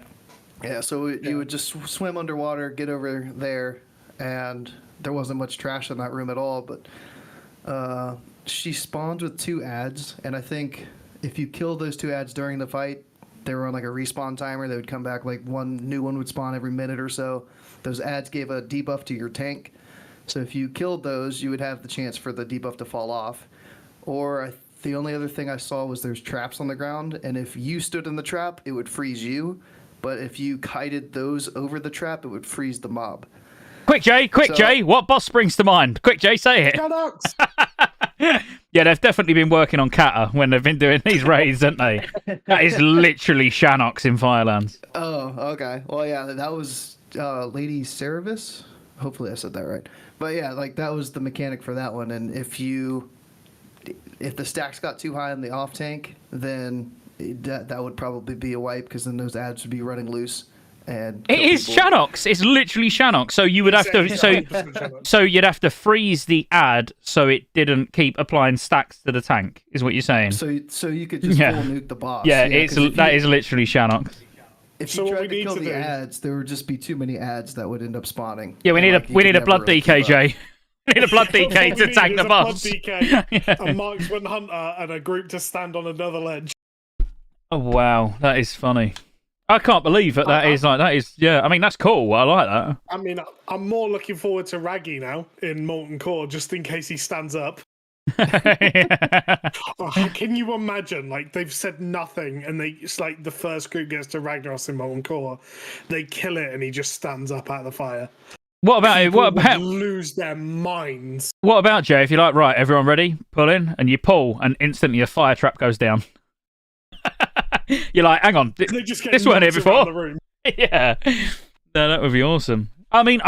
so you would just swim underwater, get over there, and there wasn't much trash in that room at all. But she spawned with 2 ads, and I think if you kill those 2 ads during the fight, they were on like a respawn timer. They would come back, like one new one would spawn every minute or so. Those ads gave a debuff to your tank. So if you killed those, you would have the chance for the debuff to fall off. Or the only other thing I saw was there's traps on the ground, and if you stood in the trap, it would freeze you. But if you kited those over the trap, it would freeze the mob. Quick, Jay, what boss springs to mind? Quick, Jay, say it. Yeah, they've definitely been working on Kata when they've been doing these raids, haven't they? That is literally Shanox in Firelands. Oh, okay. Well, yeah, that was Lady Cerevis. Hopefully I said that right. But yeah, like that was the mechanic for that one. And if the stacks got too high in the off tank, then that would probably be a wipe, because then those ads would be running loose. And it is Shanox. It's literally Shanox. So you would have to so you'd have to freeze the ad so it didn't keep applying stacks to the tank. Is what you're saying? So you could just full nuke the boss. Yeah, that is literally Shanox. If you tried to kill the ads, there would just be too many ads that would end up spawning. Yeah, we need a blood DK, Jay. We need a blood DK to tank the boss. Blood DK, a marksman hunter, and a group to stand on another ledge. Oh wow, that is funny. I can't believe that is. Yeah, I mean, that's cool. I like that. I mean, I'm more looking forward to Raggy now in Molten Core, just in case he stands up. Can you imagine? Like, they've said nothing, and it's like the first group gets to Ragnaros in Molten Core, they kill it, and he just stands up out of the fire. What about lose their minds? What about, Jay? If you're like, right, everyone ready? Pull in, and you pull, and instantly a fire trap goes down. You're like, hang on, this weren't here before. Yeah, no, that would be awesome. I mean,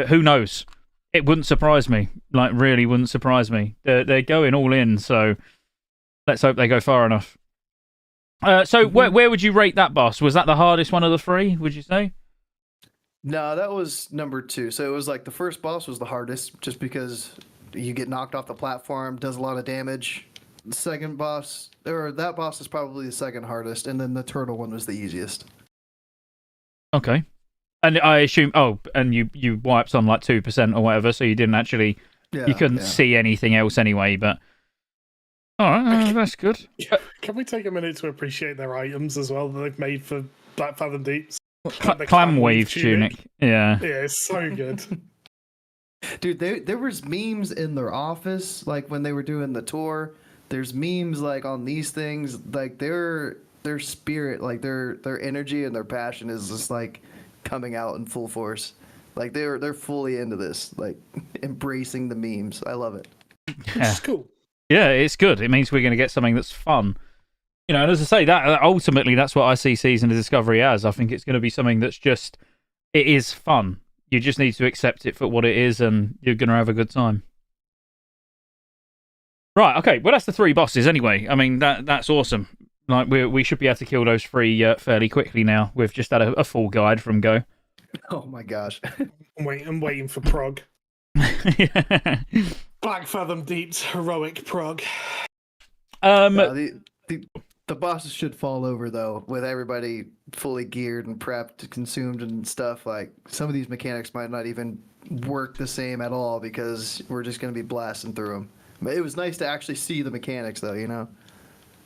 who knows? It wouldn't surprise me. Like, really wouldn't surprise me. They're going all in, so let's hope they go far enough. So where would you rate that boss? Was that the hardest one of the 3, would you say? No, that was number 2. So it was like the first boss was the hardest, just because you get knocked off the platform, does a lot of damage. The second boss, or that boss is probably the second hardest, and then the turtle one was the easiest. Okay. And I assume, and you wiped on like 2% or whatever, so you didn't actually, you couldn't see anything else anyway, but... Alright, that's good. Can we take a minute to appreciate their items as well that they've made for Black Fathom Deeps? Clam Weave tunic. Yeah. Yeah, it's so good. Dude, there was memes in their office, like when they were doing the tour. There's memes like on these things, like their spirit, like their energy and their passion is just like coming out in full force. Like they're fully into this, like embracing the memes. I love it. Yeah. It's cool. Yeah, it's good. It means we're going to get something that's fun. You know, and as I say, that ultimately that's what I see Season of Discovery as. I think it's going to be something that's just, it is fun. You just need to accept it for what it is, and you're going to have a good time. Right, okay. Well, that's the 3 bosses anyway. I mean, that's awesome. Like we should be able to kill those 3 fairly quickly now. We've just had a full guide from Go. Oh my gosh. I'm waiting for prog. Yeah. Black Fathom Deep's heroic prog. The bosses should fall over though, with everybody fully geared and prepped, consumed and stuff. Like some of these mechanics might not even work the same at all because we're just going to be blasting through them. But it was nice to actually see the mechanics though, you know.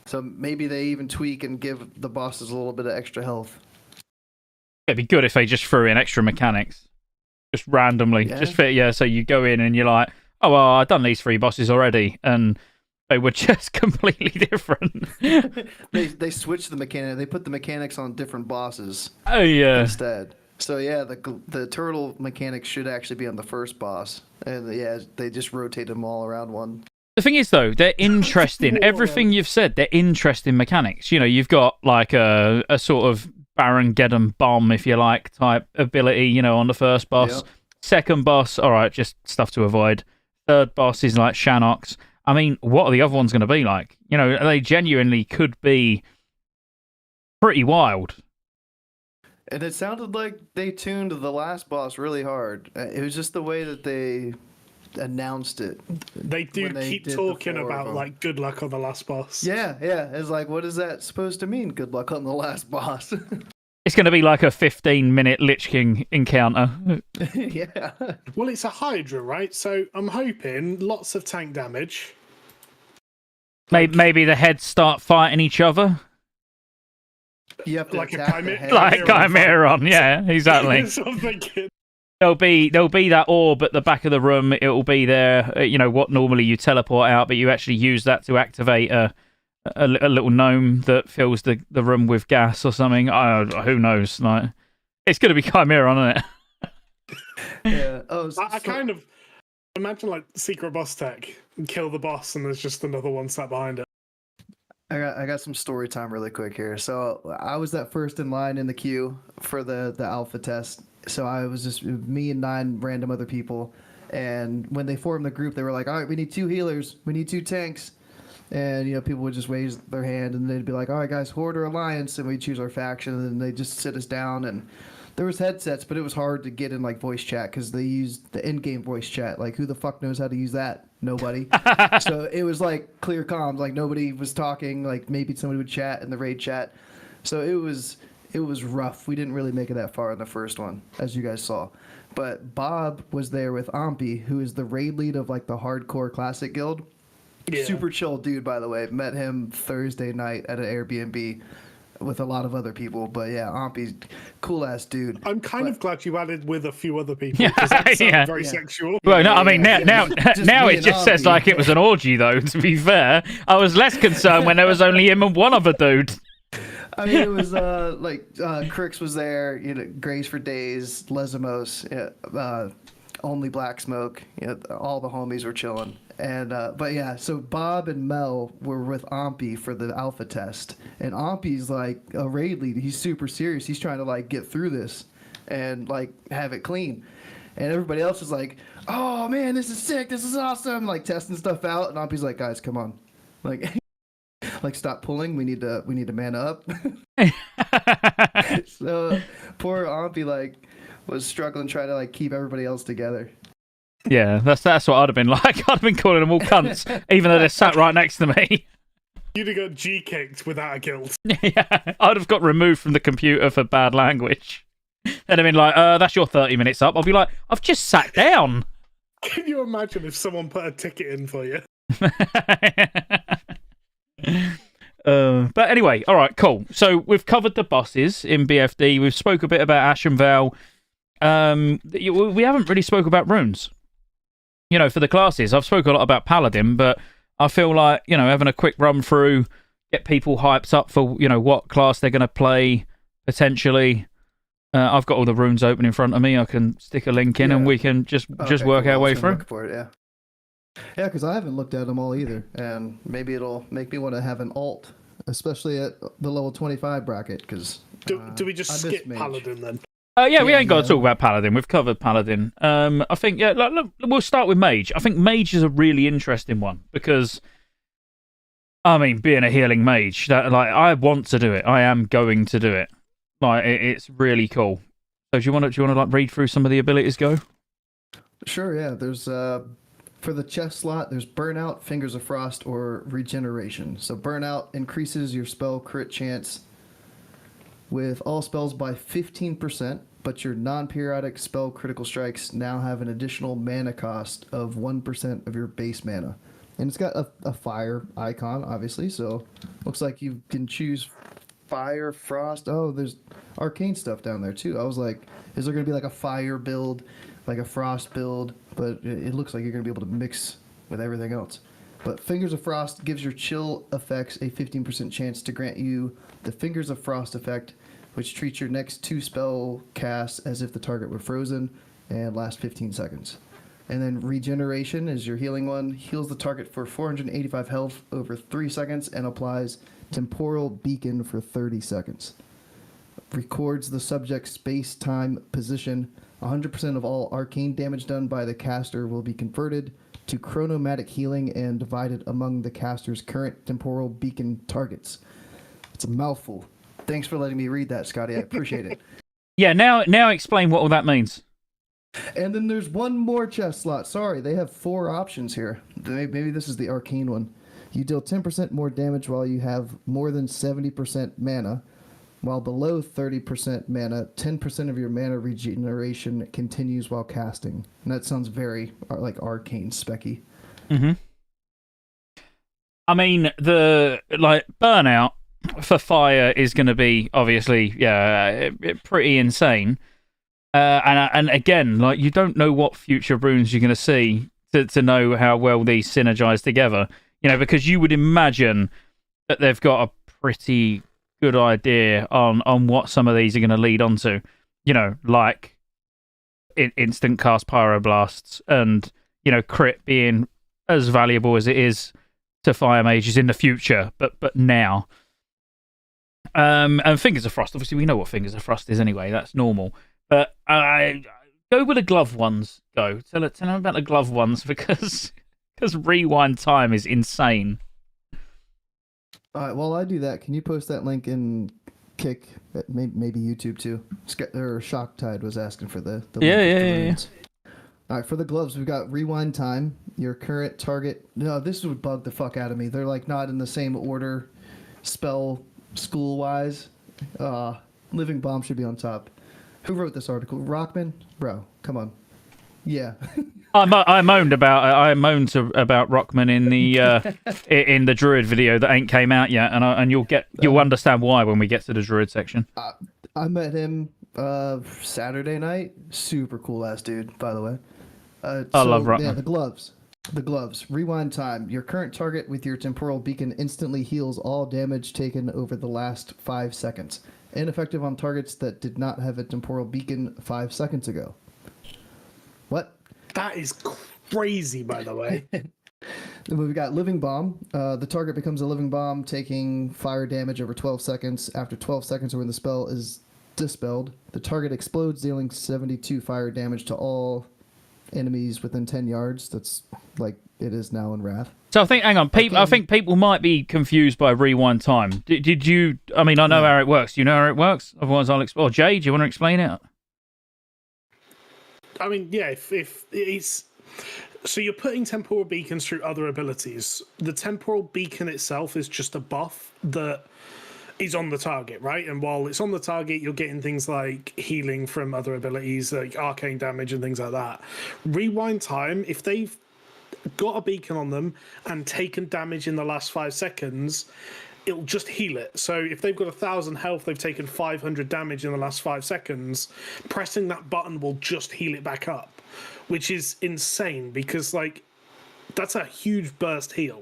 So maybe they even tweak and give the bosses a little bit of extra health. It'd be good if they just threw in extra mechanics, just randomly. Yeah. Just fit, yeah. So you go in and you're like, oh, well, I've done these 3 bosses already, and they were just completely different. They switched the mechanic. They put the mechanics on different bosses. Oh yeah. Instead. So yeah, the turtle mechanics should actually be on the first boss, and yeah, they just rotate them all around one. The thing is, though, they're interesting. Everything you've said, they're interesting mechanics. You know, you've got like a sort of Baron Geddon bomb, if you like, type ability. You know, on the first boss. Yep. Second boss, all right, just stuff to avoid. Third boss is like Shanox. I mean, what are the other ones going to be like? You know, they genuinely could be pretty wild. And it sounded like they tuned the last boss really hard. It was just the way that they announced it. They do when they keep did the talking 4 of about them. like good luck on the last boss. Yeah. It's like, what is that supposed to mean? Good luck on the last boss. It's going to be like a 15-minute Lich King encounter. Yeah. Well, it's a Hydra, right? So I'm hoping lots of tank damage. Maybe the heads start fighting each other. You have to Like a attack the chimera- head. Like Chimeron Chimeron, yeah, exactly. So I'm thinking, There'll be that orb at the back of the room. It'll be there. You know what? Normally you teleport out, but you actually use that to activate a little gnome that fills the room with gas or something. Who knows? Like, it's going to be Chimeron, isn't it? Yeah. Oh, I kind of imagine like secret boss tech, kill the boss, and there's just another one sat behind it. I got some story time really quick here. So I was that first in line in the queue for the alpha test. So I was just me and 9 random other people. And when they formed the group, they were like, all right, we need 2 healers. We need 2 tanks. And, you know, people would just raise their hand and they'd be like, all right, guys, Horde or Alliance. And we'd choose our faction. And then they'd just sit us down. And there was headsets, but it was hard to get in like voice chat because they used the in-game voice chat. Like, who the fuck knows how to use that? Nobody. So it was like clear comms. Like nobody was talking. Like maybe somebody would chat in the raid chat. So it was rough. We didn't really make it that far in the first one, as you guys saw. But Bob was there with Ampi, who is the raid lead of like the hardcore classic guild. Yeah. Super chill dude, by the way. Met him Thursday night at an Airbnb with a lot of other people. But yeah, Ampi's cool ass dude. I'm kind of glad you added with a few other people because that sounds Yeah. very sexual. Well, no, I mean Yeah. now Just now me it and just says Ampi. like it was an orgy, though. To be fair, I was less concerned when there was only him and one other dude. I mean, it was Crix was there, you know, Grace for Days, Lesamos, Only Black Smoke, you know, all the homies were chilling. And but yeah, so Bob and Mel were with Ampi for the alpha test, and Ampi's like a raid lead. He's super serious. He's trying to like get through this and like have it clean. And everybody else is like, "Oh man, this is sick. This is awesome!" Like testing stuff out. And Ampi's like, "Guys, come on, like." Like stop pulling. We need to man up. So poor Ampi like was struggling trying to like keep everybody else together. Yeah, that's what I'd have been like. I'd have been calling them all cunts, even though they're sat right next to me. You'd have got G kicked without a guilt. Yeah, I'd have got removed from the computer for bad language. They'd have been like, "That's your 30 minutes up." I'll be like, "I've just sat down." Can you imagine if someone put a ticket in for you? But anyway, all right, cool. So we've covered the bosses in BFD. We've spoke a bit about Ashenvale. We haven't really spoke about runes. You know, for the classes, I've spoke a lot about Paladin, but I feel like, you know, having a quick run through, get people hyped up for, you know, what class they're going to play potentially. I've got all the runes open in front of me. I can stick a link in and we can just work our way through. Look for it, yeah. Yeah, because I haven't looked at them all either, and maybe it'll make me want to have an alt, especially at the level 25 bracket. Because Do we just I miss skip Mage. Paladin then? Yeah, we ain't got to no. talk about Paladin. We've covered Paladin. I think, yeah, look, we'll start with Mage. I think Mage is a really interesting one because I mean, being a healing mage, that like I want to do it. I am going to do it. Like it's really cool. So do you want to like read through some of the abilities? Go. Sure, yeah. There's for the chest slot, there's Burnout, Fingers of Frost, or Regeneration. So Burnout increases your spell crit chance with all spells by 15%, but your non-periodic spell critical strikes now have an additional mana cost of 1% of your base mana. And it's got a fire icon, obviously, so looks like you can choose fire, frost. Oh, there's arcane stuff down there, too. I was like, is there going to be like a fire build, like a frost build? But it looks like you're going to be able to mix with everything else. But Fingers of Frost gives your chill effects a 15% chance to grant you the Fingers of Frost effect, which treats your next 2 spell casts as if the target were frozen and lasts 15 seconds. And then Regeneration is your healing one. Heals the target for 485 health over 3 seconds and applies Temporal Beacon for 30 seconds. Records the subject's space-time position. 100% of all arcane damage done by the caster will be converted to chronomatic healing and divided among the caster's current temporal beacon targets. It's a mouthful. Thanks for letting me read that, Scotty. I appreciate it. Yeah, now explain what all that means. And then there's one more chest slot. Sorry, they have 4 options here. Maybe this is the arcane one. You deal 10% more damage while you have more than 70% mana. While below 30% mana, 10% of your mana regeneration continues while casting. And that sounds very like arcane specky. Mm-hmm. I mean, the like burnout for fire is going to be obviously pretty insane. And again, like you don't know what future runes you're going to see to know how well these synergize together. You know, because you would imagine that they've got a pretty good idea on what some of these are going to lead on to. You know, like instant cast pyroblasts and, you know, crit being as valuable as it is to fire mages in the future, but now. And Fingers of Frost, obviously we know what Fingers of Frost is anyway, that's normal. But I go with the glove ones, go. Tell them about the glove ones because rewind time is insane. All right, while I do that, can you post that link in Kick, maybe YouTube too? Or Shocktide was asking for the yeah. All right, for the gloves, we've got rewind time. Your current target. No, this would bug the fuck out of me. They're like not in the same order, spell school wise. Living Bomb should be on top. Who wrote this article? Rockman, bro, come on. Yeah. I moaned about Rockman in the in the Druid video that ain't came out yet, and you'll understand why when we get to the Druid section. I met him Saturday night. Super cool ass dude, by the way. I love Rockman. Yeah, the gloves. Rewind time. Your current target with your temporal beacon instantly heals all damage taken over the last 5 seconds. Ineffective on targets that did not have a temporal beacon 5 seconds ago. What? That is crazy, by the way. Then we've got Living Bomb. The target becomes a Living Bomb, taking fire damage over 12 seconds. After 12 seconds or when the spell is dispelled, the target explodes, dealing 72 fire damage to all enemies within 10 yards. That's like it is now in Wrath. So I think people might be confused by rewind time. Did you? I mean, I know how it works. Do you know how it works? Otherwise, I'll explain. Jay, do you want to explain it? I mean, yeah. If it's so, you're putting temporal beacons through other abilities. The temporal beacon itself is just a buff that is on the target, right? And while it's on the target, you're getting things like healing from other abilities, like arcane damage and things like that. Rewind time, if they've got a beacon on them and taken damage in the last 5 seconds, it'll just heal it. So if they've got 1,000 health, they've taken 500 damage in the last 5 seconds, pressing that button will just heal it back up, which is insane because, like, that's a huge burst heal.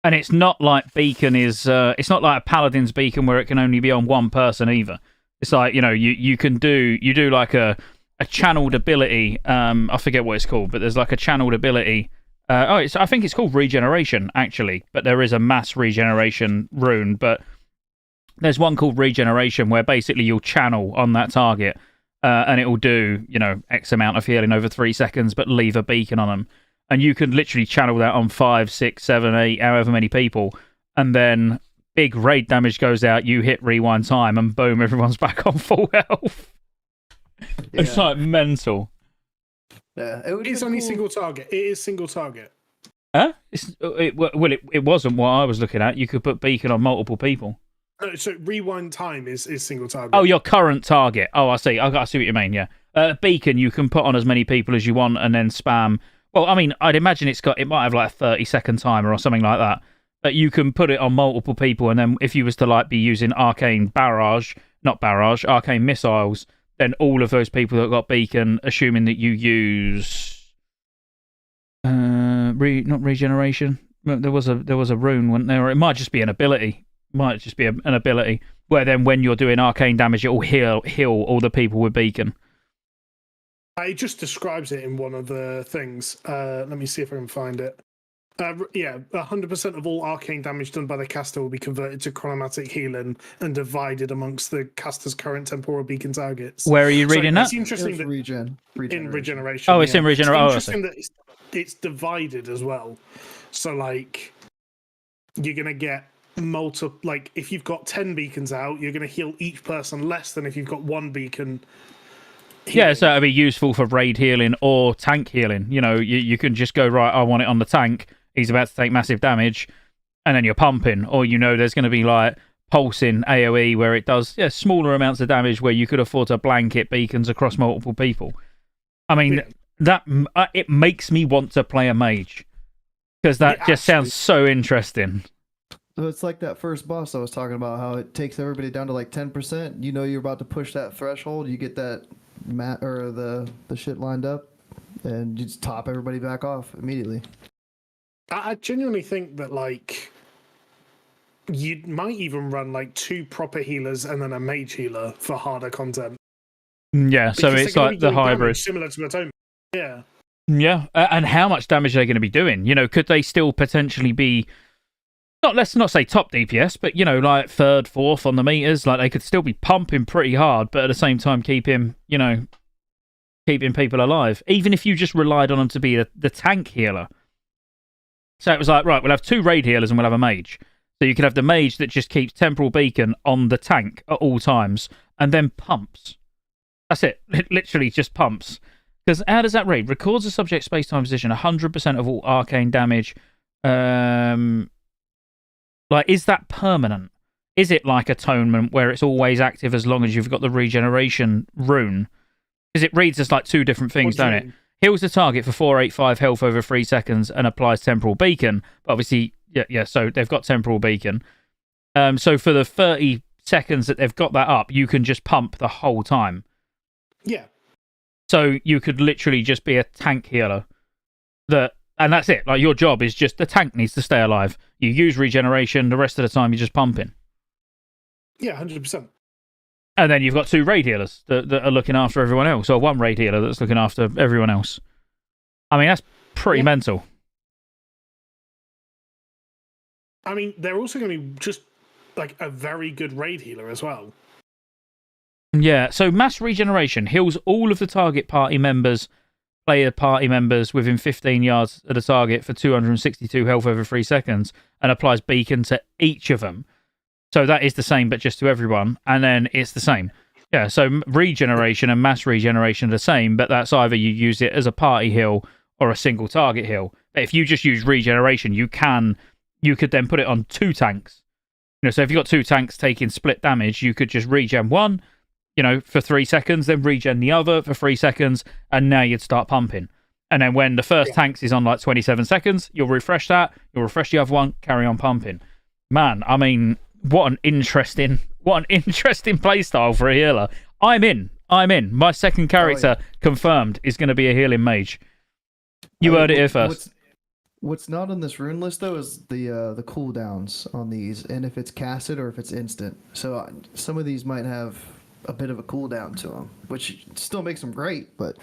And it's not like beacon is. It's not like a paladin's beacon where it can only be on one person either. It's like, you know, you do like a channeled ability. I forget what it's called, but there's like a channeled ability. I think it's called regeneration actually, but there is a mass regeneration rune. But there's one called regeneration where basically you'll channel on that target, and it will do, you know, X amount of healing over 3 seconds, but leave a beacon on them. And you can literally channel that on 5, 6, 7, 8, however many people, and then big raid damage goes out, you hit rewind time, and boom, everyone's back on full health. It's like mental. Yeah, it's only single target. It is single target. Huh? It wasn't what I was looking at. You could put beacon on multiple people. No, so rewind time is single target. Oh, your current target. Oh, I see. I see what you mean. Yeah, beacon you can put on as many people as you want, and then spam. Well, I mean, I'd imagine it might have like a 30-second timer or something like that. But you can put it on multiple people, and then if you was to like be using arcane missiles, then all of those people that got beacon, assuming that you use not regeneration. There was a rune, wasn't there? Or it might just be an ability. Might just be an ability where then when you're doing arcane damage, it will heal all the people with beacon. It just describes it in one of the things. Let me see if I can find it. 100% of all arcane damage done by the caster will be converted to chromatic healing and divided amongst the caster's current temporal beacon targets. Where are you reading that? It's interesting that in regeneration. Oh, it's in regeneration. It's interesting that it's divided as well. So, like, you're gonna get like if you've got 10 beacons out, you're gonna heal each person less than if you've got one beacon. Yeah, so it'd be useful for raid healing or tank healing. You know, you can just go, right, I want it on the tank. He's about to take massive damage, and then you're pumping. Or, you know, there's going to be, like, pulsing AoE where it does smaller amounts of damage where you could afford to blanket beacons across multiple people. I mean, it makes me want to play a mage. Because that just sounds so interesting. So it's like that first boss I was talking about, how it takes everybody down to like 10%. You know you're about to push that threshold. You get that or the shit lined up, and you just top everybody back off immediately. I genuinely think that, like, you might even run like 2 proper healers and then a mage healer for harder content. Yeah, so it's like the hybrid. Similar to Atonement. Yeah. Yeah, and how much damage are they going to be doing? You know, could they still potentially be, let's not say top DPS, but, you know, like 3rd, 4th on the meters? Like, they could still be pumping pretty hard, but at the same time keeping people alive. Even if you just relied on them to be the tank healer. So it was like, right, we'll have 2 raid healers and we'll have a mage. So you could have the mage that just keeps temporal beacon on the tank at all times and then pumps. That's it. It literally just pumps. Because how does that read? Records the subject space-time position, 100% of all arcane damage. Like, is that permanent? Is it like Atonement where it's always active as long as you've got the regeneration rune? Because it reads as like 2 different things, don't it? Heals the target for 485 health over 3 seconds and applies temporal beacon. But obviously, so they've got temporal beacon. So for the 30 seconds that they've got that up, you can just pump the whole time. Yeah. So you could literally just be a tank healer. And that's it. Like, your job is just the tank needs to stay alive. You use regeneration, the rest of the time you're just pumping. Yeah, 100%. And then you've got 2 raid healers that are looking after everyone else, or 1 raid healer that's looking after everyone else. I mean, that's pretty mental. I mean, they're also going to be just like a very good raid healer as well. Yeah, so mass regeneration heals all of the target player party members within 15 yards of the target for 262 health over 3 seconds and applies beacon to each of them. So that is the same, but just to everyone, and then it's the same. Yeah, so regeneration and mass regeneration are the same, but that's either you use it as a party heal or a single target heal. But if you just use regeneration, you could then put it on 2 tanks. You know, so if you've got 2 tanks taking split damage, you could just regen one, you know, for 3 seconds, then regen the other for 3 seconds, and now you'd start pumping. And then when the first tanks is on like 27 seconds, you'll refresh that, you'll refresh the other one, carry on pumping. Man, I mean, what an interesting playstyle for a healer. I'm in. My second character confirmed is going to be a healing mage. You heard it here first. What's not on this rune list though is the cooldowns on these, and if it's casted or if it's instant. So some of these might have a bit of a cooldown to them, which still makes them great. But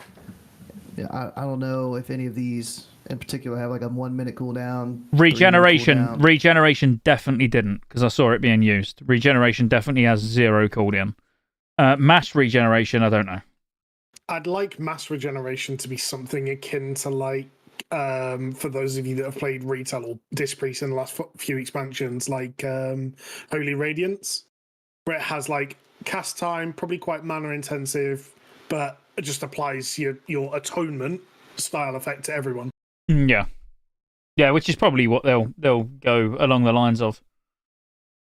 yeah, I don't know if any of these in particular have like a 1 minute cooldown. Regeneration definitely didn't, because I saw it being used. Regeneration definitely has 0 cooldown. Mass regeneration, I don't know. I'd like mass regeneration to be something akin to like for those of you that have played retail or Disc Priest in the last few expansions, like Holy Radiance, where it has like cast time, probably quite mana intensive, but it just applies your atonement style effect to everyone. Yeah. Yeah, which is probably what they'll go along the lines of.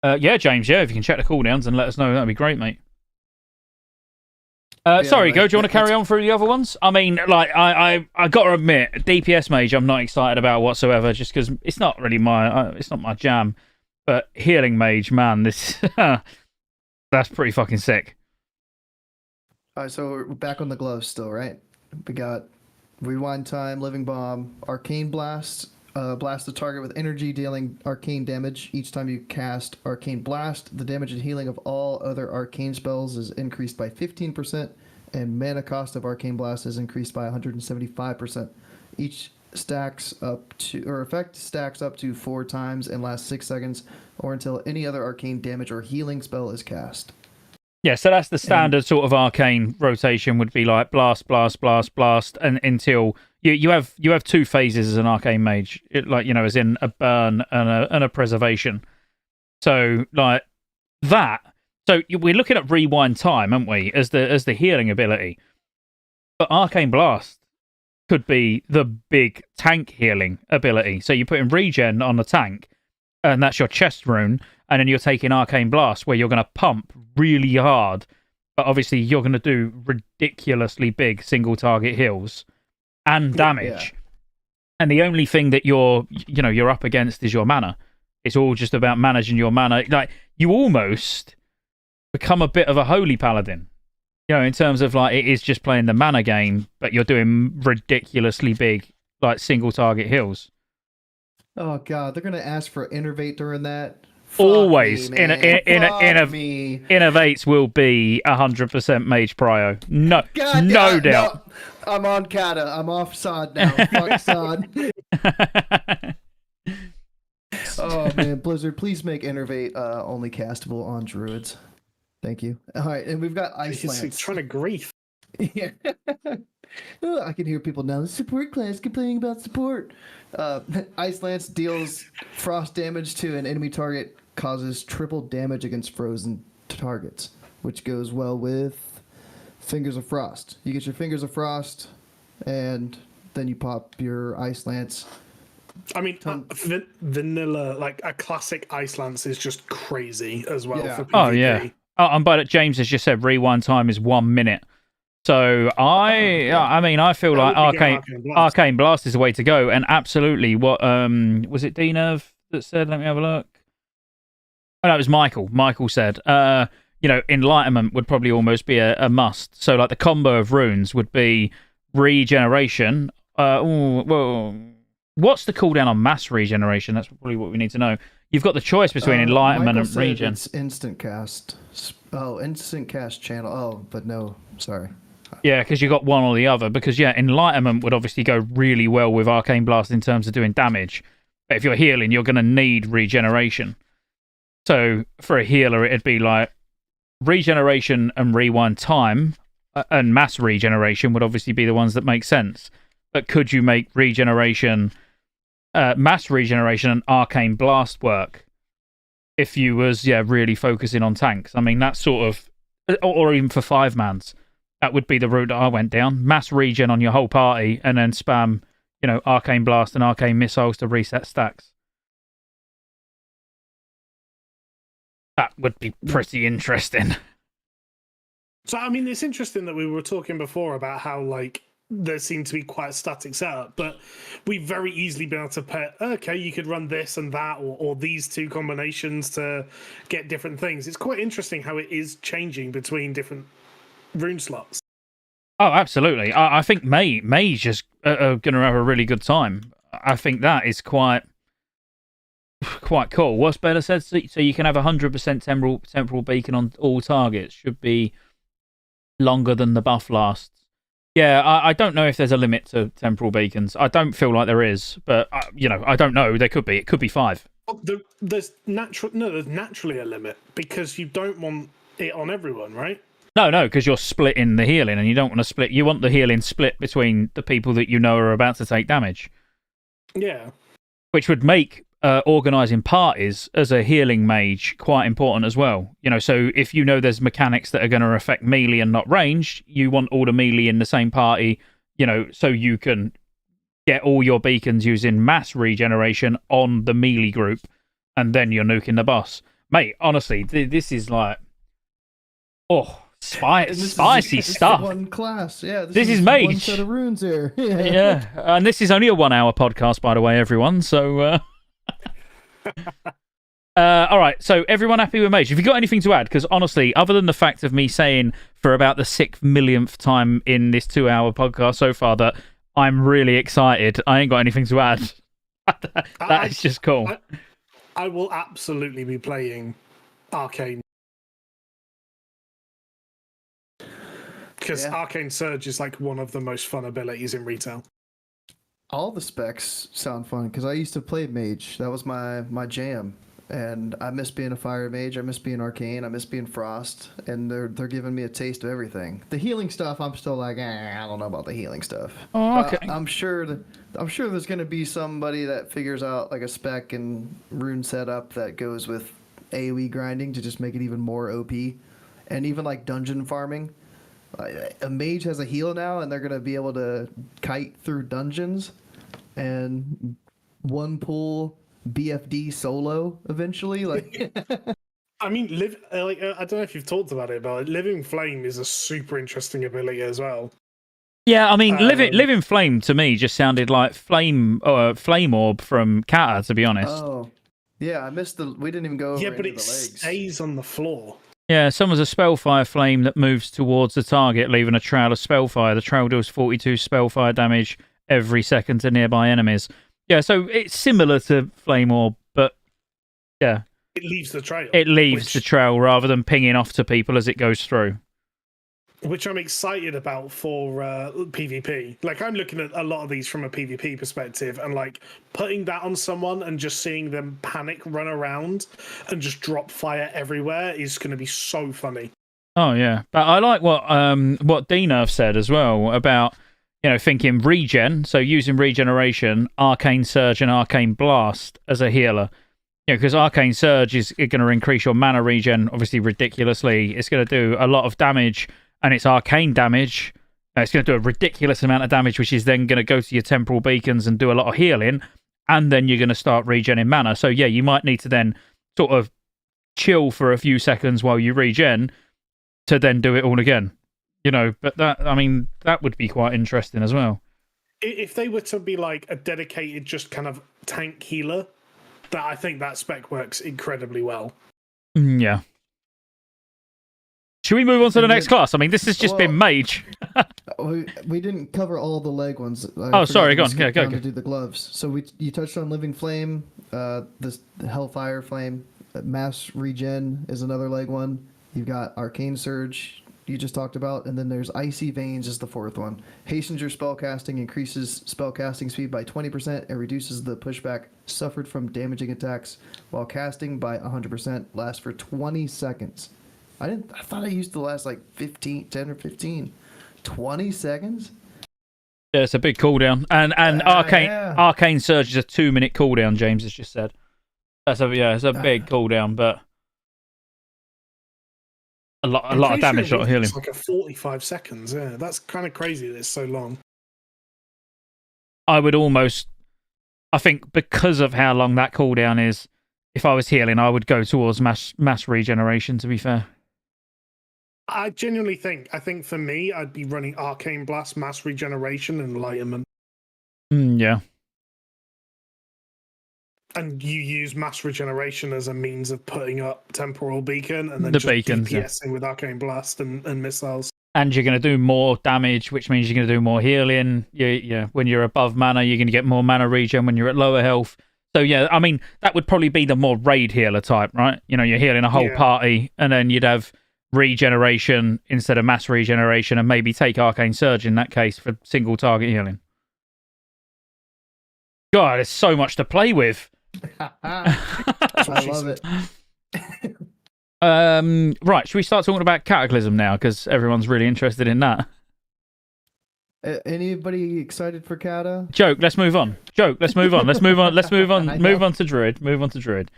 Yeah, James, if you can check the cooldowns and let us know, that'd be great, mate. Sorry, Go, do you want to carry on through the other ones? I mean, like, I got to admit, DPS Mage I'm not excited about whatsoever, just because it's not really it's not my jam. But Healing Mage, man, this that's pretty fucking sick. All right, so we're back on the gloves still, right? We got Rewind Time, Living Bomb, Arcane Blast. Blast the target with energy, dealing arcane damage. Each time you cast Arcane Blast, the damage and healing of all other arcane spells is increased by 15%, and mana cost of Arcane Blast is increased by 175%. Each effect stacks up to 4 times and lasts 6 seconds, or until any other arcane damage or healing spell is cast. Yeah, so that's the standard sort of arcane rotation would be like blast, blast, blast, blast, and until you have 2 phases as an arcane mage, as in a burn and a preservation. So like that. So we're looking at Rewind Time, aren't we, as the healing ability? But Arcane Blast could be the big tank healing ability. So you put in regen on the tank, and that's your chest rune. And then you're taking Arcane Blast, where you're going to pump really hard, but obviously you're going to do ridiculously big single target heals and damage. Yeah. And the only thing that you're up against is your mana. It's all just about managing your mana. Like, you almost become a bit of a holy paladin, in terms of like it is just playing the mana game, but you're doing ridiculously big like single target heals. Oh god, they're going to ask for Innervate during that. Always. Me, Innovates will be 100% Mage Prio. No doubt. No. I'm on Kata. I'm off Sod now. Fuck Sod. Oh, man. Blizzard, please make Innervate only castable on Druids. Thank you. All right, and we've got Ice Lance. He's trying to grief. Yeah. Oh, I can hear people now. The support class complaining about support. Ice Lance deals frost damage to an enemy target, causes triple damage against frozen targets, which goes well with Fingers of Frost. You get your Fingers of Frost, and then you pop your Ice Lance. I mean, vanilla, like a classic Ice Lance is just crazy as well. Yeah. For PvP. Oh, yeah. Oh, and but James has just said Rewind Time is 1 minute. So I feel like Arcane Blast is the way to go, and absolutely. What was it? Denerv that said? Let me have a look. Oh, no, it was Michael. Michael said, Enlightenment would probably almost be a must. So like the combo of runes would be regeneration. What's the cooldown on mass regeneration? That's probably what we need to know. You've got the choice between Enlightenment and regen. It's instant cast. Oh, instant cast channel. Oh, but no, sorry. Yeah, because you got one or the other. Because, Enlightenment would obviously go really well with Arcane Blast in terms of doing damage. But if you're healing, you're going to need regeneration. So for a healer, it'd be like regeneration and Rewind Time and mass regeneration would obviously be the ones that make sense. But could you make regeneration, mass regeneration and Arcane Blast work if you was, really focusing on tanks? I mean, that's sort of, or even for 5-mans. That would be the route that I went down. Mass regen on your whole party, and then spam, Arcane Blast and Arcane Missiles to reset stacks. That would be pretty interesting. So, I mean, it's interesting that we were talking before about how, like, there seemed to be quite a static setup, but we've very easily been able to put, okay, you could run this and that, or these two combinations to get different things. It's quite interesting how it is changing between different rune slots. Oh, absolutely. I think Mage just are going to have a really good time. I think that is quite cool. What's better said? So you can have 100% temporal beacon on all targets. Should be longer than the buff lasts. Yeah, I don't know if there's a limit to temporal beacons. I don't feel like there is, but I don't know. There could be. It could be 5. There's naturally a limit because you don't want it on everyone, right? No, because you're splitting the healing, and you don't want to split. You want the healing split between the people that you know are about to take damage. Yeah. Which would make organising parties as a healing mage quite important as well. So if you know there's mechanics that are going to affect melee and not ranged, you want all the melee in the same party, so you can get all your beacons using mass regeneration on the melee group, and then you're nuking the boss. Mate, honestly, this is like, spicy stuff. One class, yeah. This is mage. One set of runes here. Yeah, and this is only a 1 hour podcast, by the way, everyone. So, all right. So, everyone happy with mage? Have you got anything to add? Because honestly, other than the fact of me saying for about the 6 millionth time in this 2 hour podcast so far that I'm really excited, I ain't got anything to add. That is just cool. I will absolutely be playing Arcane. Because Arcane Surge is like one of the most fun abilities in retail. All the specs sound fun because I used to play mage. That was my jam, and I miss being a fire mage. I miss being arcane. I miss being frost, and they're giving me a taste of everything. The healing stuff, I'm still like, I don't know about the healing stuff. Oh, okay. I'm sure there's gonna be somebody that figures out like a spec and rune setup that goes with AoE grinding to just make it even more OP, and even like dungeon farming. A mage has a heal now, and they're gonna be able to kite through dungeons, and one pull BFD solo eventually. Like, I mean, I don't know if you've talked about it, but Living Flame is a super interesting ability as well. Yeah, I mean, Living Flame to me just sounded like Flame Orb from Kata, to be honest. Oh, yeah, I missed we didn't even go over but any it of the legs. stays on the floor. Yeah, summons a Spellfire Flame that moves towards the target, leaving a trail of Spellfire. The trail deals 42 Spellfire damage every second to nearby enemies. Yeah, so it's similar to Flame Orb, but yeah. It leaves the trail. It leaves the trail rather than pinging off to people as it goes through. Which I'm excited about for PvP. Like, I'm looking at a lot of these from a PvP perspective, and like putting that on someone and just seeing them panic, run around, and just drop fire everywhere is going to be so funny. Oh yeah, but I like what D-Nerf said as well about thinking regen, so using regeneration, Arcane Surge, and Arcane Blast as a healer. Because Arcane Surge is going to increase your mana regen, obviously ridiculously. It's going to do a lot of damage. And it's arcane damage. It's going to do a ridiculous amount of damage, which is then going to go to your temporal beacons and do a lot of healing. And then you're going to start regenning mana. So, yeah, you might need to then sort of chill for a few seconds while you regen to then do it all again. But that would be quite interesting as well. If they were to be like a dedicated, just kind of tank healer, I think that spec works incredibly well. Yeah. Should we move on to the next class? I mean, this has just been mage. we didn't cover all the leg ones. Sorry, go on. Go. To do the gloves. So you touched on Living Flame, the Hellfire Flame, Mass Regen is another leg one. You've got Arcane Surge, you just talked about, and then there's Icy Veins is the fourth one. Hastens your spellcasting, increases spellcasting speed by 20%, and reduces the pushback suffered from damaging attacks while casting by 100%. Lasts for 20 seconds. I thought I used to last like 10 or 15. 20 seconds? Yeah, it's a big cooldown. And Arcane Surge is a 2-minute cooldown, James has just said. It's a big cooldown, but a lot of damage, a lot of healing. It's like a 45 seconds, yeah. That's kind of crazy that it's so long. I think because of how long that cooldown is, if I was healing, I would go towards mass regeneration, to be fair. I genuinely think for me, I'd be running Arcane Blast, Mass Regeneration, and Enlightenment. Yeah. And you use Mass Regeneration as a means of putting up Temporal Beacon, and then the just beacons, DPSing with Arcane Blast and missiles. And you're going to do more damage, which means you're going to do more healing. Yeah. When you're above mana, you're going to get more mana regen. When you're at lower health. So, yeah, I mean, that would probably be the more raid healer type, right? You're healing a whole party, and then you'd have regeneration instead of mass regeneration, and maybe take Arcane Surge in that case for single target healing. God, there's so much to play with. I love it. Right, should we start talking about Cataclysm now? Because everyone's really interested in that. Anybody excited for Kata? Joke. Let's move on. Joke. Let's move on. Let's move on. Let's move on. I Move know. on to Druid. Move on to Druid.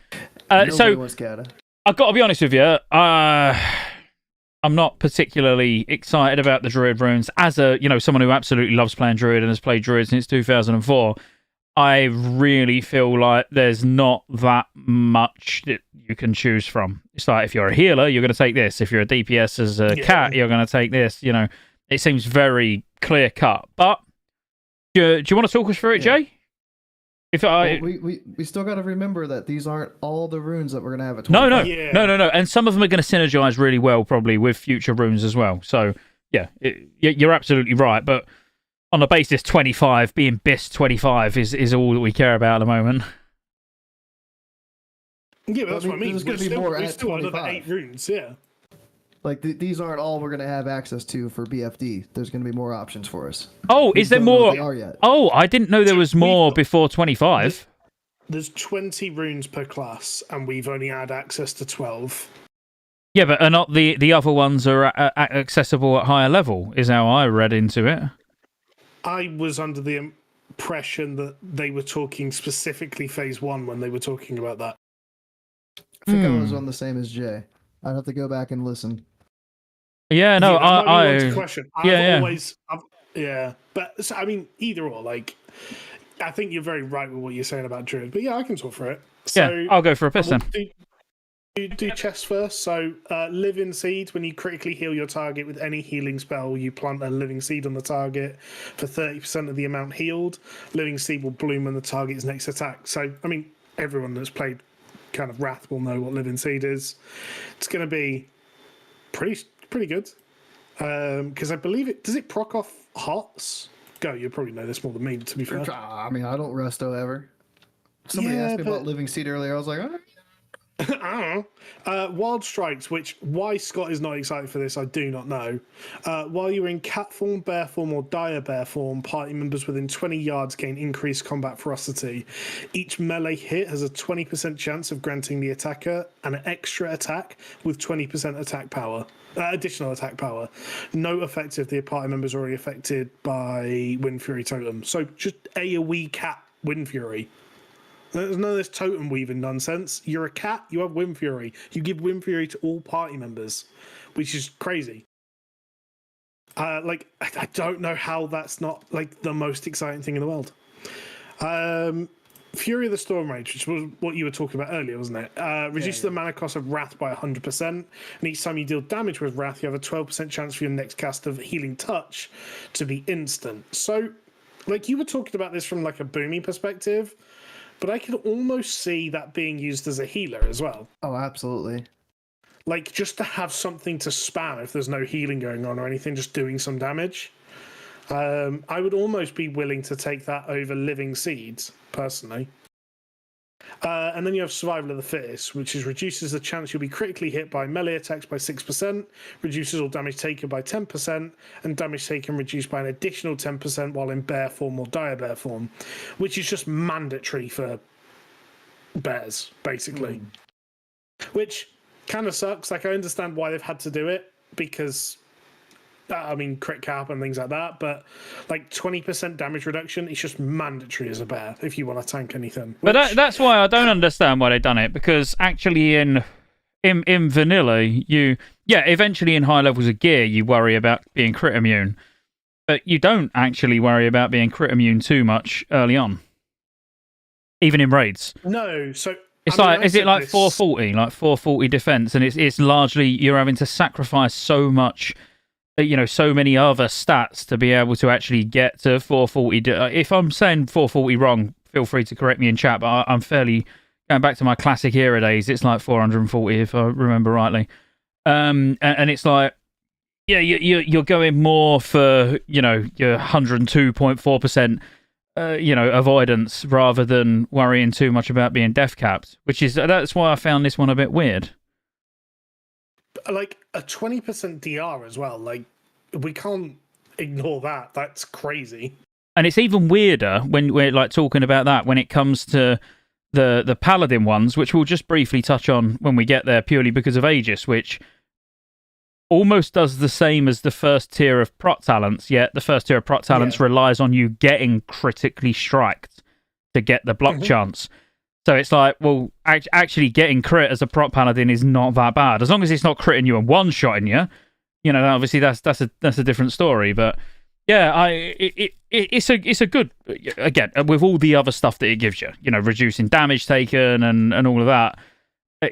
Nobody wants Kata. I've got to be honest with you. I'm not particularly excited about the Druid runes. As a someone who absolutely loves playing Druid and has played Druid since 2004, I really feel like there's not that much that you can choose from. It's like if you're a healer, you're going to take this. If you're a DPS as a cat, you're going to take this. It seems very clear cut. But do you want to talk us through it, Jay? We still got to remember that these aren't all the runes that we're gonna have at 25. No. And some of them are going to synergize really well, probably with future runes as well. So yeah, you're absolutely right. But on the basis 25 being BIS 25 is all that we care about at the moment. Yeah, but that's what I mean. There's going to be more at 25. Another 8 runes, yeah. Like these aren't all we're going to have access to for BFD. There's going to be more options for us. Oh, is there more? They are yet. Oh, I didn't know there was more before 25. There's 20 runes per class, and we've only had access to 12. Yeah, but are not the other ones are accessible at higher level, is how I read into it. I was under the impression that they were talking specifically Phase 1 when they were talking about that. I think I was on the same as Jay. I'd have to go back and listen. Yeah, no, question. But so, I mean, either or. Like, I think you're very right with what you're saying about Druid, but yeah, I can talk for it. So, yeah, I'll go for a piss then. Do chest first. So, living seed. When you critically heal your target with any healing spell, you plant a living seed on the target for 30% of the amount healed. Living seed will bloom when the target's next attack. So, I mean, everyone that's played kind of Wrath will know what living seed is. It's going to be pretty good because I believe it does it proc off hots. Go, you probably know this more than me, to be fair. I mean, I don't resto ever. Somebody asked me about living seed earlier. I was like, I don't know. Wild Strikes, why Scott is not excited for this, I do not know. While you're in cat form, bear form, or dire bear form, party members within 20 yards gain increased combat ferocity. Each melee hit has a 20% chance of granting the attacker an extra attack with 20% attack power. Additional attack power. No effect if the party member is already affected by Wind Fury Totem. So just AoE cat Wind Fury. There's none of this totem weaving nonsense. You're a cat, you have Wind Fury. You give Wind Fury to all party members, which is crazy. I don't know how that's not like the most exciting thing in the world. Fury of the Storm Rage, which was what you were talking about earlier, wasn't it? Reduces the mana cost of Wrath by 100%, and each time you deal damage with Wrath, you have a 12% chance for your next cast of Healing Touch to be instant. So, like, you were talking about this from like a booming perspective, but I could almost see that being used as a healer as well. Oh, absolutely. Like, just to have something to spam if there's no healing going on or anything, just doing some damage. I would almost be willing to take that over Living Seeds, personally. And then you have Survival of the Fittest, which reduces the chance you'll be critically hit by melee attacks by 6%, reduces all damage taken by 10%, and damage taken reduced by an additional 10% while in bear form or dire bear form, which is just mandatory for bears, basically. Which kind of sucks. Like, I understand why they've had to do it, because crit cap and things like that, but like 20% damage reduction is just mandatory as a bear if you want to tank anything. But that's why I don't understand why they've done it, because actually in vanilla, eventually in high levels of gear, you worry about being crit immune, but you don't actually worry about being crit immune too much early on, even in raids. No, so it's is it like 440, like 440 defense, and it's largely you're having to sacrifice so much. So many other stats to be able to actually get to 440. If I'm saying 440 wrong, feel free to correct me in chat, but I'm fairly going back to my classic era days. It's like 440 if I remember rightly. And it's like, yeah, you're going more for, your 102.4%, avoidance rather than worrying too much about being death capped, that's why I found this one a bit weird. Like a 20% DR as well. Like, we can't ignore that. That's crazy. And it's even weirder when we're like talking about that when it comes to the paladin ones, which we'll just briefly touch on when we get there, purely because of Aegis, which almost does the same as the first tier of prot talents, yet the first tier of prot talents relies on you getting critically striked to get the block chance. So it's like, well, actually getting crit as a prot paladin is not that bad. As long as it's not critting you and one-shotting you, you know, obviously that's a different story. But yeah, it's a good, again, with all the other stuff that it gives you, you know, reducing damage taken and all of that,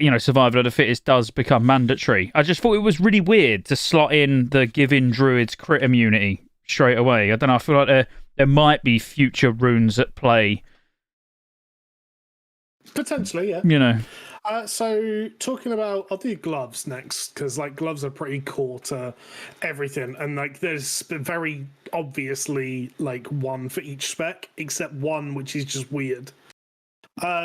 you know, survival of the fittest does become mandatory. I just thought it was really weird to slot in the giving druids crit immunity straight away. I don't know, I feel like there might be future runes at play. Potentially, yeah. You know. So talking about, I'll do gloves next, because like gloves are pretty core to everything, and like there's very obviously like one for each spec, except one which is just weird.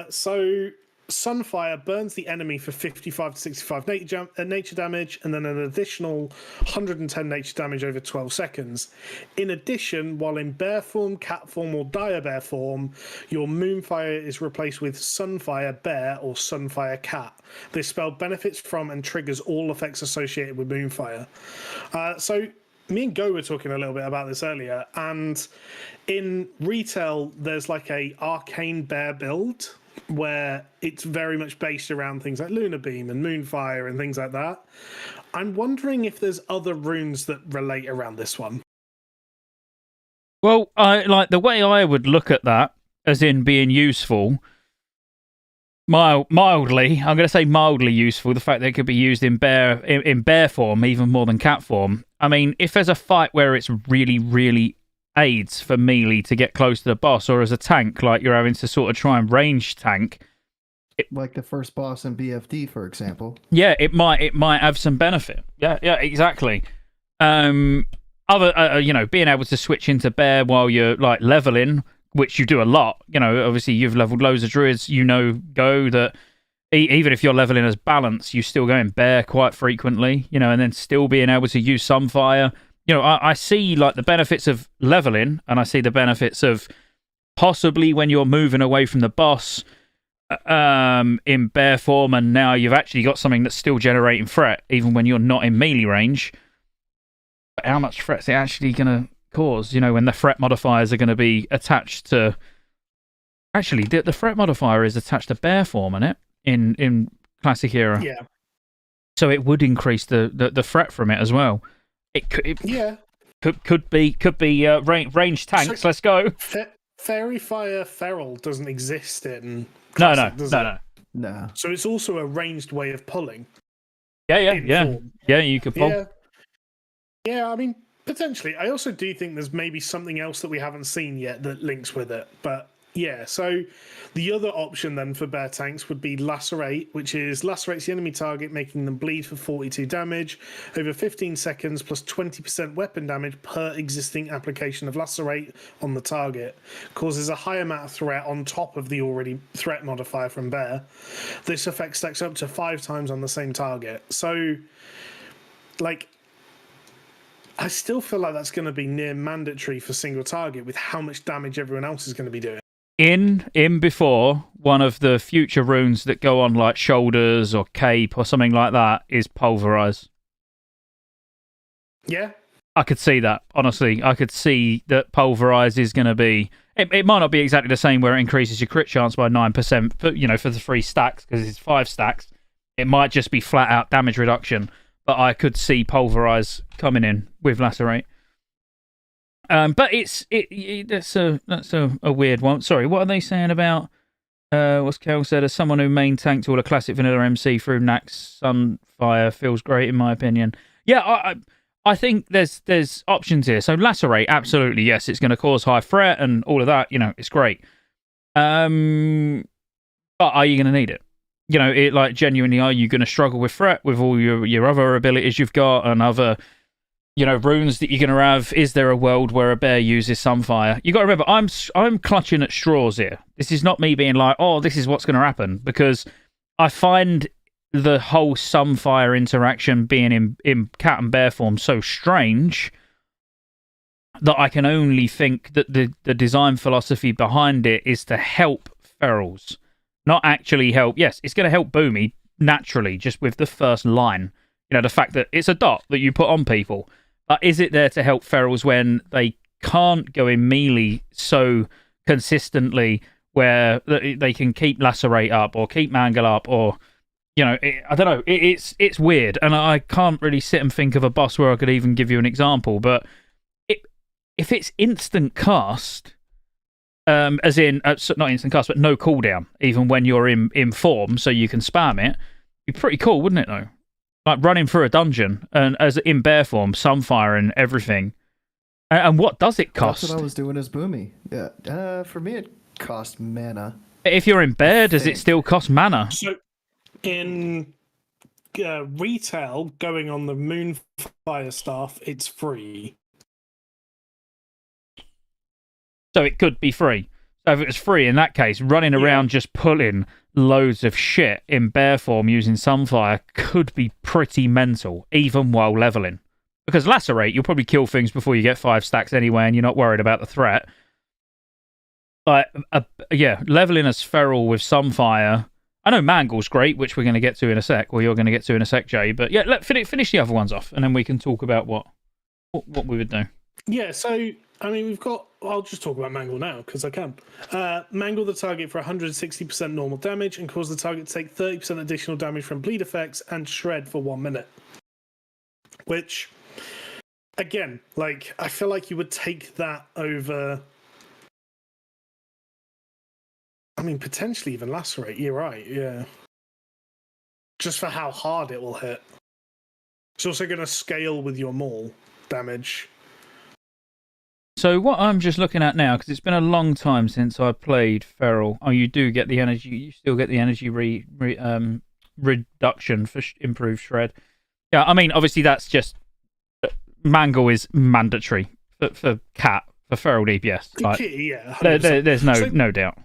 So Sunfire burns the enemy for 55 to 65 nature damage, and then an additional 110 nature damage over 12 seconds. In addition, while in bear form, cat form, or dire bear form, your Moonfire is replaced with Sunfire Bear or Sunfire Cat. This spell benefits from and triggers all effects associated with Moonfire. So me and Go were talking a little bit about this earlier, and in retail, there's like a arcane bear build where it's very much based around things like Lunar Beam and Moonfire and things like that. I'm wondering if there's other runes that relate around this one. Well, I like the way I would look at that, as in being useful. Mildly, I'm going to say mildly useful. The fact that it could be used in bear form, even more than cat form. I mean, if there's a fight where it's really, really aids for melee to get close to the boss, or as a tank, like you're having to sort of try and range tank, like the first boss in BFD, for example. Yeah, it might have some benefit. Yeah, exactly. You know, being able to switch into bear while you're like leveling, which you do a lot. You know, obviously you've leveled loads of druids. You know, Go, that even if you're leveling as balance, you still go in bear quite frequently. You know, and then still being able to use some fire. You know, I see like the benefits of leveling, and I see the benefits of possibly when you're moving away from the boss in bear form, and now you've actually got something that's still generating threat, even when you're not in melee range. But how much threat's it actually going to cause? You know, when the threat modifiers are going to be attached to... Actually, the threat modifier is attached to bear form, isn't it? In Classic Era. Yeah. So it would increase the threat from it as well. It could be range tanks. Let's go. Fairy Fire Feral doesn't exist in Classic, No. So it's also a ranged way of pulling. Yeah. You could pull. Yeah. I mean, potentially. I also do think there's maybe something else that we haven't seen yet that links with it. But yeah, so the other option then for bear tanks would be Lacerate, which is lacerates the enemy target, making them bleed for 42 damage over 15 seconds, plus 20% weapon damage per existing application of Lacerate on the target. Causes a high amount of threat on top of the already threat modifier from bear. This effect stacks up to 5 times on the same target. So, like, I still feel like that's going to be near mandatory for single target with how much damage everyone else is going to be doing. In before, one of the future runes that go on like shoulders or cape or something like that is pulverize. Yeah. I could see that, honestly. I could see that pulverize is going to be... It might not be exactly the same where it increases your crit chance by 9%, but, you know, for the 3 stacks, because it's 5 stacks. It might just be flat out damage reduction, but I could see pulverize coming in with Lacerate. But that's a weird one. Sorry, what are they saying about what's Kel said? As someone who main tanked all a classic vanilla MC through Nax Sunfire feels great in my opinion. Yeah, I think there's options here. So Lacerate, absolutely, yes, it's going to cause high threat and all of that. You know, it's great. But are you going to need it? You know, it like genuinely, are you going to struggle with threat with all your other abilities you've got and other, you know, runes that you're going to have? Is there a world where a bear uses Sunfire? You got to remember, I'm clutching at straws here. This is not me being like, oh, this is what's going to happen, because I find the whole Sunfire interaction being in cat and bear form so strange that I can only think that the design philosophy behind it is to help ferals, not actually help. Yes, it's going to help Boomy naturally, just with the first line. the fact that it's a dot that you put on people. But is it there to help ferals when they can't go in melee so consistently where they can keep lacerate up or keep mangle up or... I don't know. It's weird, and I can't really sit and think of a boss where I could even give you an example. But if it's instant cast, as in not instant cast, but no cooldown, even when you're in form, so you can spam it, it'd be pretty cool, wouldn't it? Though, like running through a dungeon and as in bear form, sunfire and everything. And what does it cost? That's what I was doing as Boomy. Yeah. For me, it cost mana. If you're in bear, does it still cost mana? So, in retail, going on the Moonfire staff, it's free. So it could be free. So if it was free, in that case, running around just pulling loads of shit in bear form using Sunfire could be pretty mental, even while leveling. Because Lacerate, you'll probably kill things before you get 5 stacks anyway, and you're not worried about the threat. But leveling as feral with Sunfire... I know Mangle's great, which we're going to get to in a sec, or you're going to get to in a sec, Jay. But yeah, finish the other ones off, and then we can talk about what we would do. Yeah, so, I mean, we've got... I'll just talk about Mangle now, because I can. Mangle the target for 160% normal damage, and cause the target to take 30% additional damage from bleed effects, and shred for 1 minute. Which, again, like, I feel like you would take that over... I mean, potentially even lacerate. You're right, yeah. Just for how hard it will hit. It's also going to scale with your maul damage. So what I'm just looking at now, because it's been a long time since I played Feral. Oh, you do get the energy. You still get the energy reduction for improved shred. Yeah, I mean, obviously that's just... Mangle is mandatory for Cat, for Feral DPS. Like, yeah, there's no doubt.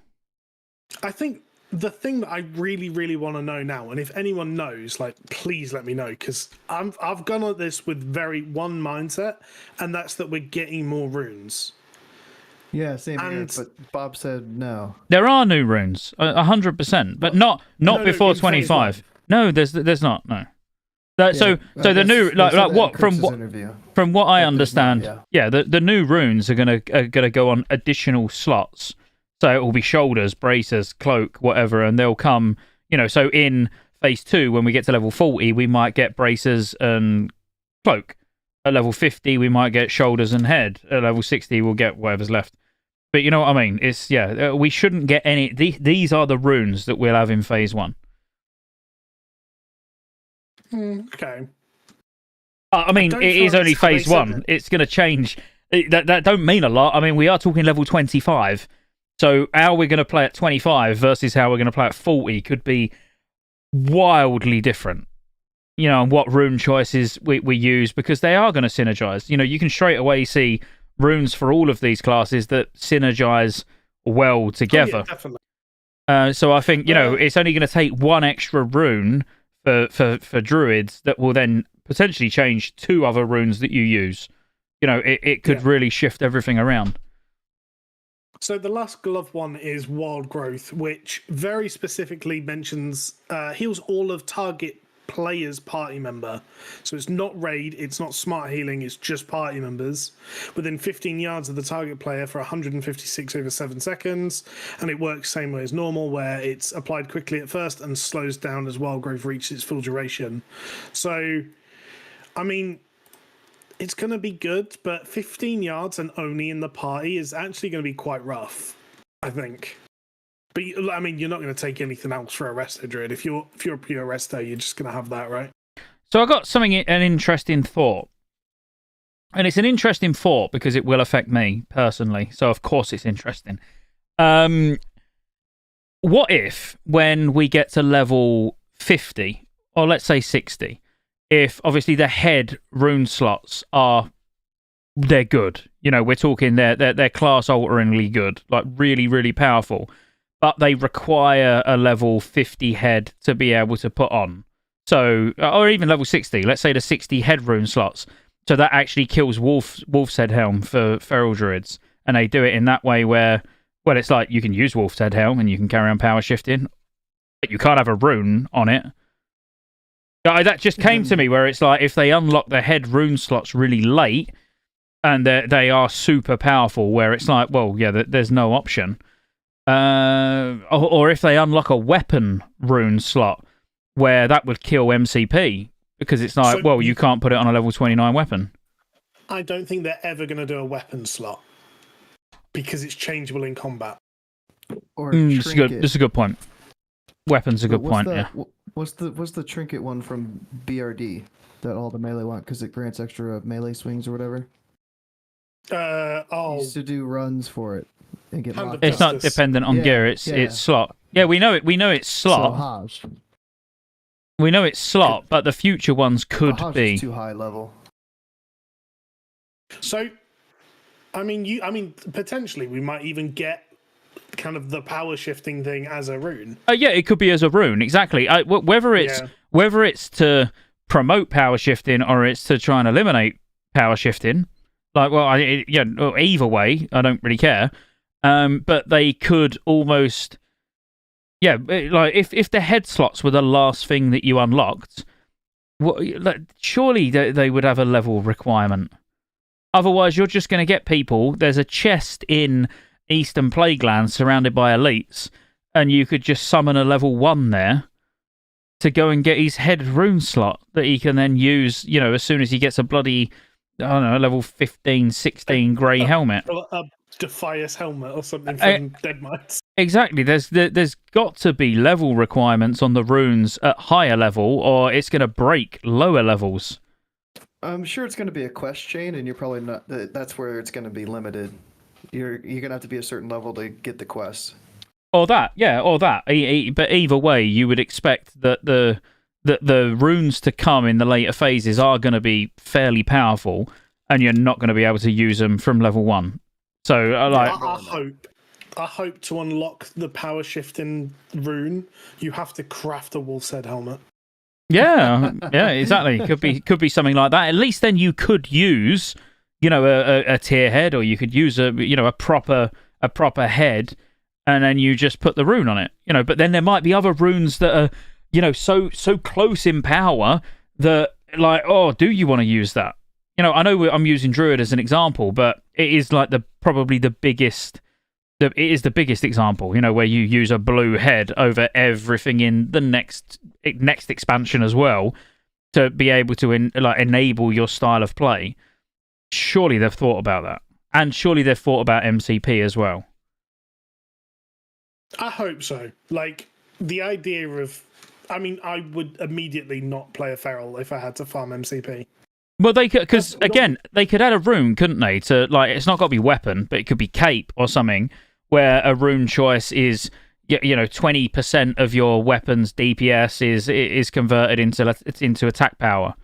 I think the thing that I really, really want to know now, and if anyone knows, like, please let me know, because I've gone at this with one mindset, and that's that we're getting more runes. Yeah, same here, but Bob said no. There are new runes, 100%, but not before 25. No, there's not. No. So the new from what I understand, the new runes are gonna go on additional slots. So it will be shoulders, bracers, cloak, whatever, and they'll come, so in phase 2, when we get to level 40, we might get bracers and cloak. At level 50, we might get shoulders and head. At level 60, we'll get whatever's left. But you know what I mean? It's, we shouldn't get any... These are the runes that we'll have in phase 1. Okay. I mean, it is only phase 1. It's going to change. That don't mean a lot. I mean, we are talking level 25. So how we're going to play at 25 versus how we're going to play at 40 could be wildly different. And what rune choices we use, because they are going to synergize. You can straight away see runes for all of these classes that synergize well together. Oh, yeah, definitely. So I think, it's only going to take one extra rune for druids that will then potentially change 2 other runes that you use. It could really shift everything around. So the last glove one is Wild Growth, which very specifically mentions heals all of target player's party member. So it's not raid, it's not smart healing, it's just party members within 15 yards of the target player for 156 over 7 seconds. And it works same way as normal, where it's applied quickly at first and slows down as Wild Growth reaches its full duration. So, I mean... It's going to be good, but 15 yards and only in the party is actually going to be quite rough, I think. But, I mean, you're not going to take anything else for a Resto Druid. If you're a pure Resto, you're just going to have that, right? So I got an interesting thought. And it's an interesting thought because it will affect me personally. So, of course, it's interesting. What if, when we get to level 50, or let's say 60... if obviously the head rune slots they're good. We're talking they're class alteringly good, like really, really powerful, but they require a level 50 head to be able to put on. So, or even level 60, let's say the 60 head rune slots. So that actually kills Wolf's Head Helm for Feral Druids. And they do it in that way where, well, it's like you can use Wolf's Head Helm and you can carry on power shifting, but you can't have a rune on it. That just came to me where it's like if they unlock the head rune slots really late and they are super powerful, where it's like, well, yeah, there's no option. Or if they unlock a weapon rune slot where that would kill MCP because it's like, well, you can't put it on a level 29 weapon. I don't think they're ever going to do a weapon slot because it's changeable in combat. Or This is a good point. Weapons a good point, yeah. What's the trinket one from BRD that all the melee want because it grants extra melee swings or whatever? You used to do runs for it and get locked. It's not dependent on gear. It's slot. Yeah, we know it's slot. So we know it's slot, but the future ones could be too high level. So, I mean, potentially we might even get kind of the power shifting thing as a rune. Yeah, it could be as a rune, exactly. Whether it's to promote power shifting or it's to try and eliminate power shifting, like, well, either way, I don't really care. But they could almost, like if the head slots were the last thing that you unlocked, surely they would have a level requirement. Otherwise, you're just going to get people. There's a chest in Eastern Plaguelands surrounded by elites, and you could just summon a level 1 there to go and get his head rune slot that he can then use, as soon as he gets a bloody, I don't know, level 15, 16 grey helmet. A Defias helmet or something from Dead Mites. Exactly. There's got to be level requirements on the runes at higher level, or it's going to break lower levels. I'm sure it's going to be a quest chain, and you're probably not. That's where it's going to be limited. You're going to have to be a certain level to get the quest. Or that. But either way, you would expect that the runes to come in the later phases are going to be fairly powerful, and you're not going to be able to use them from level 1. So, I hope to unlock the power shifting rune, you have to craft a wolf's head helmet. Yeah, exactly. Could be something like that. At least then you could use, a tier head, or you could use a proper head, and then you just put the rune on it. But then there might be other runes that are, so close in power that, like, oh, do you want to use that? I know I'm using Druid as an example, but it is like probably the biggest. It is the biggest example, where you use a blue head over everything in the next expansion as well to be able to enable your style of play. Surely they've thought about that, and surely they've thought about MCP as well. I hope so. Like the idea of, I would immediately not play a feral if I had to farm MCP. Well, they could, because again, they could add a rune, couldn't they? To it's not got to be weapon, but it could be cape or something, where a rune choice is 20% of your weapon's DPS is converted into attack power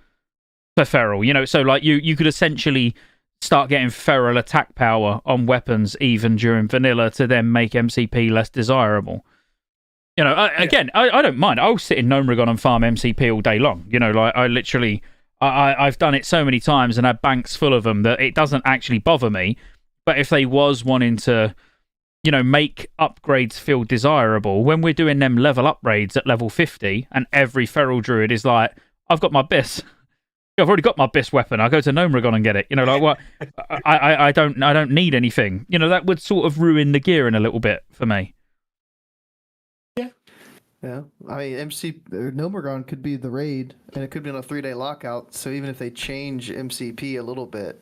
for feral. So like you could essentially start getting feral attack power on weapons even during vanilla to then make MCP less desirable. Again, I don't mind. I'll sit in Gnomeregan and farm MCP all day long. I literally. I've done it so many times and had banks full of them that it doesn't actually bother me. But if they was wanting to, make upgrades feel desirable, when we're doing them level upgrades at level 50 and every feral druid is like, I've got my bis. I've already got my bis weapon. I go to Gnomeregan and get it. Like what? I don't need anything. That would sort of ruin the gearing a little bit for me. Yeah, Gnomeregan could be the raid, and it could be on a 3-day lockout. So even if they change MCP a little bit,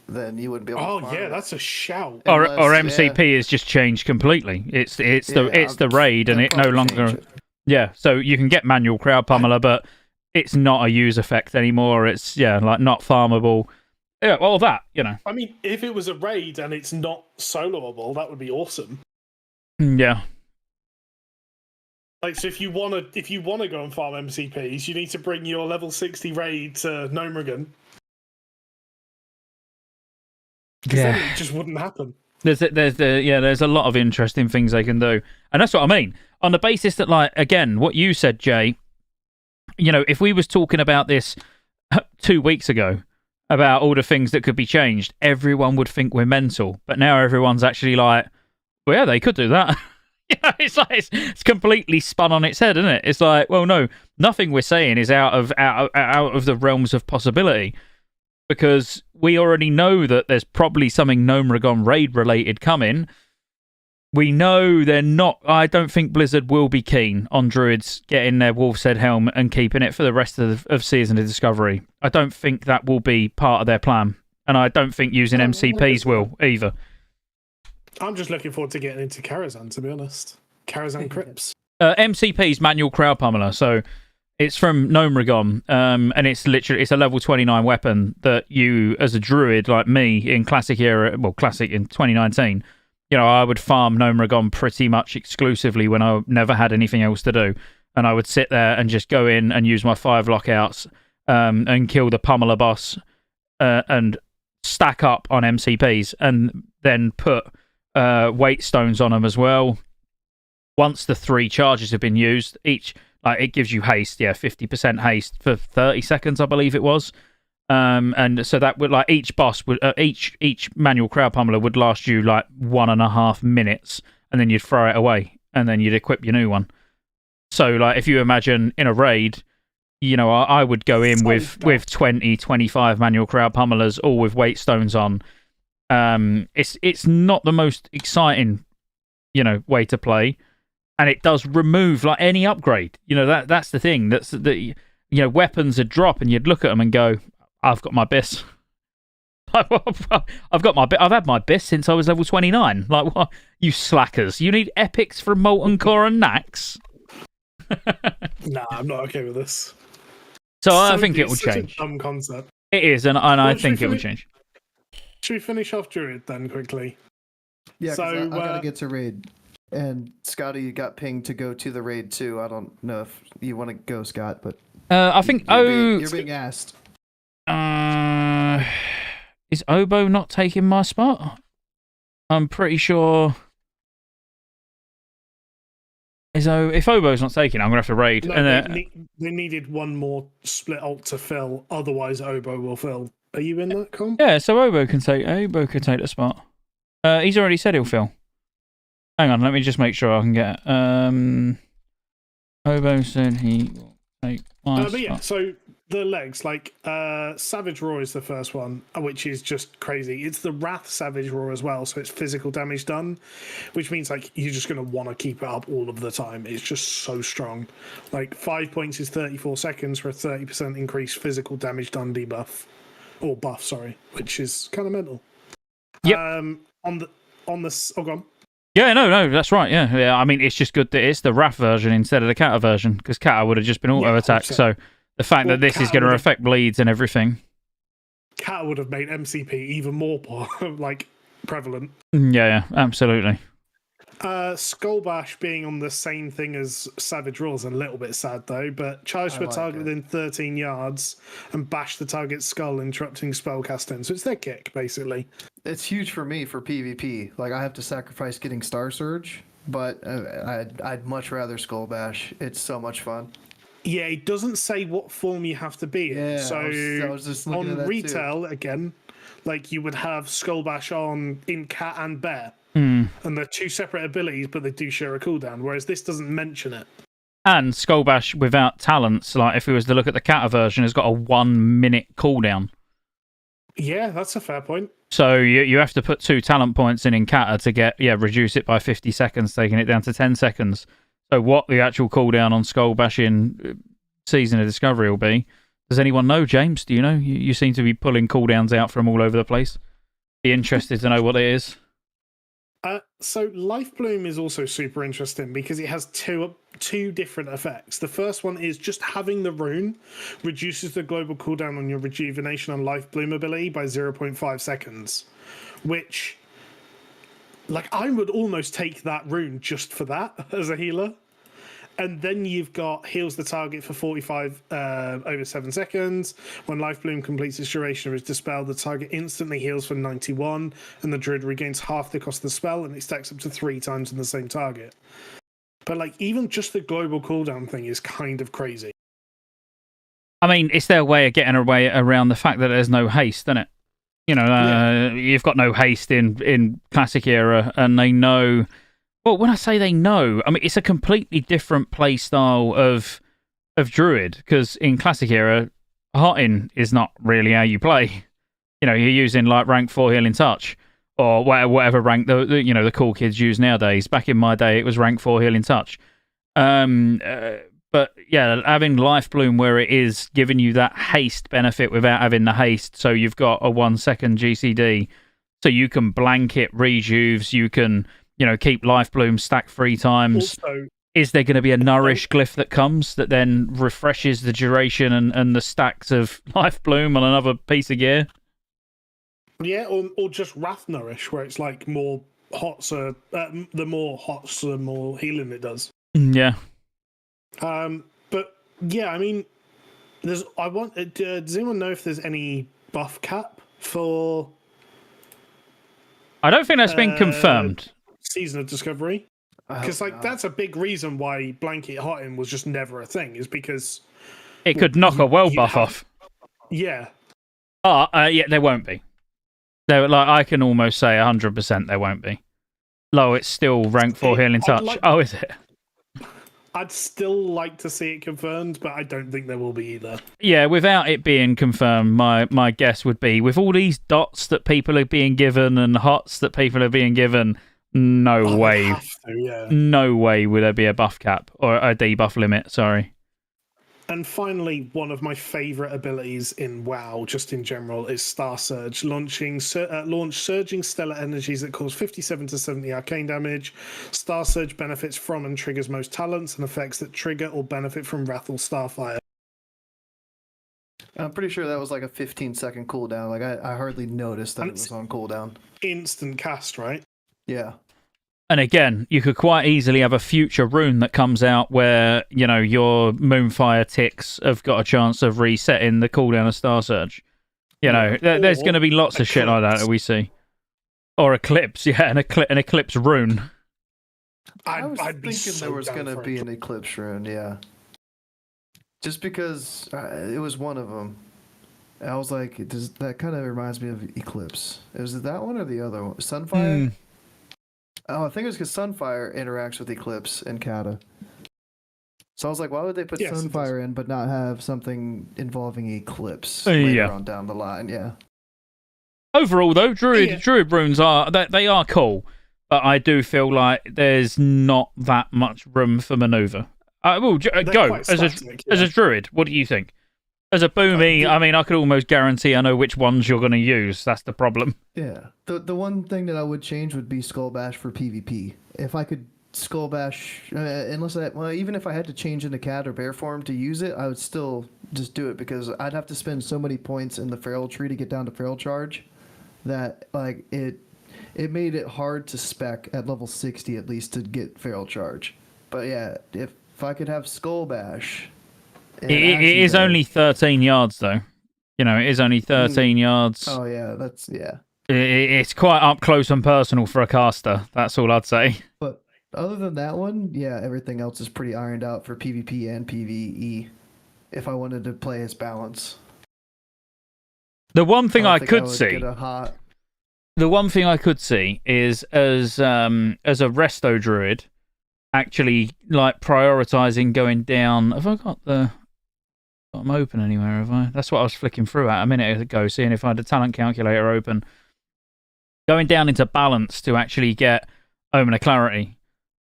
then you wouldn't be able. to farm it. That's a shout. Or MCP is just changed completely. It's the raid, and it no longer. Yeah, so you can get manual crowd pummeler, but it's not a use effect anymore. It's not farmable. Yeah, all that. If it was a raid and it's not soloable, that would be awesome. Yeah. Like, so if you want to go and farm MCPs, you need to bring your level 60 raid to Gnomeregan. Because then it just wouldn't happen. There's a lot of interesting things they can do, and that's what I mean. On the basis that, like, again, what you said, Jay. If we was talking about this 2 weeks ago about all the things that could be changed, everyone would think we're mental. But now everyone's actually like, well, yeah, they could do that. It's completely spun on its head, isn't it? It's like, well, no, nothing we're saying is out of the realms of possibility, because we already know that there's probably something Gnome Ragon raid related coming. We know they're not. I don't think Blizzard will be keen on Druids getting their Wolf's Head helmet and keeping it for the rest of Season of Discovery. I don't think that will be part of their plan, and I don't think using MCPs will either. I'm just looking forward to getting into Karazhan, to be honest. Karazhan Crypts. MCP's Manual Crowd Pummeler, so it's from Gnome Ragon, and it's a level 29 weapon that you, as a druid like me in Classic era, well, Classic in 2019, I would farm Gnome Ragon pretty much exclusively when I never had anything else to do, and I would sit there and just go in and use my 5 lockouts and kill the Pummeler boss and stack up on MCPs, and then put weight stones on them as well. Once the 3 charges have been used, each it gives you haste, 50% haste for 30 seconds, I believe it was. And so that would each boss would each manual crowd pummeler would last you 1.5 minutes, and then you'd throw it away, and then you'd equip your new one. So if you imagine in a raid, I would go in with 20, 25 manual crowd pummelers, all with weight stones on. It's not the most exciting, way to play, and it does remove any upgrade. That's the thing. That's the weapons would drop, and you'd look at them and go, "I've got my bis. I've had my bis since I was level 29. What? You slackers! You need epics from Molten Core and Nax." Nah, I'm not okay with this. So I think it will change. A dumb concept. It is, and I think it will change. Should we finish off Druid then quickly? Yeah, so I gotta get to raid, and Scotty got pinged to go to the raid too. I don't know if you want to go, Scott, but I think you're being asked. Is Oboe not taking my spot? I'm pretty sure. If Oboe's not taking it, I'm gonna have to raid. No, and they needed one more split alt to fill, otherwise Oboe will fill. Are you in that comp? Yeah, so Oboe can take the spot. He's already said he'll fill. Hang on, let me just make sure I can get it. Oboe said he will take my spot. But yeah, so the legs, Savage Roar is the first one, which is just crazy. It's the Wrath Savage Roar as well, so it's physical damage done, which means you're just going to want to keep it up all of the time. It's just so strong. 5 points is 34 seconds for a 30% increased physical damage done debuff. Or buff, sorry, which is kind of mental. Yep. On the oh, go on. Yeah, no, that's right. Yeah. I mean, it's just good that it's the Wrath version instead of the Kata version, because Kata would have just been auto attack. So the fact that this is going to affect bleeds and everything, Kata would have made MCP even more prevalent. Yeah, absolutely. Skull Bash being on the same thing as Savage Roar is a little bit sad though, but charge to a target within 13 yards and bash the target's skull, interrupting spellcasting. So it's their kick, basically. It's huge for me for PvP. I have to sacrifice getting Star Surge, but I'd much rather Skull Bash. It's so much fun. Yeah, it doesn't say what form you have to be in. Yeah, so I was just looking at that retail, again, you would have Skull Bash on in Cat and Bear. Mm. And they're 2 separate abilities, but they do share a cooldown, whereas this doesn't mention it. And Skull Bash without talents, if we was to look at the Kata version, has got a 1 minute cooldown. Yeah, that's a fair point. So you have to put 2 talent points in Kata to reduce it by 50 seconds, taking it down to 10 seconds. So what the actual cooldown on Skull Bash in Season of Discovery will be, does anyone know, James? Do you know? You seem to be pulling cooldowns out from all over the place. Be interested to know what it is. So Life Bloom is also super interesting because it has two different effects. The first one is just having the rune reduces the global cooldown on your Rejuvenation and Life Bloom ability by 0.5 seconds, which, I would almost take that rune just for that as a healer. And then you've got heals the target for 45 over 7 seconds. When Life Bloom completes its duration or is dispelled, the target instantly heals for 91, and the druid regains half the cost of the spell, and it stacks up to 3 times on the same target. But even just the global cooldown thing is kind of crazy. I mean, it's their way of getting away around the fact that there's no haste, isn't it? You've got no haste in Classic era, and they know Well, when I say they know, I mean it's a completely different play style of Druid, because in Classic era, Hotting is not really how you play. You're using like rank 4 healing touch, or whatever rank the cool kids use nowadays. Back in my day, it was rank 4 healing touch. But yeah, having Life Bloom where it is giving you that haste benefit without having the haste, so you've got a 1 second GCD, so you can blanket rejuves, you can keep Life Bloom stacked 3 times. Also, is there going to be a Nourish glyph that comes that then refreshes the duration and the stacks of Life Bloom on another piece of gear? Yeah, or just Wrath Nourish, where it's like more hots, the more hots, the more healing it does. Yeah. But yeah, I mean, does anyone know if there's any buff cap for? I don't think that's been confirmed. Season of Discovery, because that's a big reason why Blanket Hotting was just never a thing, is because it could knock a well buff off. Yeah. Yeah, there won't be. I can almost say 100% there won't be. It's still rank 4 healing touch. Is it? I'd still like to see it confirmed, but I don't think there will be either. Yeah, without it being confirmed, my guess would be, with all these dots that people are being given and hots that people are being given, no way. Have to, yeah. No way would there be a buff cap or a debuff limit, sorry. And finally, one of my favourite abilities in WoW, just in general, is Star Surge. Launch surging stellar energies that cause 57 to 70 arcane damage. Star Surge benefits from and triggers most talents and effects that trigger or benefit from Wrath or Starfire. I'm pretty sure that was like a 15-second cooldown. Like I hardly noticed that it was on cooldown. Instant cast, right? Yeah. And again, you could quite easily have a future rune that comes out where, your Moonfire ticks have got a chance of resetting the cooldown of Star Surge. There's going to be lots of shit like that we see. Or Eclipse, yeah, an Eclipse rune. I was thinking there was going to be an Eclipse rune, yeah. Just because it was one of them. I was like, that kind of reminds me of Eclipse. Was it that one or the other one? Sunfire? Oh, I think it was because Sunfire interacts with Eclipse and Kata. So I was like, why would they put Sunfire in but not have something involving Eclipse later on down the line? Yeah. Overall, though, Druid runes they are cool, but I do feel like there's not that much room for maneuver. Go as a Druid. What do you think? As a boomy, I could almost guarantee I know which ones you're going to use. That's the problem. Yeah. The one thing that I would change would be Skull Bash for PvP. If I could Skull Bash, even if I had to change into cat or bear form to use it, I would still just do it because I'd have to spend so many points in the feral tree to get down to feral charge that it made it hard to spec at level 60 at least to get feral charge. But yeah, if I could have Skull Bash. It is only 13 yards, though. It is only 13 yards. Oh, yeah, It's quite up close and personal for a caster. That's all I'd say. But other than that one, yeah, everything else is pretty ironed out for PvP and PvE if I wanted to play as balance. The one thing I could see... The one thing I could see is as a resto druid, actually prioritizing going down. Have I got them open anywhere? Have I? That's what I was flicking through at a minute ago, seeing if I had a talent calculator open. Going down into balance to actually get Omen of Clarity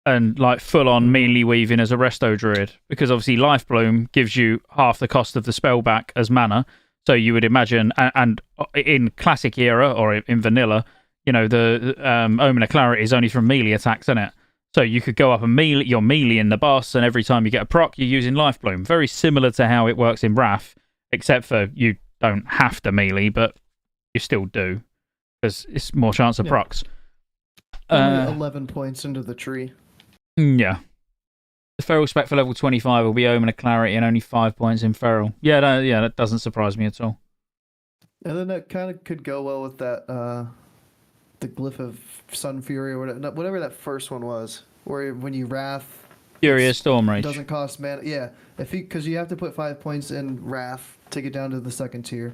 and full on melee weaving as a resto druid, because obviously Life Bloom gives you half the cost of the spell back as mana. So you would imagine, and in Classic era or in Vanilla, the Omen of Clarity is only from melee attacks, isn't it? So you could go up and you're meleeing the boss, and every time you get a proc, you're using Life Bloom. Very similar to how it works in Wrath, except for you don't have to melee, but you still do, because it's more chance of procs. 11 points into the tree. Yeah. The Feral spec for level 25 will be Omen of Clarity and only 5 points in Feral. Yeah, that doesn't surprise me at all. And then that kind of could go well with that, the Glyph of Sun Fury or whatever that first one was, where when you Wrath... Fury of Storm Rage. Doesn't cost mana. Yeah, because you have to put 5 points in Wrath to get down to the second tier.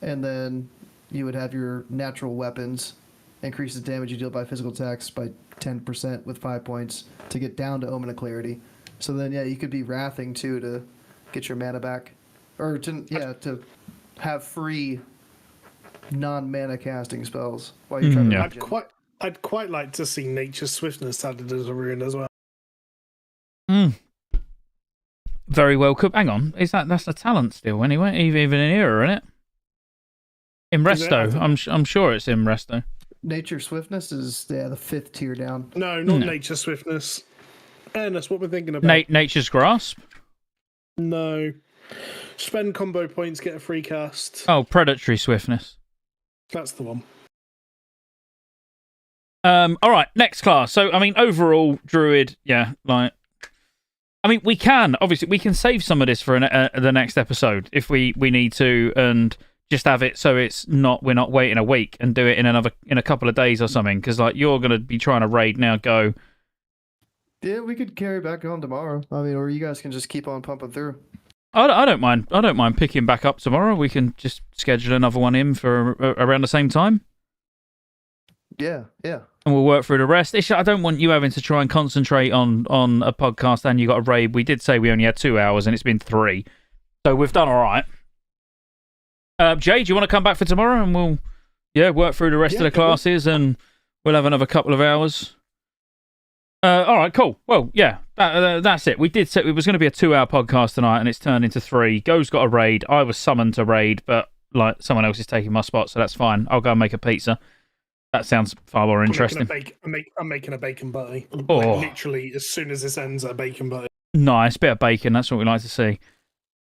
And then you would have your natural weapons increases damage you deal by physical attacks by 10% with 5 points to get down to Omen of Clarity. So then, yeah, you could be wrathing too to get your mana back, or to have free non-mana casting spells while you're trying to. I'd quite like to see Nature's Swiftness added as a rune as well. Very well cooked. Hang on, that's a talent still anyway? Even in Era, isn't it? In Resto, I'm sure it's in Resto. Nature Swiftness is the 5th tier down. No, not Nature Swiftness. Ernest, what we're thinking about? Nature's Grasp. No. Spend combo points, get a free cast. Oh, Predatory Swiftness. That's the one. All right, next class. So, I mean, overall, Druid, we can save some of this for the next episode if we need to, and just have it so we're not waiting a week and do it in a couple of days or something. Because you're going to be trying to raid now. Go. Yeah, we could carry back on tomorrow. I mean, or you guys can just keep on pumping through. I don't mind. I don't mind picking back up tomorrow. We can just schedule another one in for around the same time. Yeah. And we'll work through the rest. I don't want you having to try and concentrate on a podcast and you got a raid. We did say we only had 2 hours and it's been 3. So we've done all right. Jay, do you want to come back for tomorrow and we'll work through the rest of the classes and we'll have another couple of hours? All right, cool. Well, yeah, that's it. We did say it was going to be a 2-hour podcast tonight and it's turned into 3. Go's got a raid. I was summoned to raid, but someone else is taking my spot, so that's fine. I'll go and make a pizza. That sounds far more interesting. I'm making a bacon butty. Oh. Literally, as soon as this ends, a bacon butty. Nice, bit of bacon. That's what we like to see.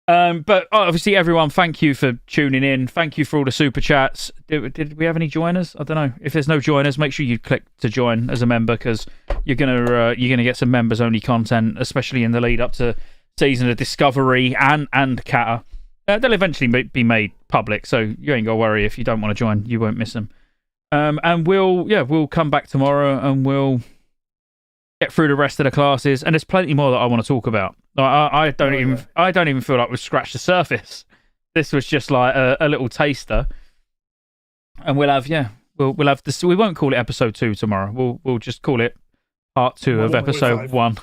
But obviously, everyone, thank you for tuning in. Thank you for all the super chats. Did we have any joiners? I don't know. If there's no joiners, make sure you click to join as a member because you're gonna get some members only content, especially in the lead up to Season of Discovery and Kata. They'll eventually be made public, so you ain't gotta worry if you don't want to join. You won't miss them. And we'll come back tomorrow and we'll get through the rest of the classes. And there's plenty more that I want to talk about. I don't even feel like we've scratched the surface. This was just like a little taster. And we'll have this. We won't call it episode 2 tomorrow. We'll just call it part 2 of episode 1.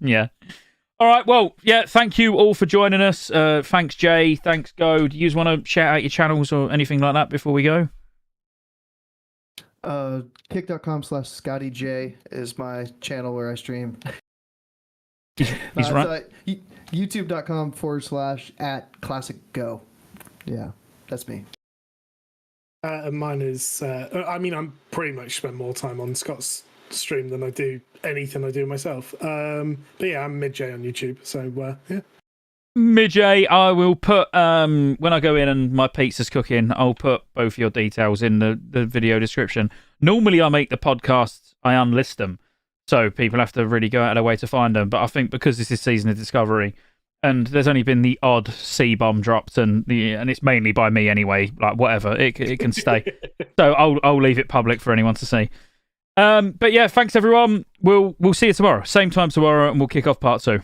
Yeah. All right. Well, thank you all for joining us. Thanks, Jay. Thanks, Go. Do you want to shout out your channels or anything like that before we go? Kick.com/Scottejaye is my channel where I stream. He's right. YouTube.com/@ClassicGo. Yeah, that's me. And mine is, I'm pretty much spend more time on Scott's stream than I do anything I do myself. But yeah, I'm Midjay on YouTube. So, yeah. Midjay, I will put, when I go in and my pizza's cooking, I'll put both your details in the video description. Normally I make the podcasts, I unlist them. So people have to really go out of their way to find them. But I think because this is Season of Discovery, and there's only been the odd C-bomb dropped, and it's mainly by me anyway, like whatever, it can stay. So I'll leave it public for anyone to see. But yeah, thanks everyone. We'll see you tomorrow. Same time tomorrow, and we'll kick off part 2.